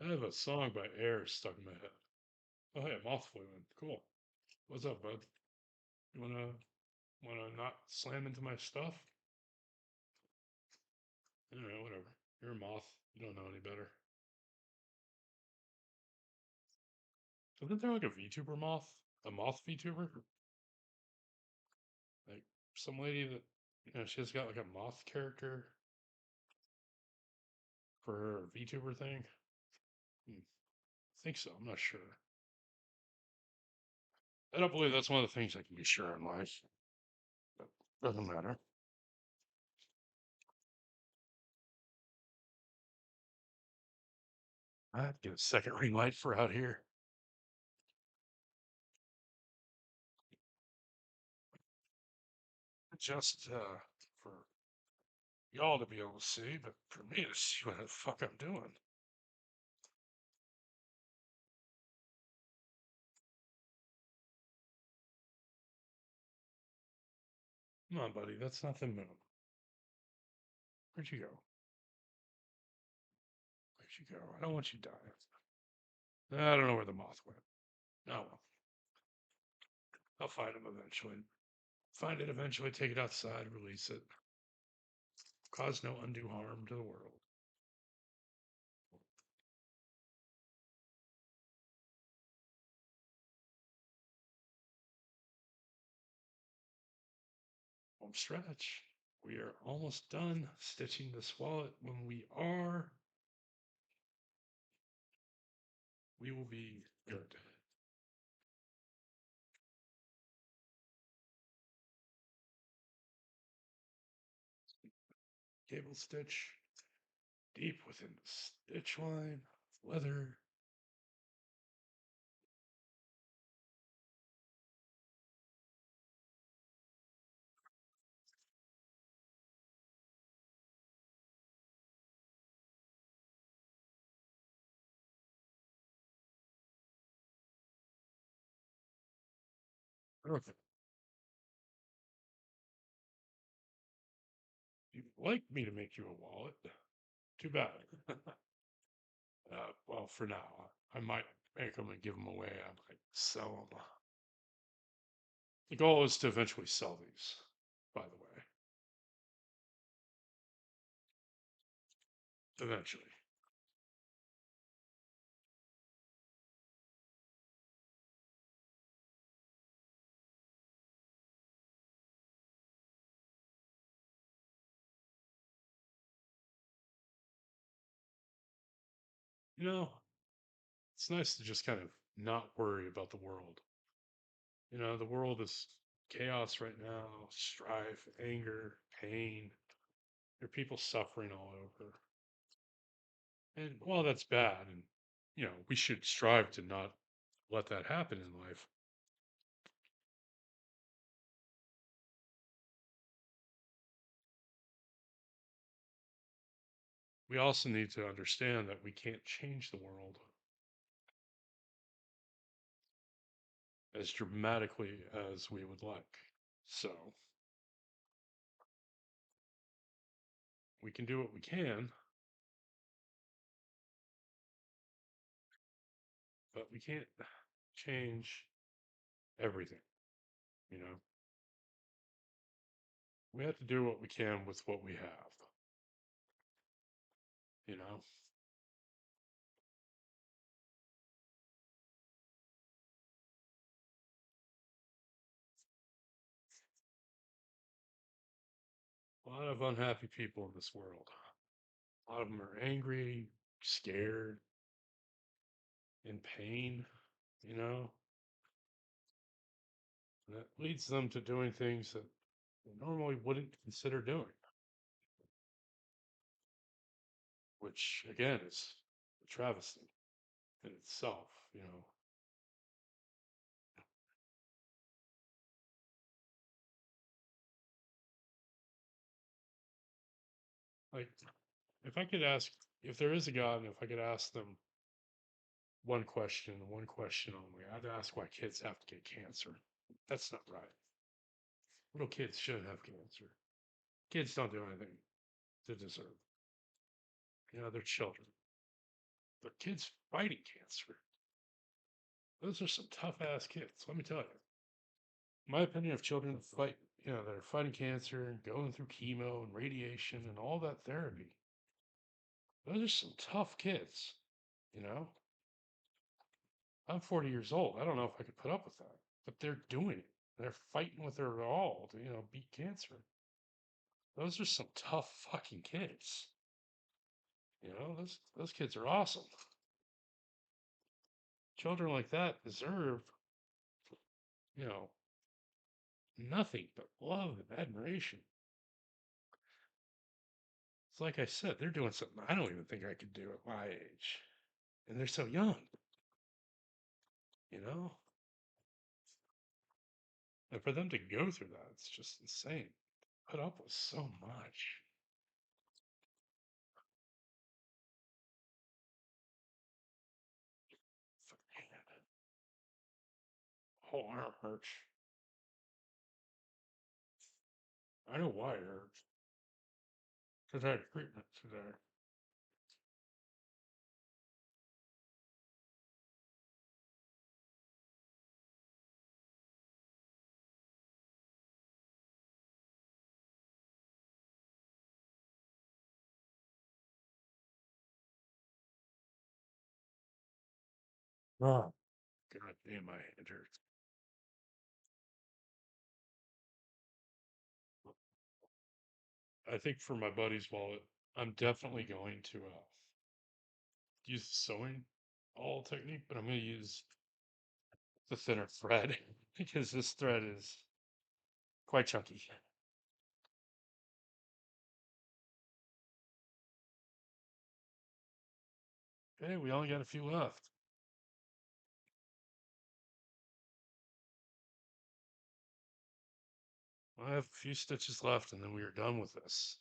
I have a song by Air stuck in my head. Oh, hey, Moth flew in. Cool. What's up, bud? You wanna not slam into my stuff? I don't know, whatever. You're a moth. You don't know any better. Isn't there like a VTuber moth? A moth VTuber? Like some lady that she's got like a moth character for her VTuber thing. Hmm, I think so. I'm not sure. I don't believe that's one of the things I can be sure in life. But doesn't matter. I'd get a second ring light for out here. Just for y'all to be able to see, but for me to see what the fuck I'm doing. Come on, buddy. That's not the moon. Where'd you go? Where'd you go? I don't want you dying. I don't know where the moth went. Oh well. I'll find him eventually. Find it eventually, take it outside, release it. Cause no undue harm to the world. Home stretch. We are almost done stitching this wallet. When we are, we will be good. Cable stitch deep within the stitch line, leather. Perfect. You'd like me to make you a wallet. Too bad. Well, for now, I might make them and give them away. I might sell them. The goal is to eventually sell these, by the way. eventually. You know, it's nice to just kind of not worry about the world. The world is chaos right now, strife, anger, pain. There are people suffering all over. And while that's bad, and, we should strive to not let that happen in life, we also need to understand that we can't change the world as dramatically as we would like. So we can do what we can, but we can't change everything, you know? We have to do what we can with what we have, you know? A lot of unhappy people in this world. A lot of them are angry, scared, in pain, you know? And that leads them to doing things that they normally wouldn't consider doing, which again is a travesty in itself. Like, if I could ask, if there is a God, and if I could ask them one question only, I'd ask why kids have to get cancer. That's not right. Little kids shouldn't have cancer. Kids don't do anything to deserve it. They're children. They're kids fighting cancer. Those are some tough ass kids, let me tell you. My opinion of children that that are fighting cancer and going through chemo and radiation and all that therapy, those are some tough kids, you know? I'm 40 years old. I don't know if I could put up with that, but they're doing it. They're fighting with their all to, beat cancer. Those are some tough fucking kids. Those kids are awesome. Children like that deserve, you know, nothing but love and admiration. It's like I said, they're doing something I don't even think I could do at my age. And they're so young, you know? And for them to go through that, it's just insane. Put up with so much. Man, whole arm hurts. I know why it hurts. Because I had treatment today. Oh, God damn, my hand hurts. I think for my buddy's wallet, I'm definitely going to use the sewing all technique, but I'm going to use the thinner thread because this thread is quite chunky. Okay, we only got a few left. I have a few stitches left, and then we are done with this.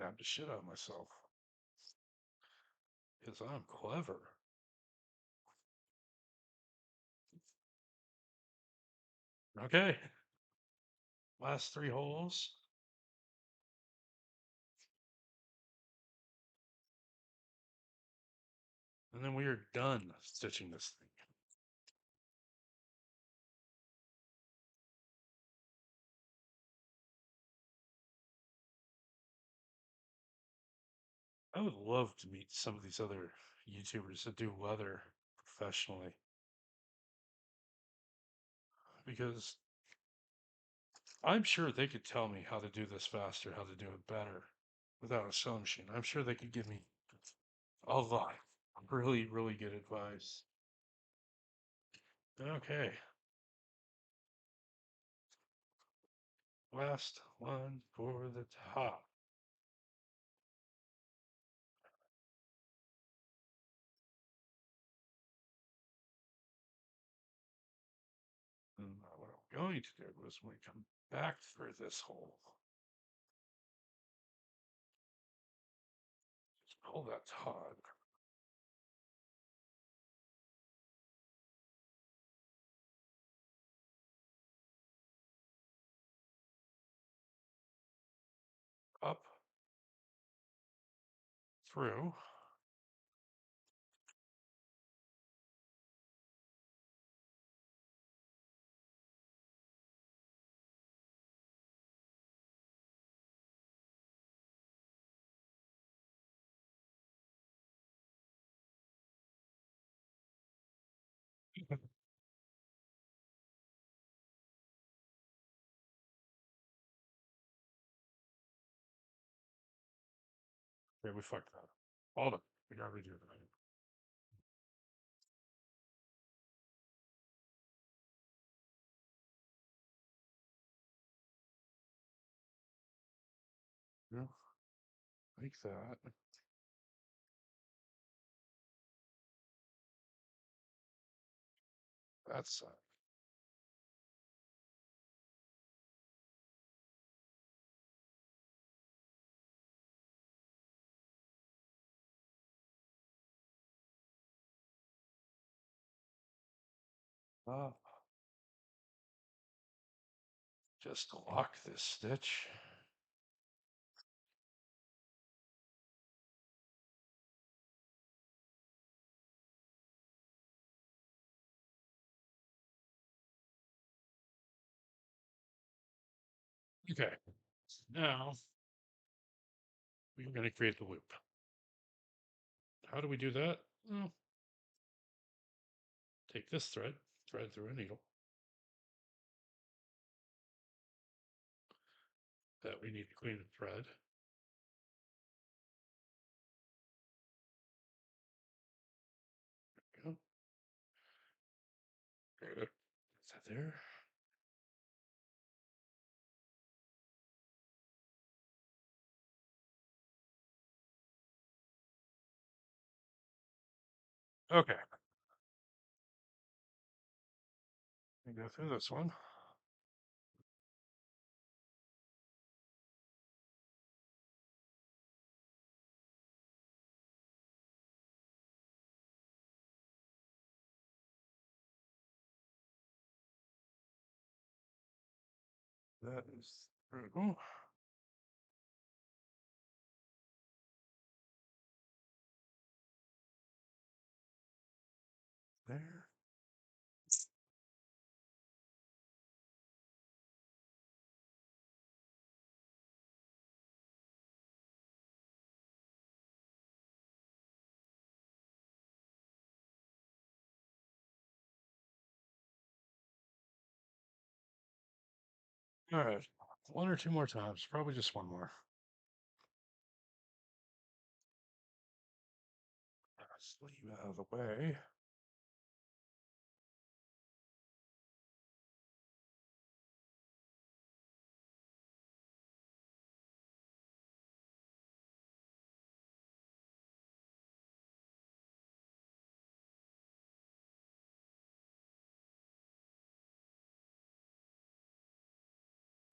stab the shit out of myself because I'm clever. Okay, last three holes, and then we are done stitching this thing. I would love to meet some of these other YouTubers that do leather professionally because I'm sure they could tell me how to do this faster, how to do it better without a sewing machine. I'm sure they could give me a lot of really, really good advice. Okay, last one for the top. And what I'm going to do is when we come back through this hole, just pull that taut. Up, through. Okay, we fucked that up. Hold on. We gotta redo that. Yeah, like that. That's up. Just lock this stitch. Okay, now we're going to create the loop. How do we do that? Well, take this thread, thread through a needle that we need to clean the thread. Go. Is that there? Okay. Go through this one. That is through. There. All right. One or two more times. Probably just one more. Sleeve out of the way.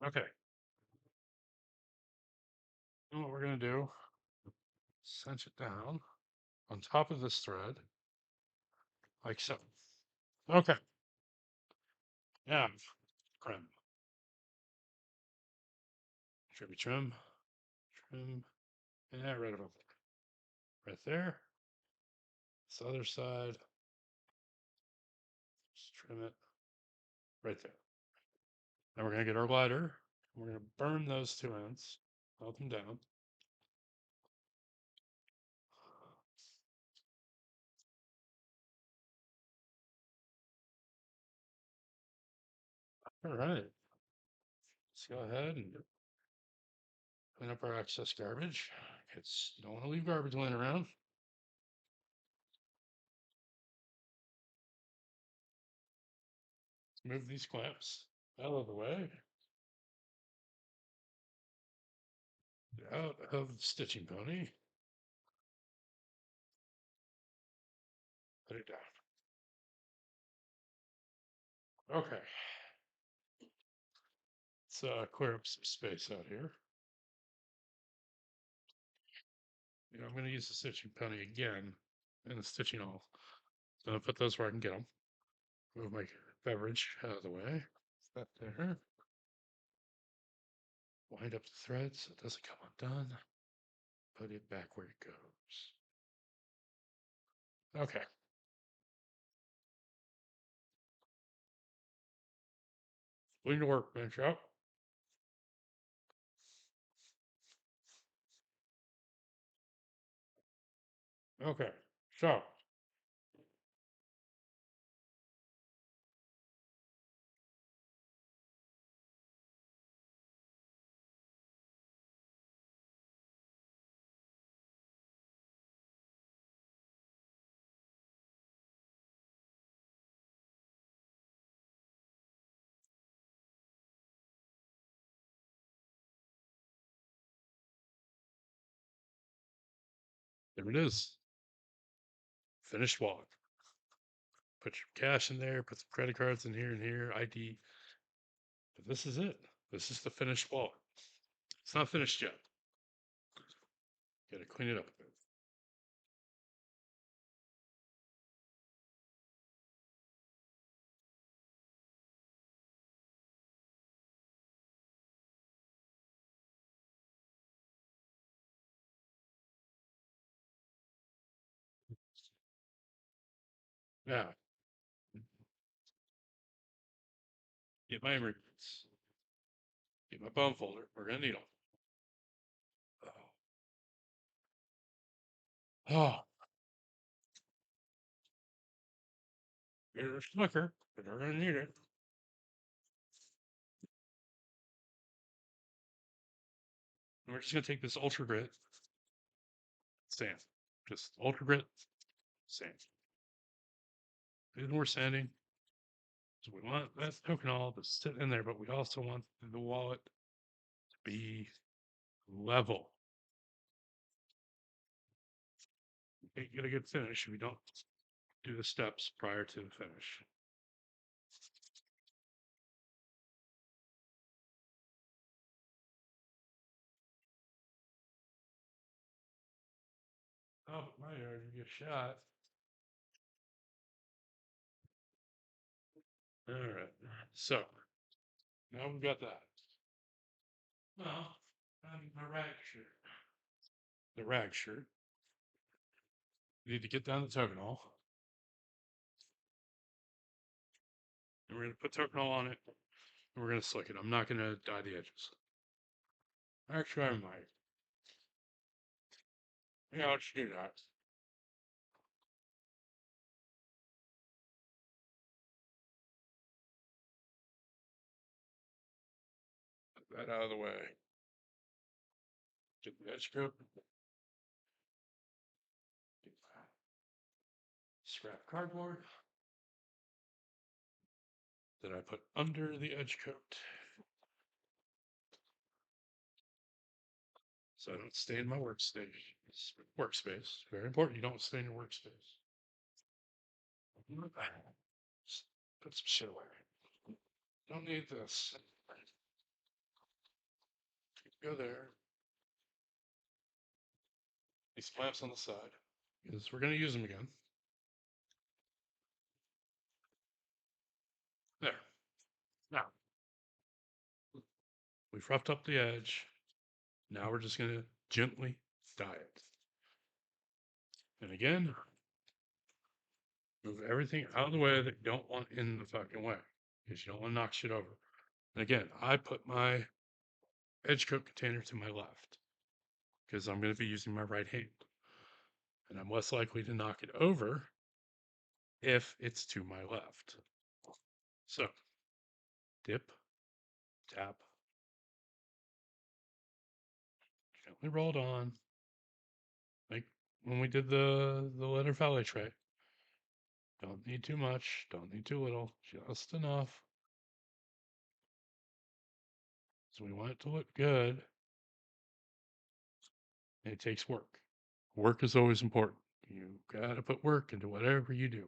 Okay. And what we're going to do, cinch it down on top of this thread, like so. Okay. Yeah. Trim. Trimmy trim. Trim. Yeah, right about there. Right there. This other side. Just trim it right there. Now we're going to get our glider. We're going to burn those two ends. Melt them down. All right. Let's go ahead and clean up our excess garbage. It's, you don't want to leave garbage laying around. Move these clamps out of the way. Out of the stitching pony. Put it down. Okay. Let's clear up some space out here. I'm going to use the stitching pony again and the stitching awl. I'm going to put those where I can get them. Move my beverage out of the way. That there. Wind up the thread so it doesn't come undone. Put it back where it goes. Okay. Clean the workbench up. Okay. So there it is. Finished wallet. Put your cash in there, put some credit cards in here and here, ID. But this is it. This is the finished wallet. It's not finished yet. Gotta clean it up a bit. Now, get my ingredients. Get my bone folder. We're gonna need them. Oh, get a slicker, but we're gonna need it. And we're just gonna take this ultra grit sand. Just ultra grit sand. The reason we're sanding is we want that tokenol to sit in there, but we also want the wallet to be level. You can't get a good finish if you don't do the steps prior to the finish. Oh, my yard, you get shot. All right. So now we've got that. Well, my rag shirt. The rag shirt. You need to get down the tokenol. And we're going to put tokenol on it. And we're going to slick it. I'm not going to dye the edges. Actually, I might. Yeah, let's do that. Put that out of the way. Get the edge coat. Get scrap cardboard that I put under the edge coat. So I don't stain my workspace. Very important you don't stain your workspace. Just put some shit away. Don't need this. Go there. these clamps on the side because we're going to use them again. There. Now, we've roughed up the edge. Now we're just going to gently die it. And again, move everything out of the way that you don't want in the fucking way because you don't want to knock shit over. And again, I put my edge coat container to my left because I'm going to be using my right hand. And I'm less likely to knock it over if it's to my left. So, dip, tap, gently rolled on, like when we did the letter valet tray. Don't need too much, don't need too little, just enough. So we want it to look good. And it takes work. Work is always important. You gotta put work into whatever you do.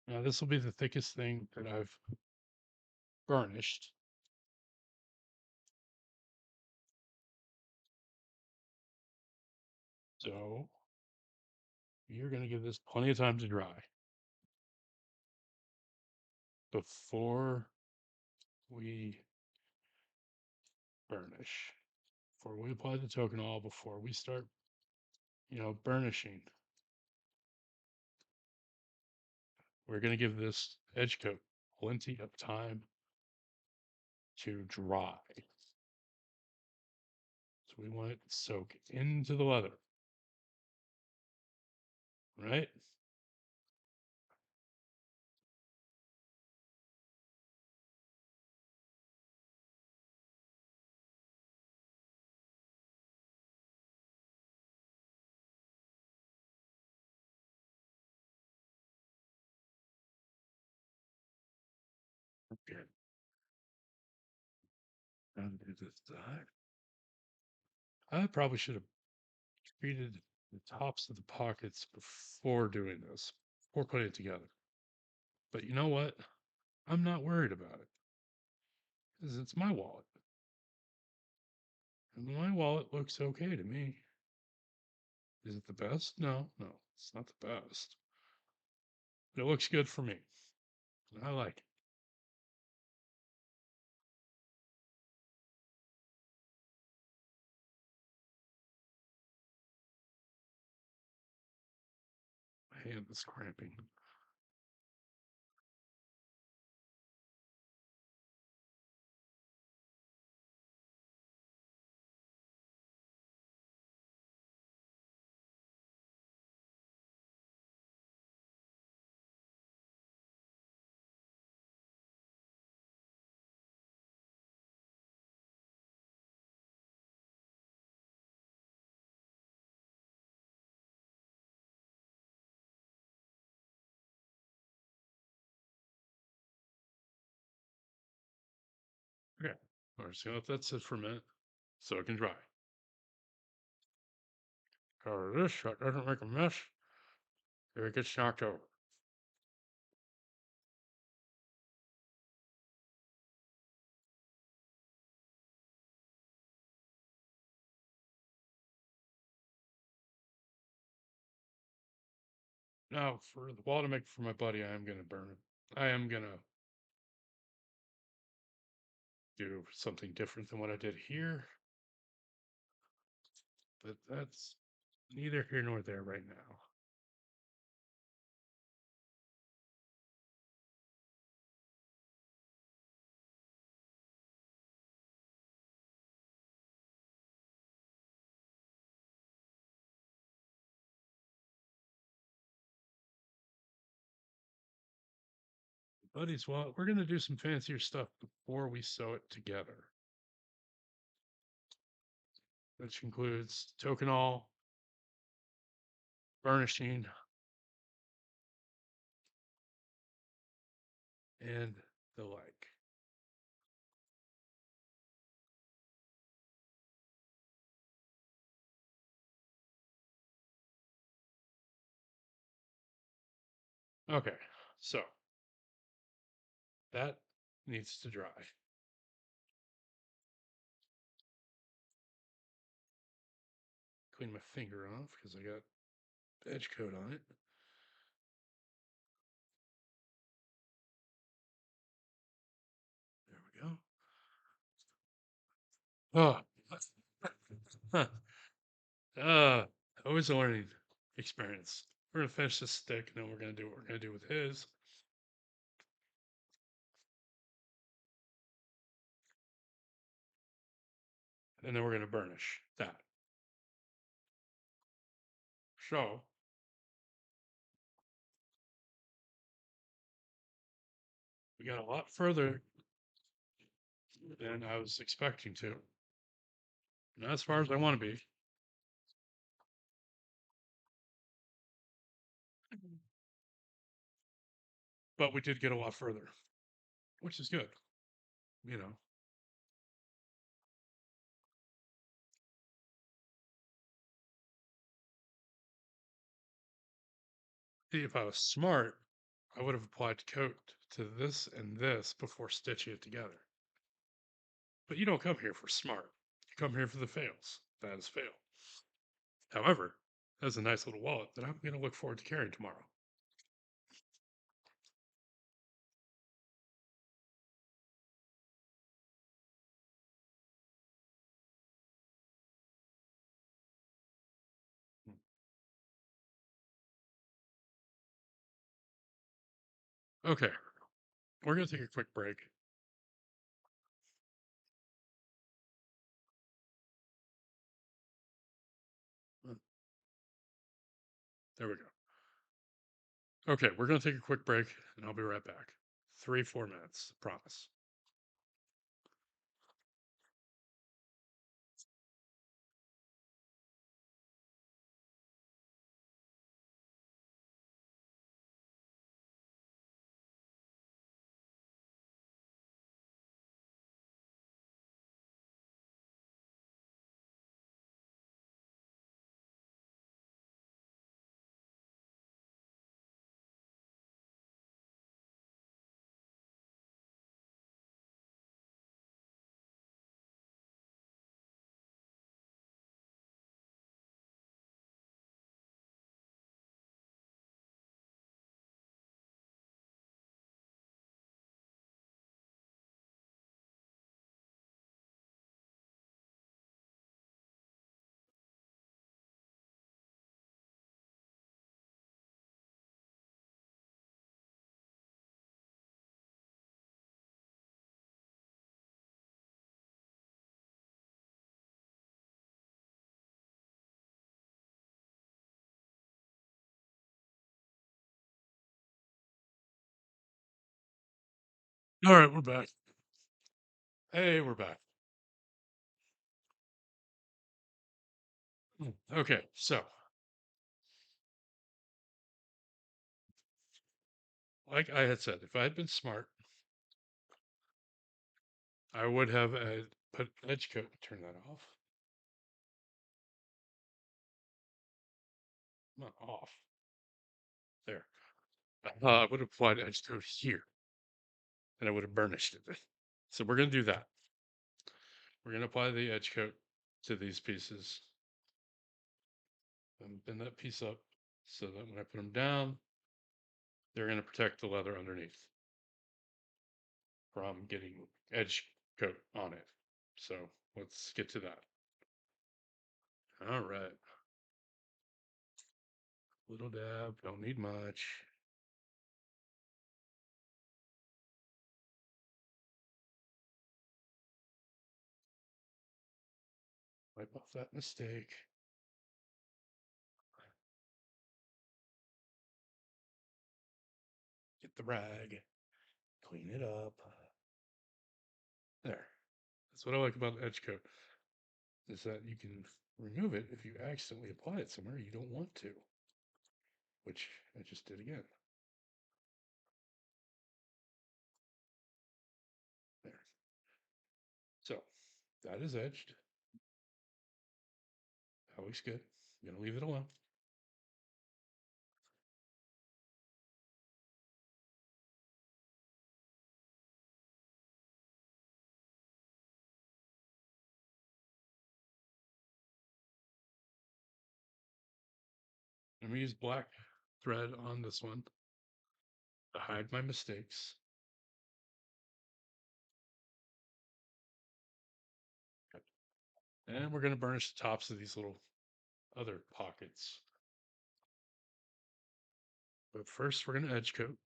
Now this will be the thickest thing that I've burnished. So you're gonna give this plenty of time to dry before we burnish, before we apply the tokenol, before we start, burnishing. We're going to give this edge coat plenty of time to dry. So we want it to soak into the leather, right? Okay. Now do this side. I probably should have treated the tops of the pockets before doing this, before putting it together. But you know what? I'm not worried about it because it's my wallet. And my wallet looks okay to me. Is it the best? No, it's not the best. But it looks good for me. I like it. My hand is cramping. Okay. We're just gonna let that sit for a minute so it can dry. Cover this so it doesn't make a mess if it gets knocked over. Now, for the wall to make for my buddy, I am gonna burn it. I am gonna do something different than what I did here, but that's neither here nor there right now. Buddies, well, we're gonna do some fancier stuff before we sew it together, which includes tokenol, burnishing, and the like. Okay, so that needs to dry. Clean my finger off because I got edge coat on it. There we go. Oh, huh. Always a learning experience. We're gonna finish this stick, and then we're gonna do what we're gonna do with his. And then we're gonna burnish that. So we got a lot further than I was expecting to. Not as far as I want to be. But we did get a lot further, which is good. You know, see, if I was smart, I would have applied coat to this and this before stitching it together. But you don't come here for smart. You come here for the fails. That is fail. However, that's a nice little wallet that I'm going to look forward to carrying tomorrow. Hmm. Okay, we're going to take a quick break. There we go. Okay, we're going to take a quick break and I'll be right back. 3, 4 minutes, promise. All right, we're back. Hey, we're back. Okay, so like I had said, if I had been smart, I would have put edge coat. Turn that off. Not off. There. I would have applied edge coat here, and I would have burnished it. So we're gonna do that. We're gonna apply the edge coat to these pieces, and bend that piece up so that when I put them down, they're gonna protect the leather underneath from getting edge coat on it. So let's get to that. All right. Little dab, don't need much. Wipe off that mistake. Get the rag, clean it up. There. That's what I like about edge coat, is that you can remove it if you accidentally apply it somewhere you don't want to. which I just did again. There. So that is edged. That looks good. I'm gonna leave it alone. I'm gonna use black thread on this one to hide my mistakes. And we're gonna burnish the tops of these little other pockets. But first, we're gonna edge coat.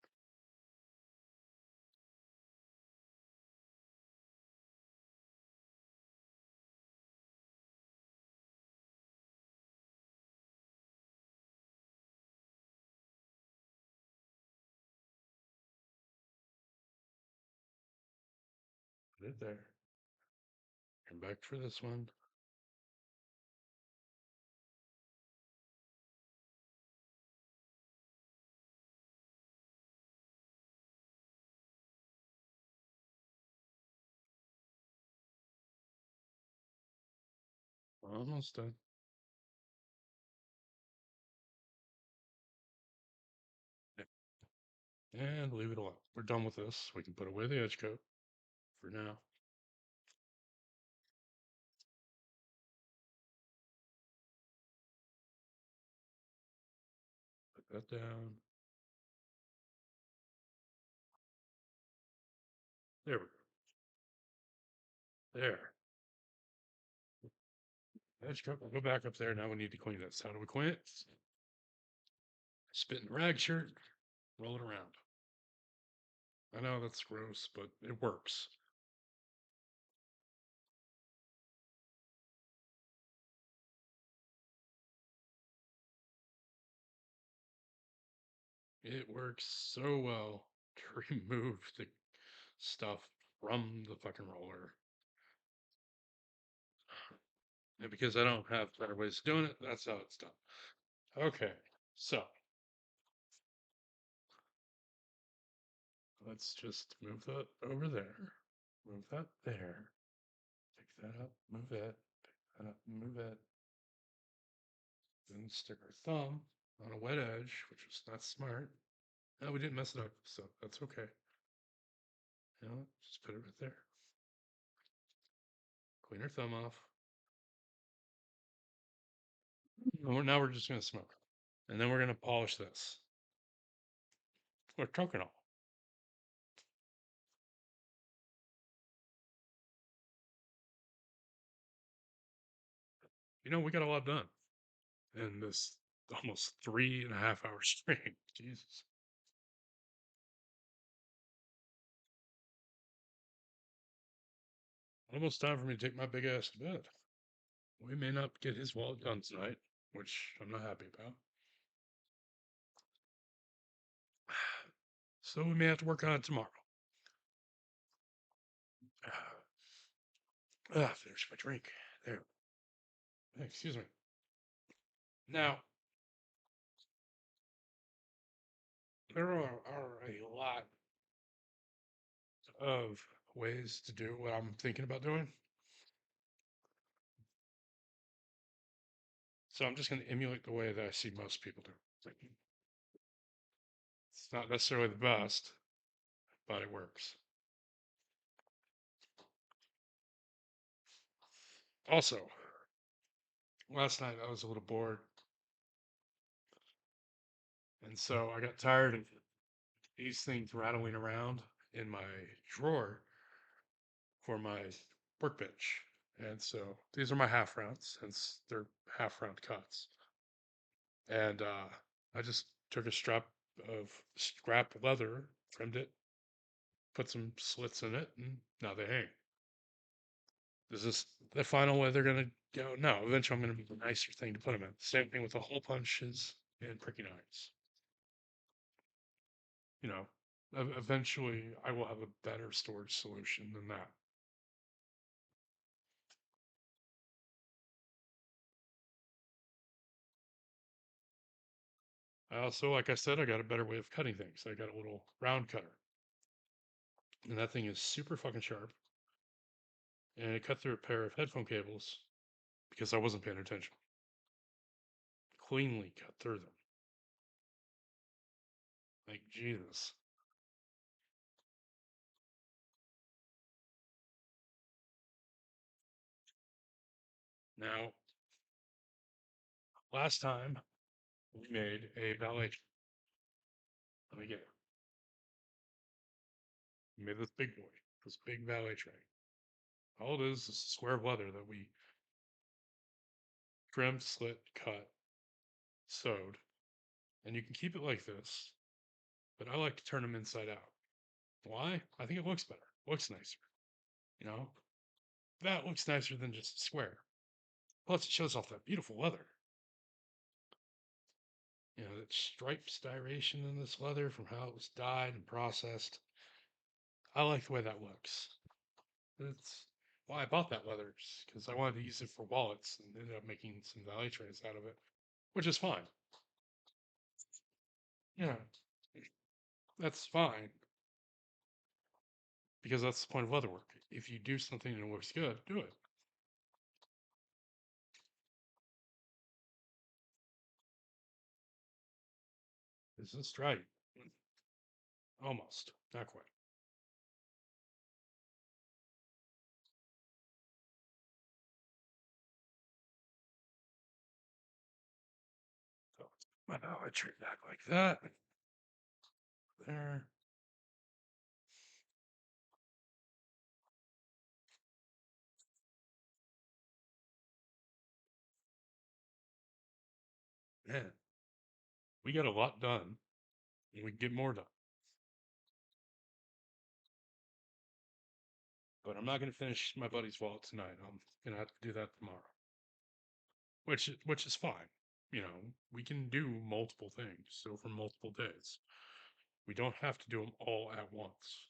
Put it there. Come back for this one. Almost done. And leave it alone. We're done with this. We can put away the edge coat for now. Put that down. There we go. There. Edge coat. We'll go back up there. Now we need to clean this. How do we clean it? Spit in the rag shirt. Roll it around. I know that's gross, but it works. It works so well to remove the stuff from the fucking roller. And because I don't have better ways of doing it, that's how it's done. Okay, so let's just move that over there. Move that there. Pick that up. Move that. Pick that up. Move that. Then stick our thumb on a wet edge, which was not smart. No, we didn't mess it up, so that's okay. You know, just put it right there. Clean our thumb off. Now we're just going to smoke. And then we're going to polish this. Or coconut. You know, we got a lot done in this almost 3.5 hour stream. Jesus. Almost time for me to take my big ass to bed. We may not get his wallet done tonight, which I'm not happy about. So we may have to work on it tomorrow. Finish my drink. There. Excuse me. Now, there are a lot of ways to do what I'm thinking about doing. So I'm just going to emulate the way that I see most people do. It's not necessarily the best, but it works. Also, last night I was a little bored, and so I got tired of these things rattling around in my drawer for my workbench. And so these are my half rounds, since they're half round cuts. And I just took a strap of scrap leather, trimmed it, put some slits in it, and now they hang. Is this the final way they're going to go? No, eventually I'm going to be a nicer thing to put them in. Same thing with the hole punches and pricking irons. You know, eventually I will have a better storage solution than that. I also, like I said, I got a better way of cutting things. I got a little round cutter, and that thing is super fucking sharp. And it cut through a pair of headphone cables because I wasn't paying attention. Cleanly cut through them. Like Jesus. Now, last time we made a valet. Let me get it. We made this big boy, this big valet tray. All it is a square of leather that we trimmed, slit, cut, sewed, and you can keep it like this. But I like to turn them inside out. Why? I think it looks better. Looks nicer. You know, that looks nicer than just a square. Plus, it shows off that beautiful leather. You know, that stripe styration in this leather from how it was dyed and processed. I like the way that looks. That's why I bought that leather, because I wanted to use it for wallets and ended up making some valet trays out of it, which is fine. Yeah, that's fine because that's the point of leather work. If you do something and it looks good, do it. Is this right? Almost, not quite. So my valet tray back like that. There. Man, we got a lot done, and we can get more done. But I'm not going to finish my buddy's vault tonight. I'm going to have to do that tomorrow, which is fine. You know, we can do multiple things over multiple days. We don't have to do them all at once.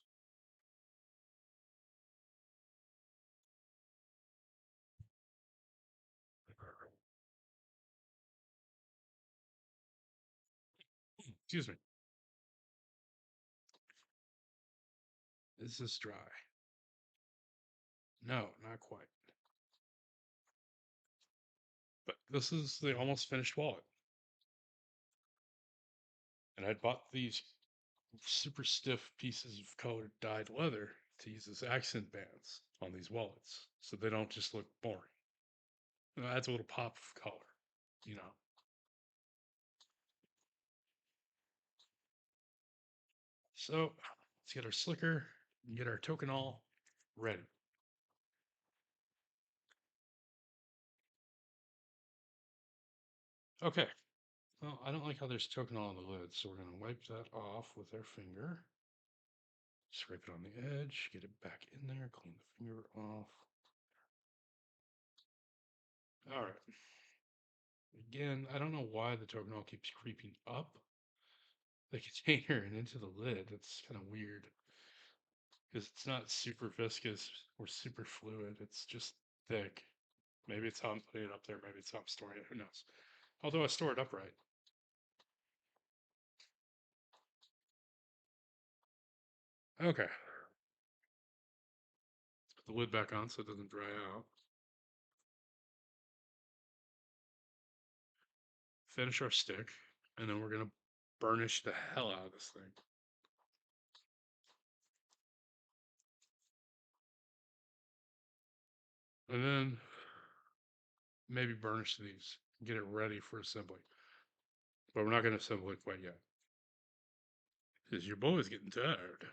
Excuse me. Is this dry? No, not quite. But this is the almost finished wallet. And I bought these super stiff pieces of colored dyed leather to use as accent bands on these wallets so they don't just look boring. It adds a little pop of color, you know. So let's get our slicker and get our token all ready. Okay. Well, I don't like how there's token all on the lid, so we're going to wipe that off with our finger. Scrape it on the edge, get it back in there, clean the finger off. All right. Again, I don't know why the token all keeps creeping up the container and into the lid. It's kind of weird because it's not super viscous or super fluid. It's just thick. Maybe it's how I'm putting it up there. Maybe it's how I'm storing it. Who knows? Although I store it upright. Okay. Let's put the lid back on so it doesn't dry out. Finish our stick, and then we're going to burnish the hell out of this thing. And then maybe burnish these, get it ready for assembly. But we're not going to assemble it quite yet. Because your boy's getting tired.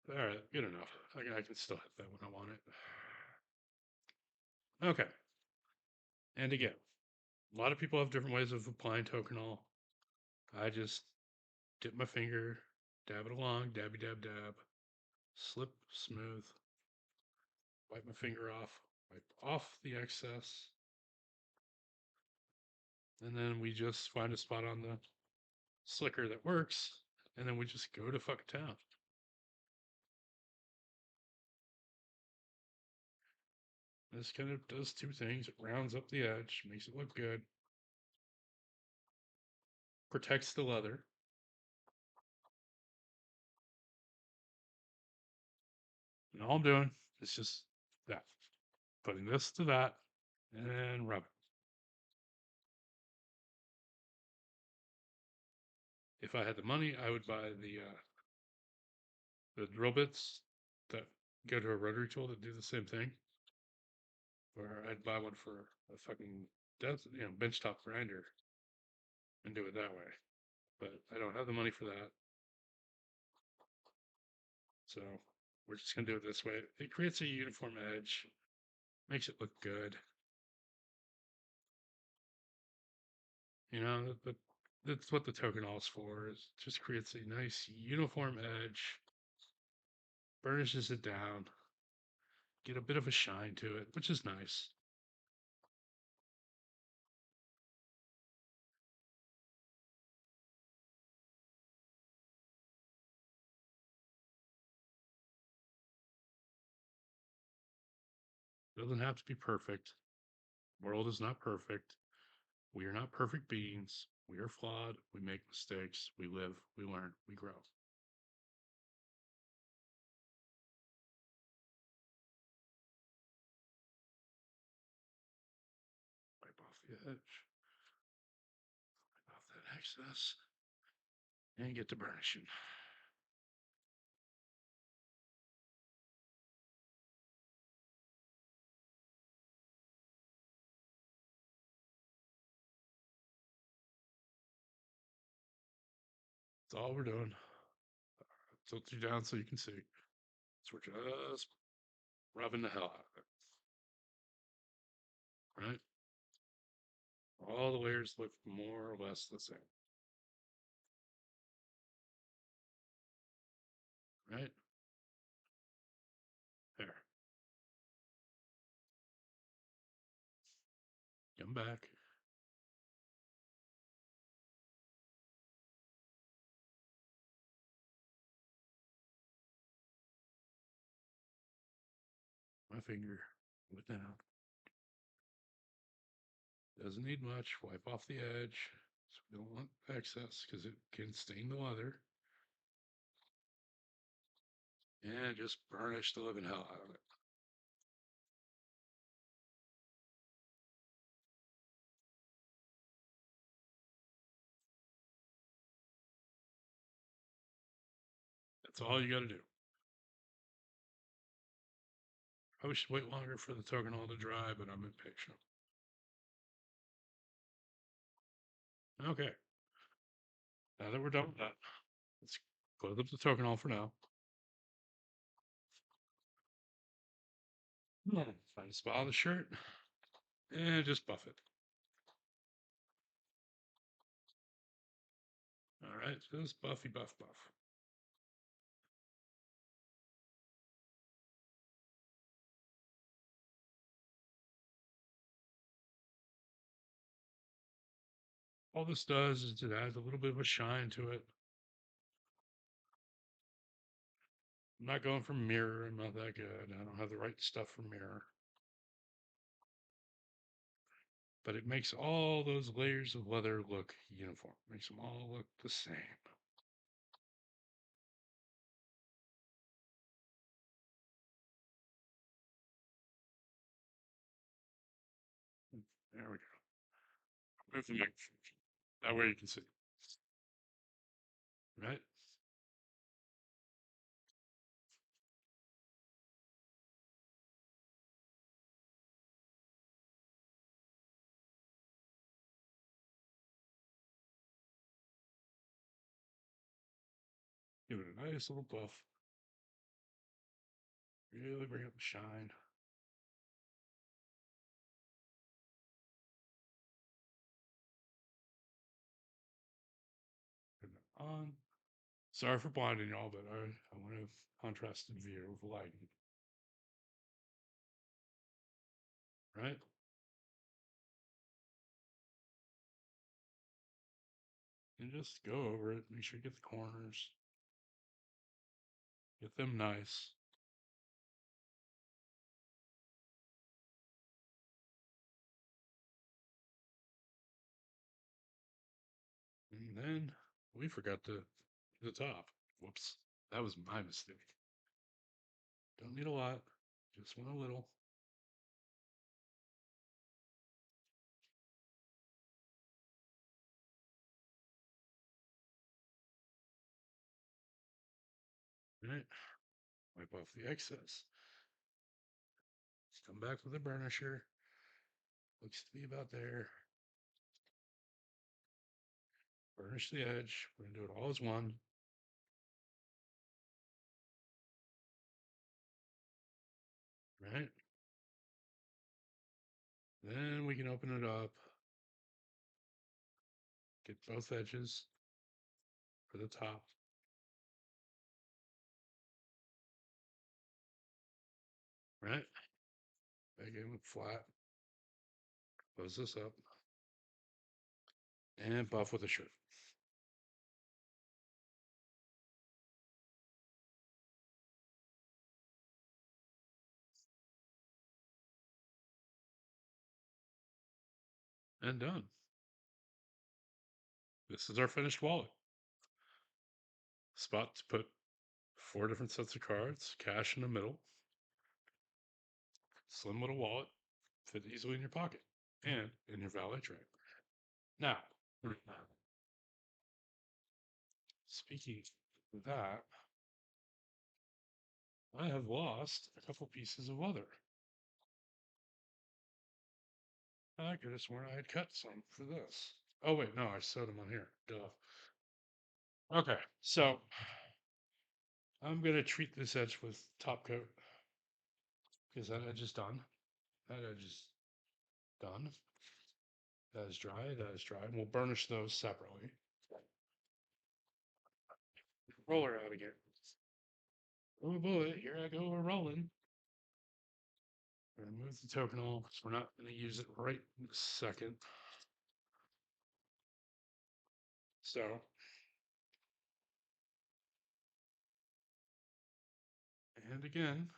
All right, good enough. I can still hit that when I want it. Okay. And again, a lot of people have different ways of applying Tokenol. I just dip my finger, dab it along, dabby dab dab, slip smooth, wipe my finger off, wipe off the excess, and then we just find a spot on the slicker that works, and then we just go to fucking town. This kind of does two things. It rounds up the edge, makes it look good, protects the leather. And all I'm doing is just that. Putting this to that and rub it. If I had the money, I would buy the drill bits that go to a rotary tool that do the same thing. Or I'd buy one for a fucking benchtop grinder and do it that way. But I don't have the money for that. So we're just gonna do it this way. It creates a uniform edge, makes it look good. You know, that's what the tokenol is for. It just creates a nice uniform edge, burnishes it down, get a bit of a shine to it, which is nice. Doesn't have to be perfect. World is not perfect. We are not perfect beings. We are flawed. We make mistakes. We live. We learn. We grow. Wipe off the edge. Wipe off that excess. And get to burnishing. That's all we're doing. Tilt you down so you can see. So we're just rubbing the hell out of it. Right? All the layers look more or less the same. Right? There. Come back. My finger went down. Doesn't need much. Wipe off the edge. So we don't want excess because it can stain the leather. And just burnish the living hell out of it. That's all you got to do. Probably should wait longer for the tokenol to dry, but I'm impatient. Okay. Now that we're done with that, let's close up the tokenol for now. Find a spot on the shirt and just buff it. All right, just buffy buff buff. All this does is it adds a little bit of a shine to it. I'm not going for mirror. I'm not that good. I don't have the right stuff for mirror. But it makes all those layers of leather look uniform. Makes them all look the same. There we go. Move the microphone. That way you can see. Right? Give it a nice little buff. Really bring up the shine. Turn it on. Sorry for blinding y'all, but I want a contrasted view of lighting. Right? And just go over it. Make sure you get the corners. Get them nice. And then we forgot the top. Whoops. That was my mistake. Don't need a lot, just want a little. Right. Wipe off the excess. Let's come back with a burnisher. Looks to be about there. Burnish the edge. We're going to do it all as one. Right. Then we can open it up. Get both edges for the top. Right. Make it look flat. Close this up. And buff with a shirt. And done. This is our finished wallet. Spot to put 4 different sets of cards, cash in the middle. Slim little wallet, fit easily in your pocket and in your valet tray. Now, speaking of that, I have lost a couple pieces of leather. I could have sworn I had cut some for this. Oh, wait, no, I sewed them on here. Duh. Okay, so I'm going to treat this edge with top coat because that edge is done. That edge is done. That is dry. That is dry. And we'll burnish those separately. Roller out again. Oh boy, here I go, we're rolling. Remove the token all because we're not going to use it right this second. So, and again,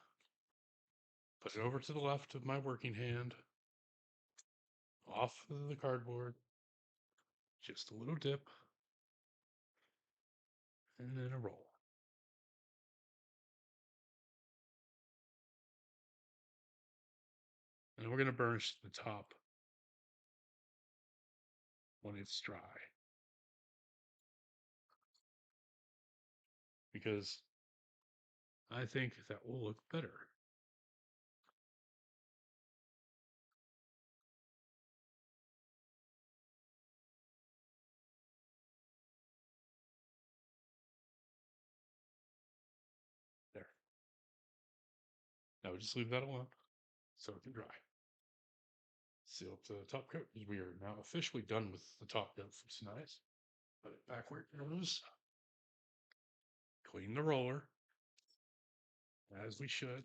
put it over to the left of my working hand, off of the cardboard, just a little dip, and then a roll. And we're going to burnish the top when it's dry. Because I think that will look better. There. Now we just leave that alone so it can dry. Seal up the top coat. We are now officially done with the top coat for tonight. Put it back where it goes. Clean the roller, as we should.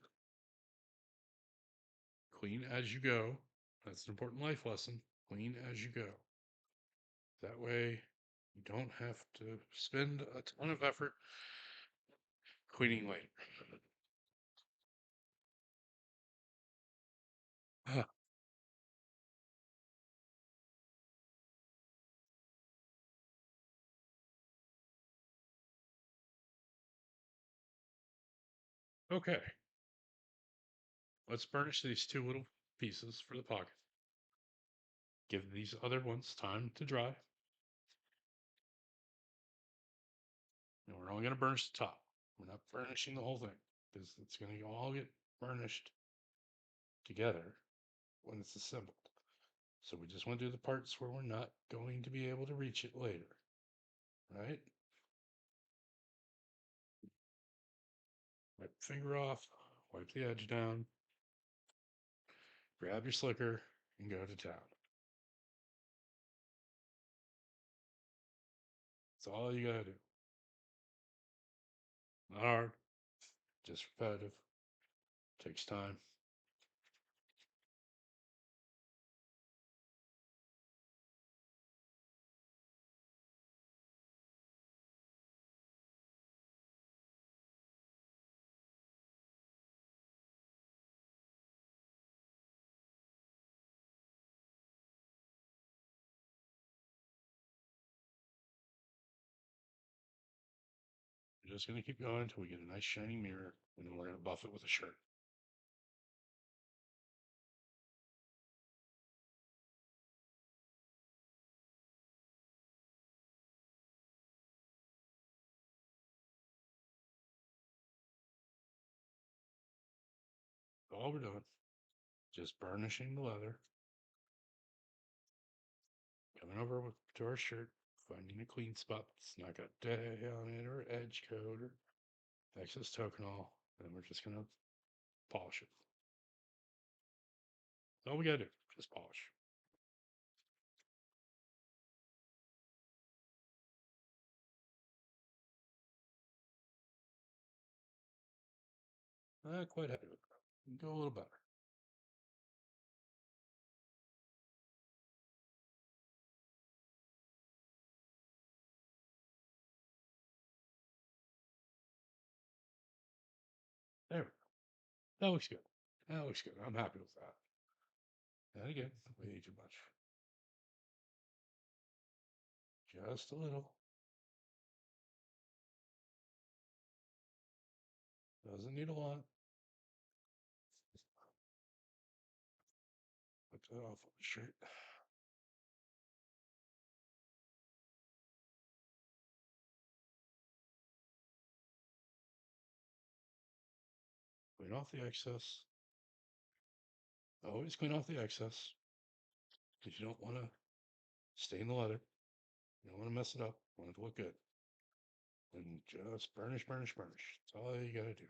Clean as you go. That's an important life lesson. Clean as you go. That way, you don't have to spend a ton of effort cleaning later. Ah, okay, let's burnish these 2 little pieces for the pocket. Give these other ones time to dry. And we're only going to burnish the top. We're not burnishing the whole thing because it's going to all get burnished together when it's assembled. So we just want to do the parts where we're not going to be able to reach it later. Right? Wipe the finger off, wipe the edge down, grab your slicker, and go to town. That's all you gotta do. Not hard, just repetitive. Takes time. We're just going to keep going until we get a nice shining mirror, and then we're going to buff it with a shirt. All we're doing, just burnishing the leather, coming over to our shirt, finding a clean spot that's not got day on it or edge coat or excess tokenol, and we're just going to polish it. That's all we got to do, just polish. Not quite happy with it. Go a little better. There we go. That looks good. That looks good. I'm happy with that. And again, way too much. Just a little. Doesn't need a lot. Put that off on the shirt. Clean off the excess. Always clean off the excess. Because you don't want to stain the leather. You don't want to mess it up. You want it to look good. And just burnish, burnish, burnish. That's all you got to do.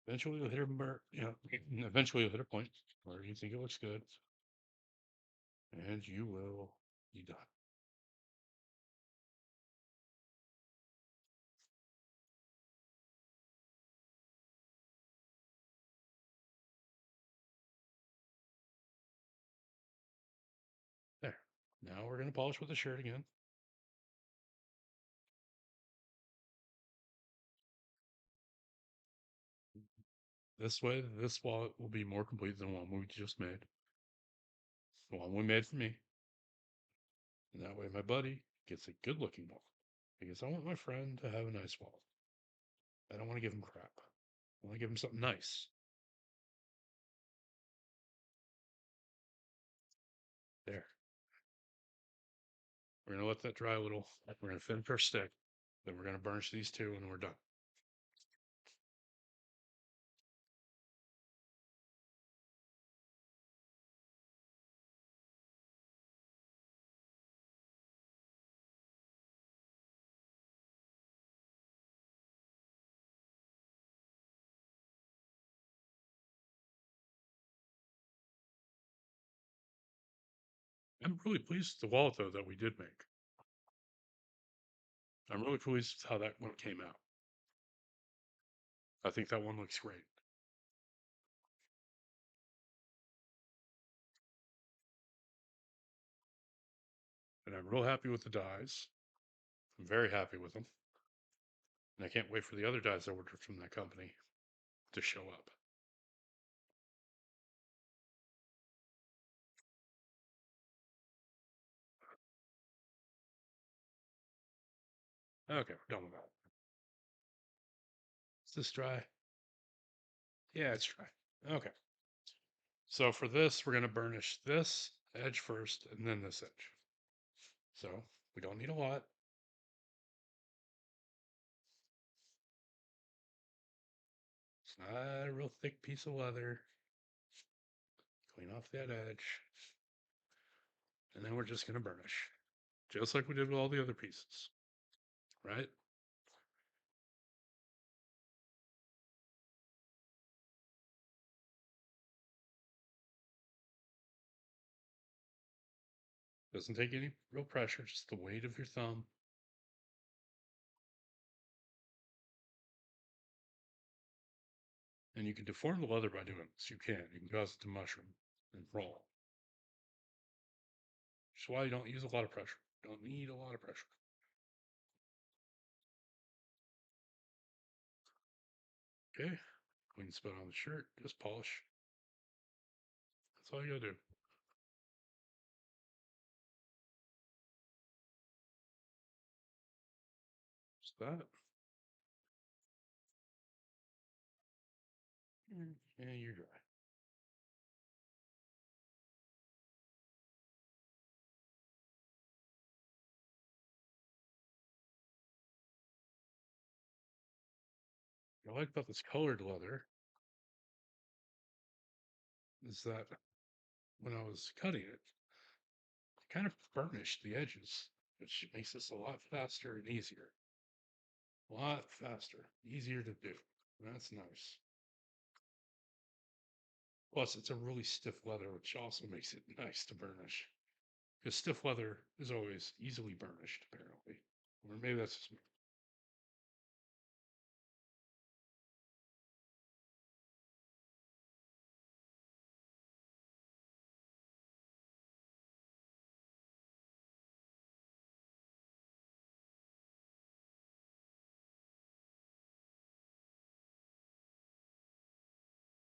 Eventually you'll hit a eventually you'll hit a point where you think it looks good. And you will be done. There. Now we're going to polish with the shirt again. This way, this wallet will be more complete than the one we just made. The one we made for me. And that way my buddy gets a good looking wallet. Because I want my friend to have a nice wallet. I don't want to give him crap. I want to give him something nice. There. We're going to let that dry a little. We're going to finish our stick. Then we're going to burnish these two and we're done. I'm really pleased with the wallet, though, that we did make. I'm really pleased with how that one came out. I think that one looks great. And I'm real happy with the dies. I'm very happy with them. And I can't wait for the other dies I ordered from that company to show up. Okay, we're done with that. Is this dry? Yeah, it's dry. Okay. So for this, we're going to burnish this edge first and then this edge. So we don't need a lot. It's not a real thick piece of leather. Clean off that edge. And then we're just going to burnish. Just like we did with all the other pieces. Right? Doesn't take any real pressure, just the weight of your thumb. And you can deform the leather by doing this. You can. You can cause it to mushroom and roll. Which is why you don't use a lot of pressure. You don't need a lot of pressure. Okay. Clean spot on the shirt. Just polish. That's all you gotta do. Just that. And you're dry. What I like about this colored leather is that when I was cutting it, it kind of burnished the edges, which makes this a lot faster and easier. A lot faster, easier to do. That's nice. Plus, it's a really stiff leather, which also makes it nice to burnish. Because stiff leather is always easily burnished, apparently. Or maybe that's just me.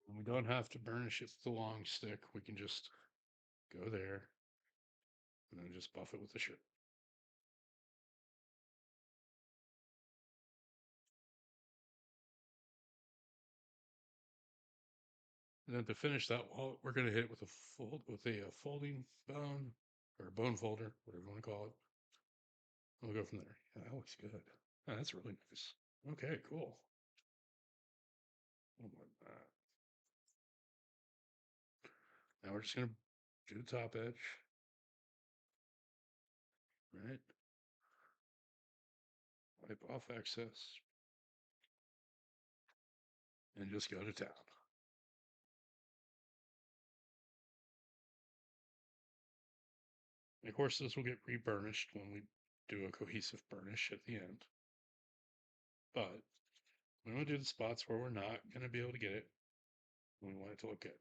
And we don't have to burnish it with the long stick. We can just go there and then just buff it with the shirt. And then to finish that wall, we're going to hit it with a folding bone or bone folder, whatever you want to call it. We'll go from there. Yeah, that looks good. Yeah, that's really nice. Okay, cool. Oh my God. Now we're just going to do the top edge, right? Wipe off excess and just go to town. And of course, this will get re-burnished when we do a cohesive burnish at the end. But we want to do the spots where we're not going to be able to get it. We want it to look good.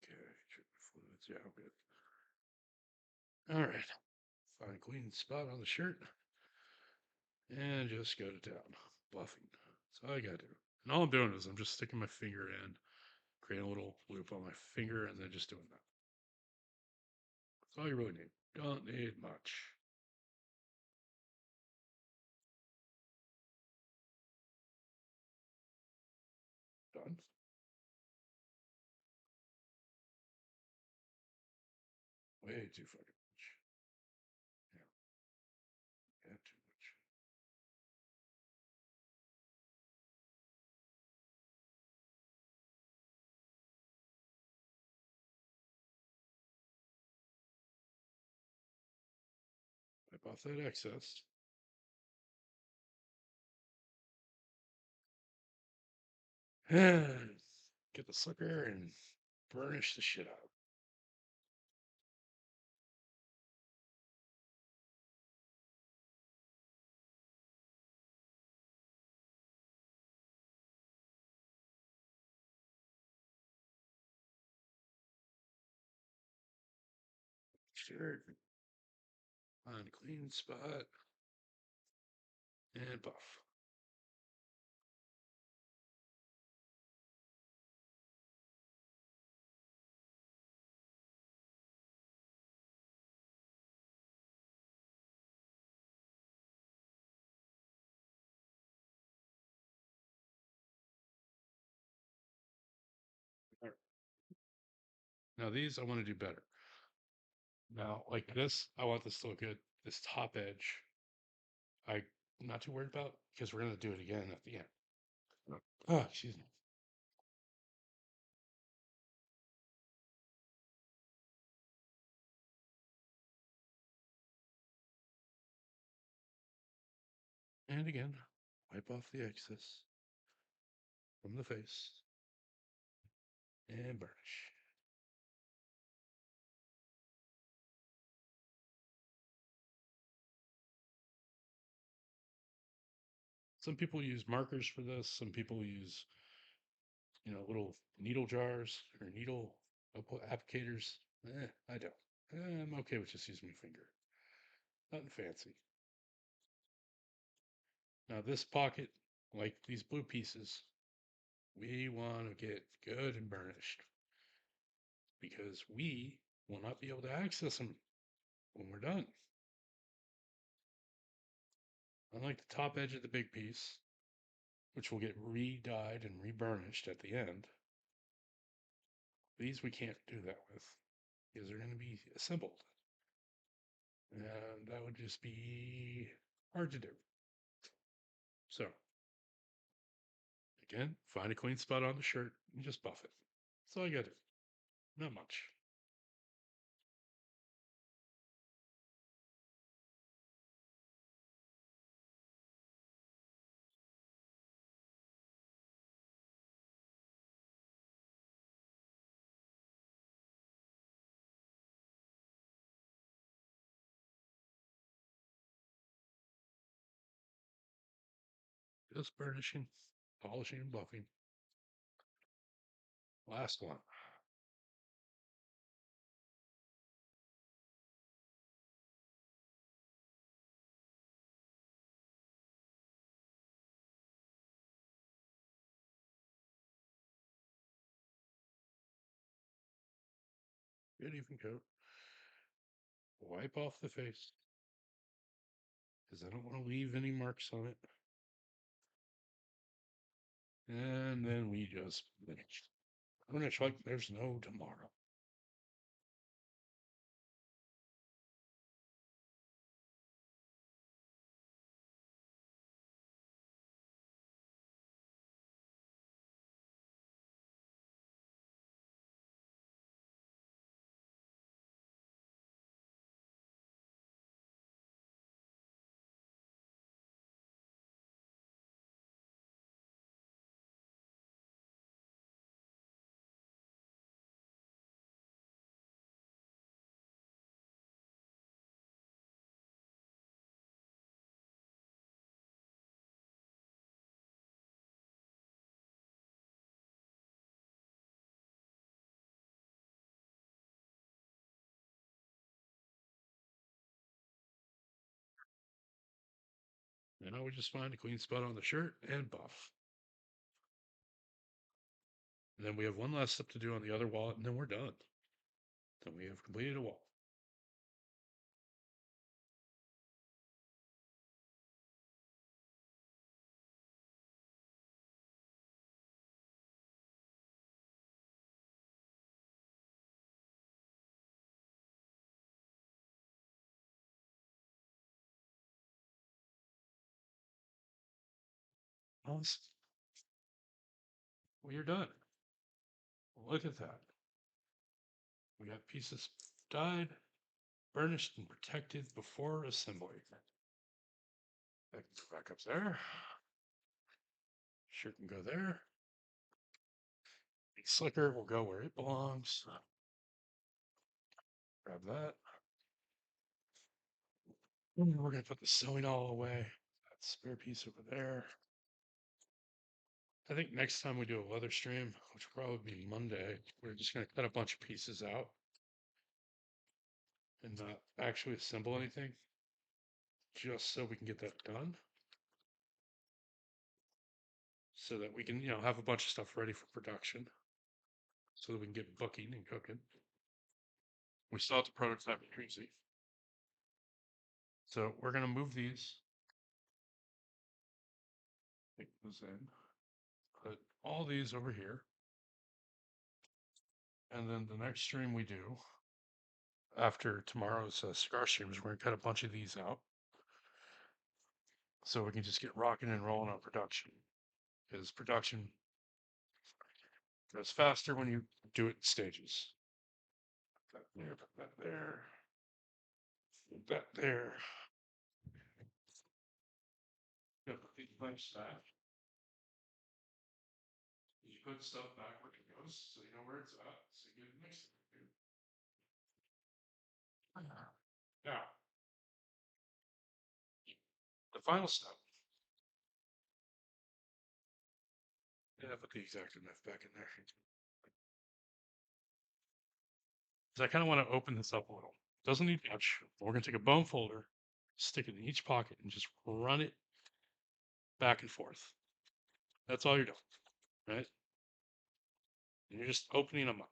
Okay, fluids. Yeah, good. All right. Find a clean spot on the shirt and just go to town. Buffing. That's all I gotta do. And all I'm doing is I'm just sticking my finger in, creating a little loop on my finger, and then just doing that. That's all you really need. Don't need much. Done. Way too fucking much. Yeah, too much. Wipe off that excess. Get the sucker and burnish the shit out. Shirt on a clean spot and buff. All right. Now these I want to do better. Now, like this, I want this to look good. This top edge, I'm not too worried about because we're gonna do it again at the end. Oh, excuse me. And again, wipe off the excess from the face and burnish. Some people use markers for this. Some people use, little needle jars or needle applicators. I don't. I'm okay with just using my finger. Nothing fancy. Now, this pocket, like these blue pieces, we want to get good and burnished because we will not be able to access them when we're done. Unlike the top edge of the big piece, which will get re-dyed and re-burnished at the end, these we can't do that with because they're going to be assembled. And that would just be hard to do. So, again, find a clean spot on the shirt and just buff it. That's all you got to do. Not much. Just burnishing, polishing, and buffing. Last one. Good even coat. Wipe off the face because I don't want to leave any marks on it. And then we just finish. Finish like there's no tomorrow. Now we just find a clean spot on the shirt and buff. And then we have one last step to do on the other wallet, and then we're done. Then we have completed a wall. Awesome. Well, you're done. Look at that. We got pieces dyed, burnished, and protected before assembly. That can go back up there. Shirt can go there. The slicker will go where it belongs. Grab that. And we're going to put the sewing all away. That spare piece over there. I think next time we do a weather stream, which will probably be Monday, we're just going to cut a bunch of pieces out and not actually assemble anything, just so we can get that done. So that we can, have a bunch of stuff ready for production. So that we can get booking and cooking. We still have to prototype it crazy. So we're going to move these. Take those in. Put all these over here. And then the next stream we do after tomorrow's cigar streams, we're going to cut a bunch of these out so we can just get rocking and rolling on production. Because production goes faster when you do it in stages. Put that there, put that there, put that there. Gonna put these blanks back. You put stuff back where it goes, so you know where it's at, so you get it mixed. Now, the final step. Yeah, put the X-Acto knife back in there. Because I kind of want to open this up a little. Doesn't need much. We're going to take a bone folder, stick it in each pocket, and just run it back and forth. That's all you're doing, right? And you're just opening them up.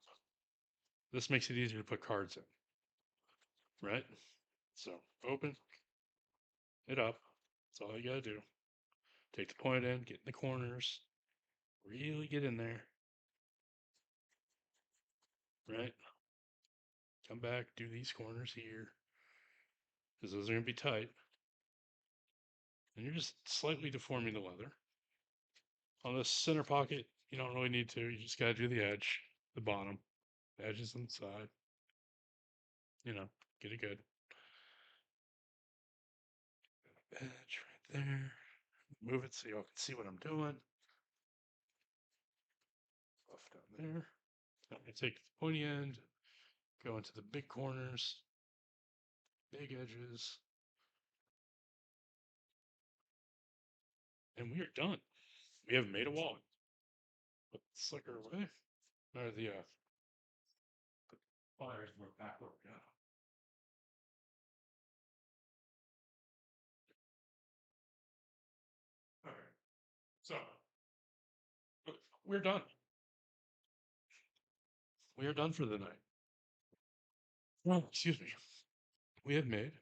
This makes it easier to put cards in, right? So open it up. That's all you gotta do. Take the point in, get in the corners, really get in there, right? Come back, do these corners here, because those are gonna be tight. And you're just slightly deforming the leather. On this center pocket, you don't really need to. You just gotta do the edge, the bottom, the edges on the side. You know, get it good. Edge right there. Move it so y'all can see what I'm doing. Buff down there. I'm gonna take the pointy end, go into the big corners, big edges, and we are done. We have made a wallet. Put the slicker away. Or the pliers were back where we got 'em. All right. So we're done. We are done for the night. Well, excuse me. We have made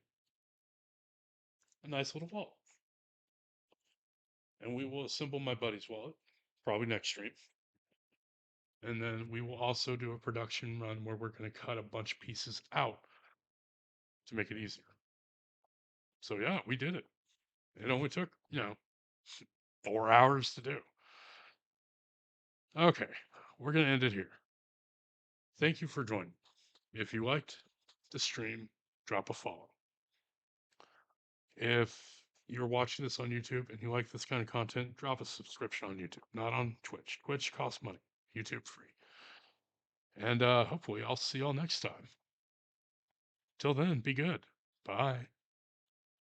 a nice little wallet. And we will assemble my buddy's wallet, probably next stream. And then we will also do a production run where we're going to cut a bunch of pieces out to make it easier. So yeah, we did it. It only took, 4 hours to do. Okay, we're going to end it here. Thank you for joining. If you liked the stream, drop a follow. If you're watching this on YouTube and you like this kind of content, drop a subscription on YouTube, not on Twitch. Twitch costs money, YouTube free. And hopefully I'll see y'all next time. Till then, be good. Bye.